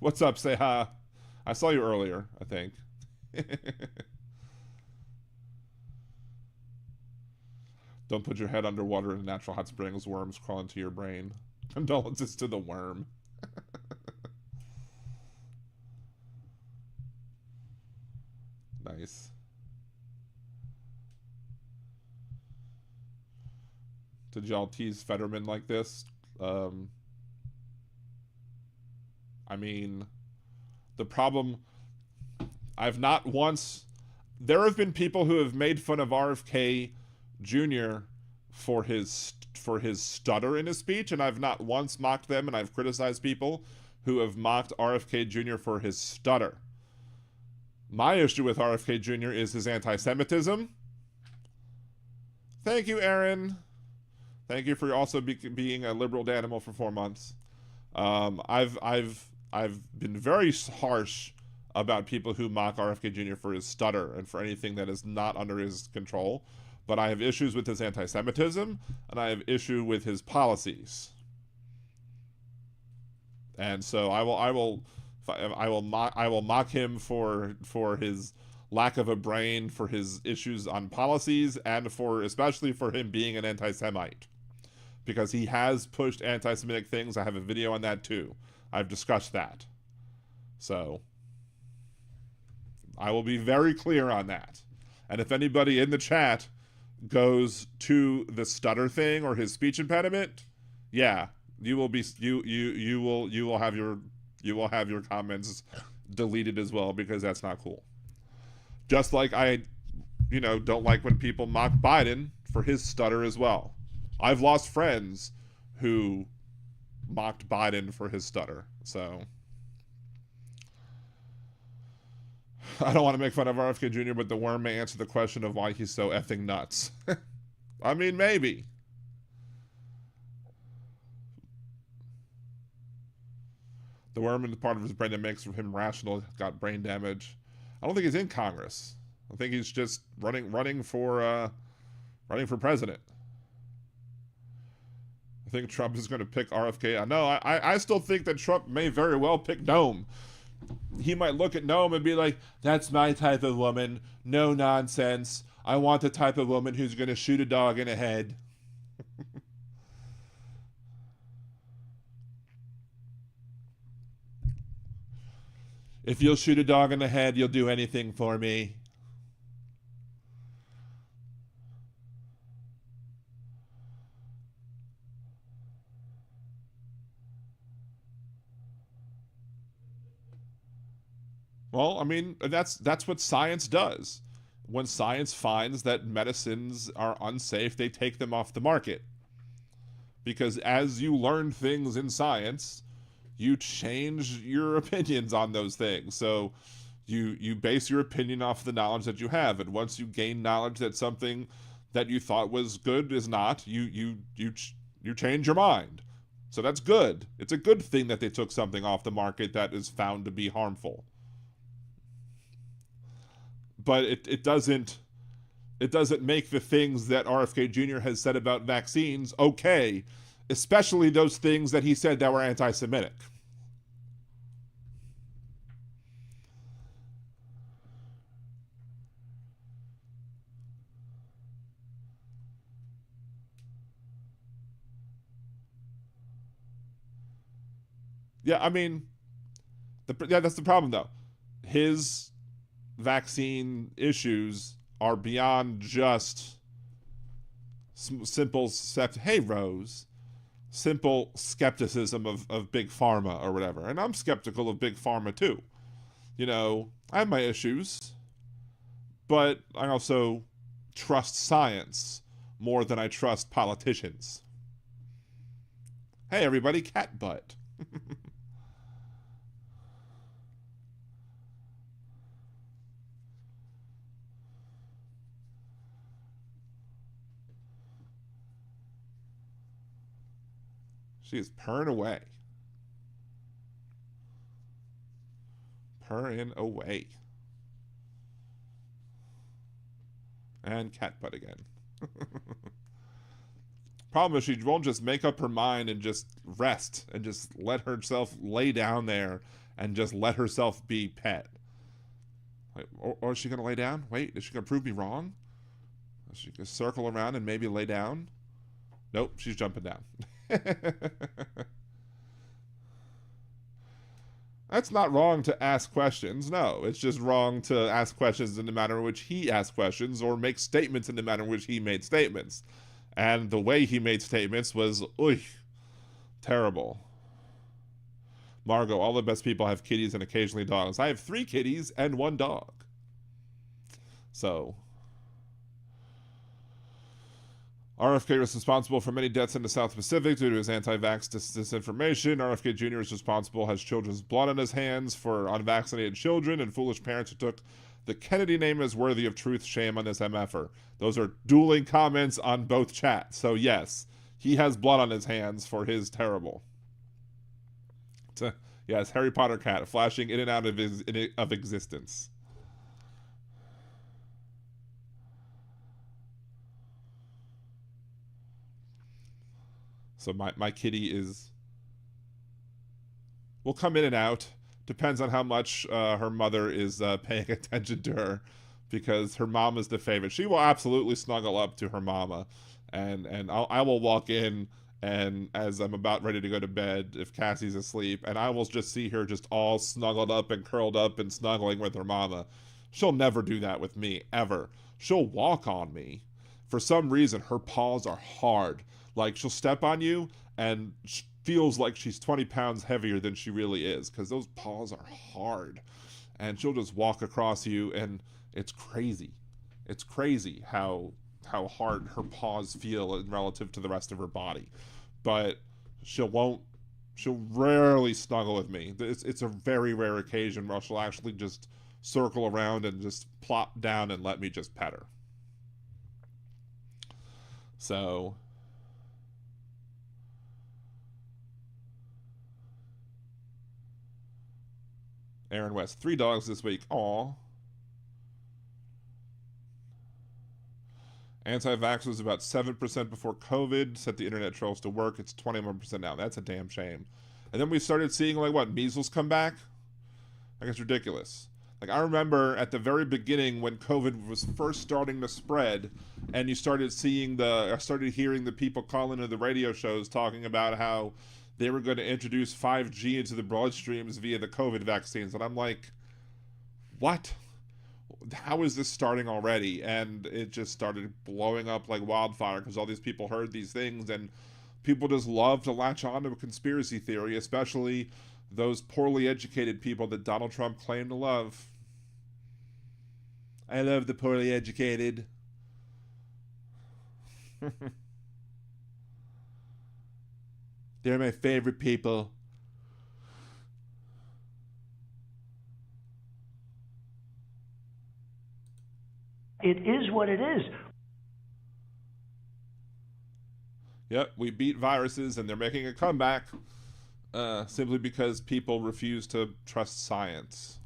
what's up? Say hi. I saw you earlier, I think. Don't put your head underwater in natural hot springs. Worms crawl into your brain. Condolences to the worm. Nice. Did y'all tease Fetterman like this? I mean, the problem... I've not once... There have been people who have made fun of RFK Jr. for his stutter in his speech, and I've not once mocked them, and I've criticized people who have mocked RFK Jr. for his stutter. My issue with RFK Jr. is his anti-Semitism. Thank you, Aaron. Thank you for also being a liberal animal for 4 months. I've been very harsh about people who mock RFK Jr. for his stutter and for anything that is not under his control. But I have issues with his anti-Semitism, and I have issue with his policies. And so I will mock him for his lack of a brain, for his issues on policies, and especially for him being an anti-Semite. Because he has pushed anti-Semitic things. I have a video on that too. I've discussed that. So I will be very clear on that. And if anybody in the chat goes to the stutter thing or his speech impediment, yeah, you will have your comments deleted as well, because that's not cool. Just like I don't like when people mock Biden for his stutter as well. I've lost friends who mocked Biden for his stutter. So I don't want to make fun of RFK Jr., but the worm may answer the question of why he's so effing nuts. I mean, maybe. The worm in the part of his brain that makes him rational got brain damage. I don't think he's in Congress. I think he's just running for president. I think Trump is going to pick RFK. I know. I still think that Trump may very well pick Noam. He might look at Noam and be like, "That's my type of woman. No nonsense. I want the type of woman who's going to shoot a dog in the head." If you'll shoot a dog in the head, you'll do anything for me. Well, I mean, that's what science does. When science finds that medicines are unsafe, they take them off the market. Because as you learn things in science, you change your opinions on those things. So you base your opinion off the knowledge that you have. And once you gain knowledge that something that you thought was good is not, you change your mind. So that's good. It's a good thing that they took something off the market that is found to be harmful. But it doesn't make the things that RFK Jr. has said about vaccines okay, especially those things that he said that were anti-Semitic. Yeah, I mean, that's the problem though. His vaccine issues are beyond just simple skepticism of big pharma or whatever. And I'm skeptical of big pharma too. You know, I have my issues, but I also trust science more than I trust politicians. Hey, everybody, cat butt. She is purring away. Purring away. And cat butt again. Problem is, she won't just make up her mind and just rest and just let herself lay down there and just let herself be pet. Like, or is she going to lay down? Wait, is she going to prove me wrong? Is she going to circle around and maybe lay down? Nope, she's jumping down. That's not wrong to ask questions. No, it's just wrong to ask questions in the manner in which he asked questions or make statements in the manner in which he made statements. And the way he made statements was, terrible. Margot, all the best people have kitties and occasionally dogs. I have 3 kitties and 1 dog. So, RFK was responsible for many deaths in the South Pacific due to his anti-vax disinformation. RFK Jr. is responsible, has children's blood on his hands for unvaccinated children and foolish parents who took the Kennedy name as worthy of truth. Shame on this MFer. Those are dueling comments on both chats. So yes, he has blood on his hands for his terrible. Yes, Harry Potter cat flashing in and out of existence. So my kitty will come in and out. Depends on how much her mother is paying attention to her, because her mom is the favorite. She will absolutely snuggle up to her mama, and I will walk in, and as I'm about ready to go to bed, if Cassie's asleep, and I will just see her just all snuggled up and curled up and snuggling with her mama. She'll never do that with me, ever. She'll walk on me. For some reason, her paws are hard. Like, she'll step on you and feels like she's 20 pounds heavier than she really is, because those paws are hard. And she'll just walk across you, and it's crazy. It's crazy how hard her paws feel relative to the rest of her body. But she'll rarely snuggle with me. It's a very rare occasion where she'll actually just circle around and just plop down and let me just pet her. So, Aaron West, 3 dogs this week. Aw. Anti-vax was about 7% before COVID. Set the internet trolls to work. It's 21% now. That's a damn shame. And then we started seeing, measles come back? Like, it's ridiculous. Like, I remember at the very beginning when COVID was first starting to spread, and you started I started hearing the people calling into the radio shows talking about how they were going to introduce 5G into the bloodstreams via the COVID vaccines. And I'm like, what? How is this starting already? And it just started blowing up like wildfire because all these people heard these things, and people just love to latch on to a conspiracy theory, especially those poorly educated people that Donald Trump claimed to love. I love the poorly educated. They're my favorite people. It is what it is. Yep, we beat viruses, and they're making a comeback simply because people refuse to trust science.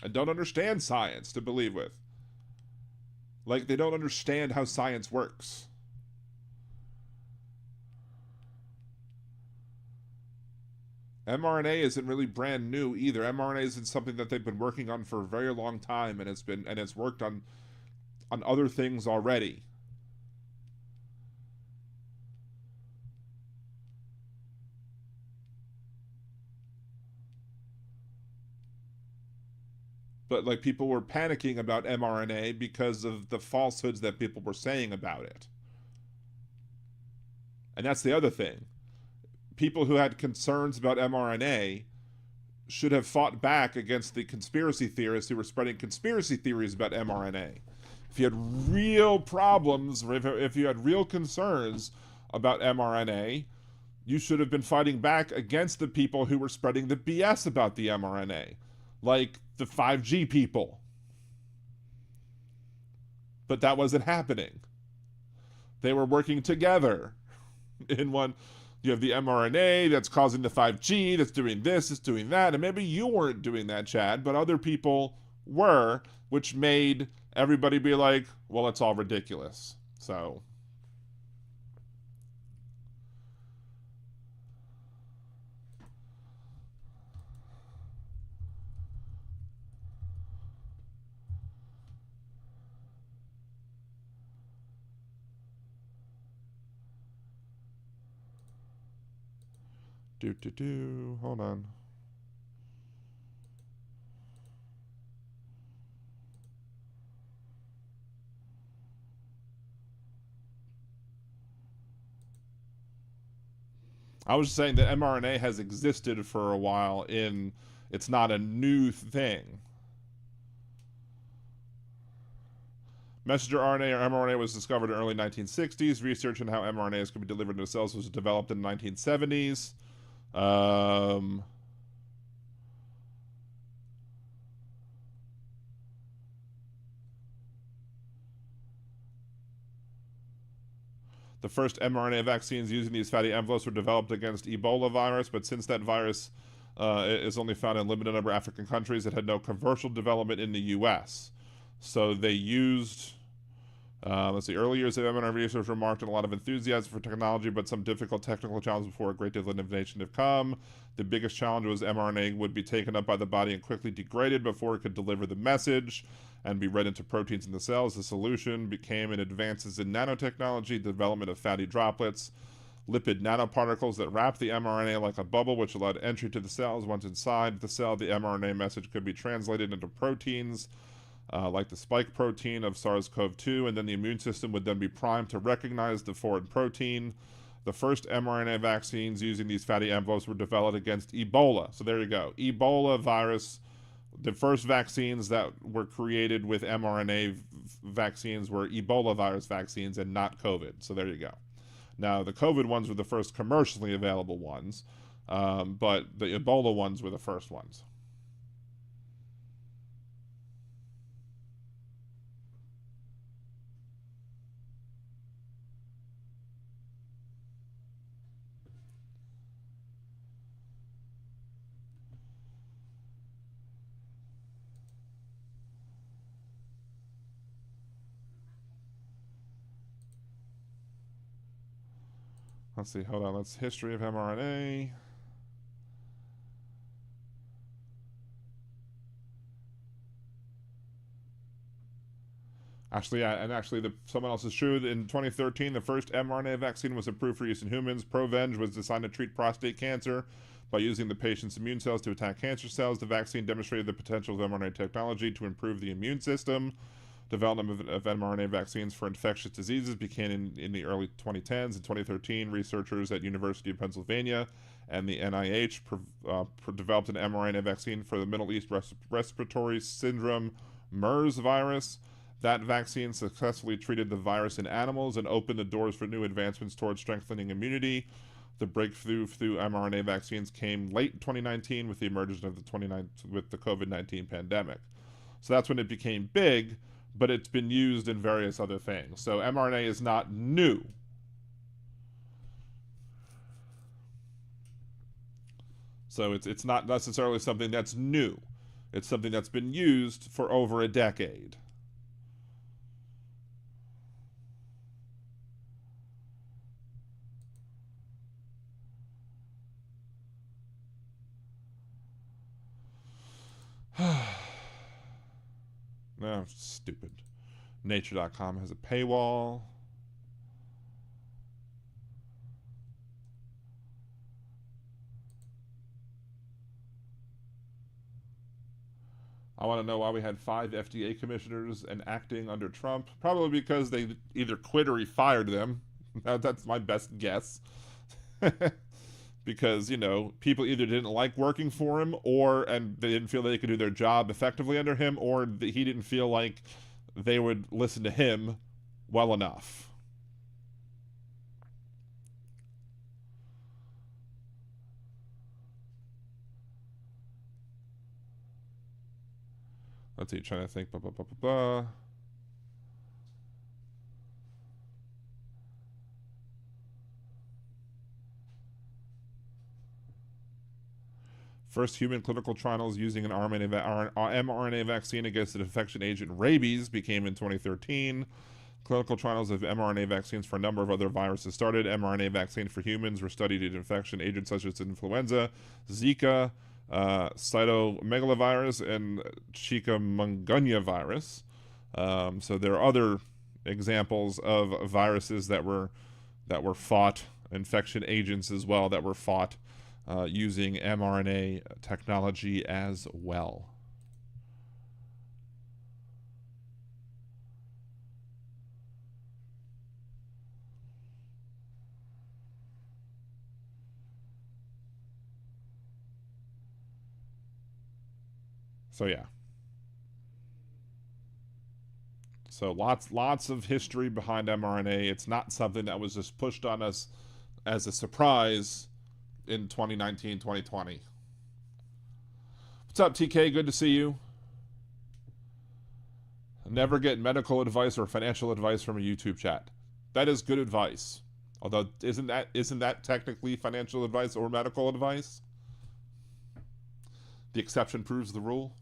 And don't understand science to believe with. Like, they don't understand how science works. mRNA isn't really brand new either. mRNA isn't something that they've been working on for a very long time, and it's worked on other things already. But like, people were panicking about mRNA because of the falsehoods that people were saying about it. And that's the other thing. People who had concerns about mRNA should have fought back against the conspiracy theorists who were spreading conspiracy theories about mRNA. If you had real problems, or if you had real concerns about mRNA, you should have been fighting back against the people who were spreading the BS about the mRNA, like the 5G people. But that wasn't happening. They were working together in one. You have the mRNA that's causing the 5G, that's doing this, that's doing that. And maybe you weren't doing that, Chad, but other people were, which made everybody be like, well, it's all ridiculous. So. Hold on. I was just saying that mRNA has existed for a while it's not a new thing. Messenger RNA or mRNA was discovered in the early 1960s. Research on how mRNAs could be delivered into cells was developed in the 1970s. The first mRNA vaccines using these fatty envelopes were developed against Ebola virus, but since that virus is only found in a limited number of African countries, it had no commercial development in the U.S. So they used, early years of mRNA research were marked in a lot of enthusiasm for technology, but some difficult technical challenges before a great deal of innovation have come. The biggest challenge was mRNA would be taken up by the body and quickly degraded before it could deliver the message and be read into proteins in the cells. The solution became in advances in nanotechnology, development of fatty droplets, lipid nanoparticles that wrap the mRNA like a bubble, which allowed entry to the cells. Once inside the cell, the mRNA message could be translated into proteins, like the spike protein of SARS-CoV-2, and then the immune system would then be primed to recognize the foreign protein. The first mRNA vaccines using these fatty envelopes were developed against Ebola. So there you go. Ebola virus. The first vaccines that were created with mRNA vaccines were Ebola virus vaccines and not COVID. So there you go. Now, the COVID ones were the first commercially available ones, but the Ebola ones were the first ones. Let's see, hold on. Let's history of mRNA. Someone else is true. In 2013, the first mRNA vaccine was approved for use in humans. Provenge was designed to treat prostate cancer by using the patient's immune cells to attack cancer cells. The vaccine demonstrated the potential of mRNA technology to improve the immune system. Development of mRNA vaccines for infectious diseases began in the early 2010s. In 2013, researchers at University of Pennsylvania and the NIH developed an mRNA vaccine for the Middle East respiratory syndrome MERS virus. That vaccine successfully treated the virus in animals and opened the doors for new advancements towards strengthening immunity. The breakthrough through mRNA vaccines came late 2019 with the emergence of the COVID-19 pandemic. So that's when it became big, but it's been used in various other things. So mRNA is not new. So it's not necessarily something that's new. It's something that's been used for over a decade. No, stupid. Nature.com has a paywall. I want to know why we had 5 FDA commissioners and acting under Trump. Probably because they either quit or he fired them. That's my best guess. because, you know, people either didn't like working for him and they didn't feel they could do their job effectively under him, or that he didn't feel like they would listen to him well enough. Let's see, trying to think. First human clinical trials using an mRNA vaccine against the infection agent rabies began in 2013. Clinical trials of mRNA vaccines for a number of other viruses started. mRNA vaccines for humans were studied in infection agents such as influenza, Zika, cytomegalovirus, and chikungunya virus. So there are other examples of viruses that were fought, infection agents as well, that were fought using mRNA technology as well. So yeah. So lots of history behind mRNA. It's not something that was just pushed on us as a surprise in 2019, 2020. What's up, TK? Good to see you. Never get medical advice or financial advice from a YouTube chat. That is good advice. Although isn't that technically financial advice or medical advice? The exception proves the rule.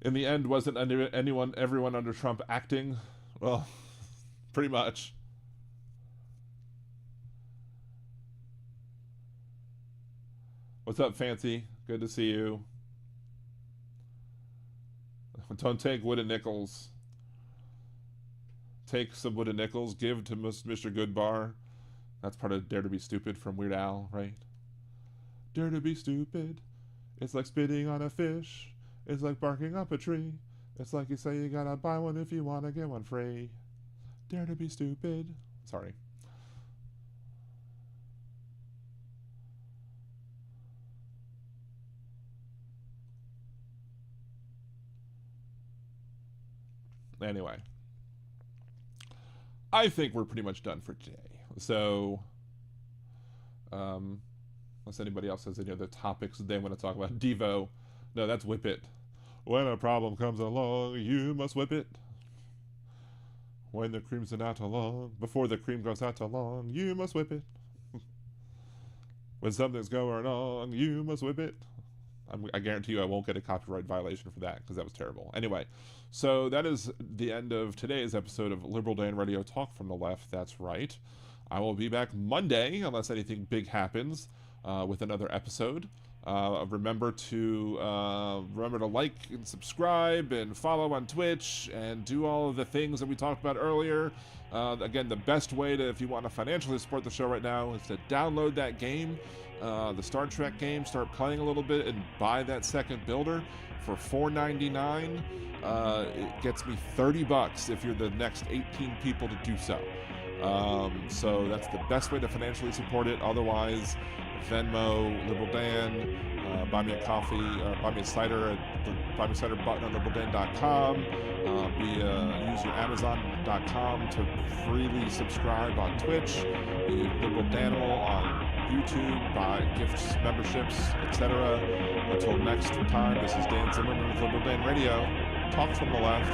In the end, wasn't everyone under Trump acting? Well, pretty much. What's up, Fancy? Good to see you. Don't take wooden nickels. Take some wooden nickels. Give to Mr. Goodbar. That's part of Dare to be Stupid from Weird Al, right? Dare to be stupid. It's like spitting on a fish. It's like barking up a tree. It's like you say you gotta buy one if you wanna get one free. Dare to be stupid. Sorry. Anyway. I think we're pretty much done for today. So, unless anybody else has any other topics they want to talk about. Devo. No, that's whip it. When a problem comes along, you must whip it. When the cream's not along, before the cream goes out along, you must whip it. When something's going on, you must whip it. I guarantee you I won't get a copyright violation for that, because that was terrible. Anyway, so that is the end of today's episode of Liberal Dan Radio Talk from the Left. That's right. I will be back Monday, unless anything big happens, with another episode. Remember to like and subscribe and follow on Twitch and do all of the things that we talked about earlier. Again, the best way to, if you want to financially support the show right now, is to download that game, the Star Trek game, start playing a little bit, and buy that second builder for $4.99. It gets me $30 if you're the next 18 people to do so. So that's the best way to financially support it. Otherwise, Venmo, Liberal Dan, buy me a coffee, buy me a cider at the buy me a cider button on liberaldan.com. Use your Amazon.com to freely subscribe on Twitch. Use Liberal Danimal on YouTube, buy gifts, memberships, etc. Until next time, this is Dan Zimmerman with Liberal Dan Radio. Talk from the left.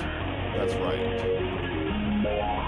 That's right.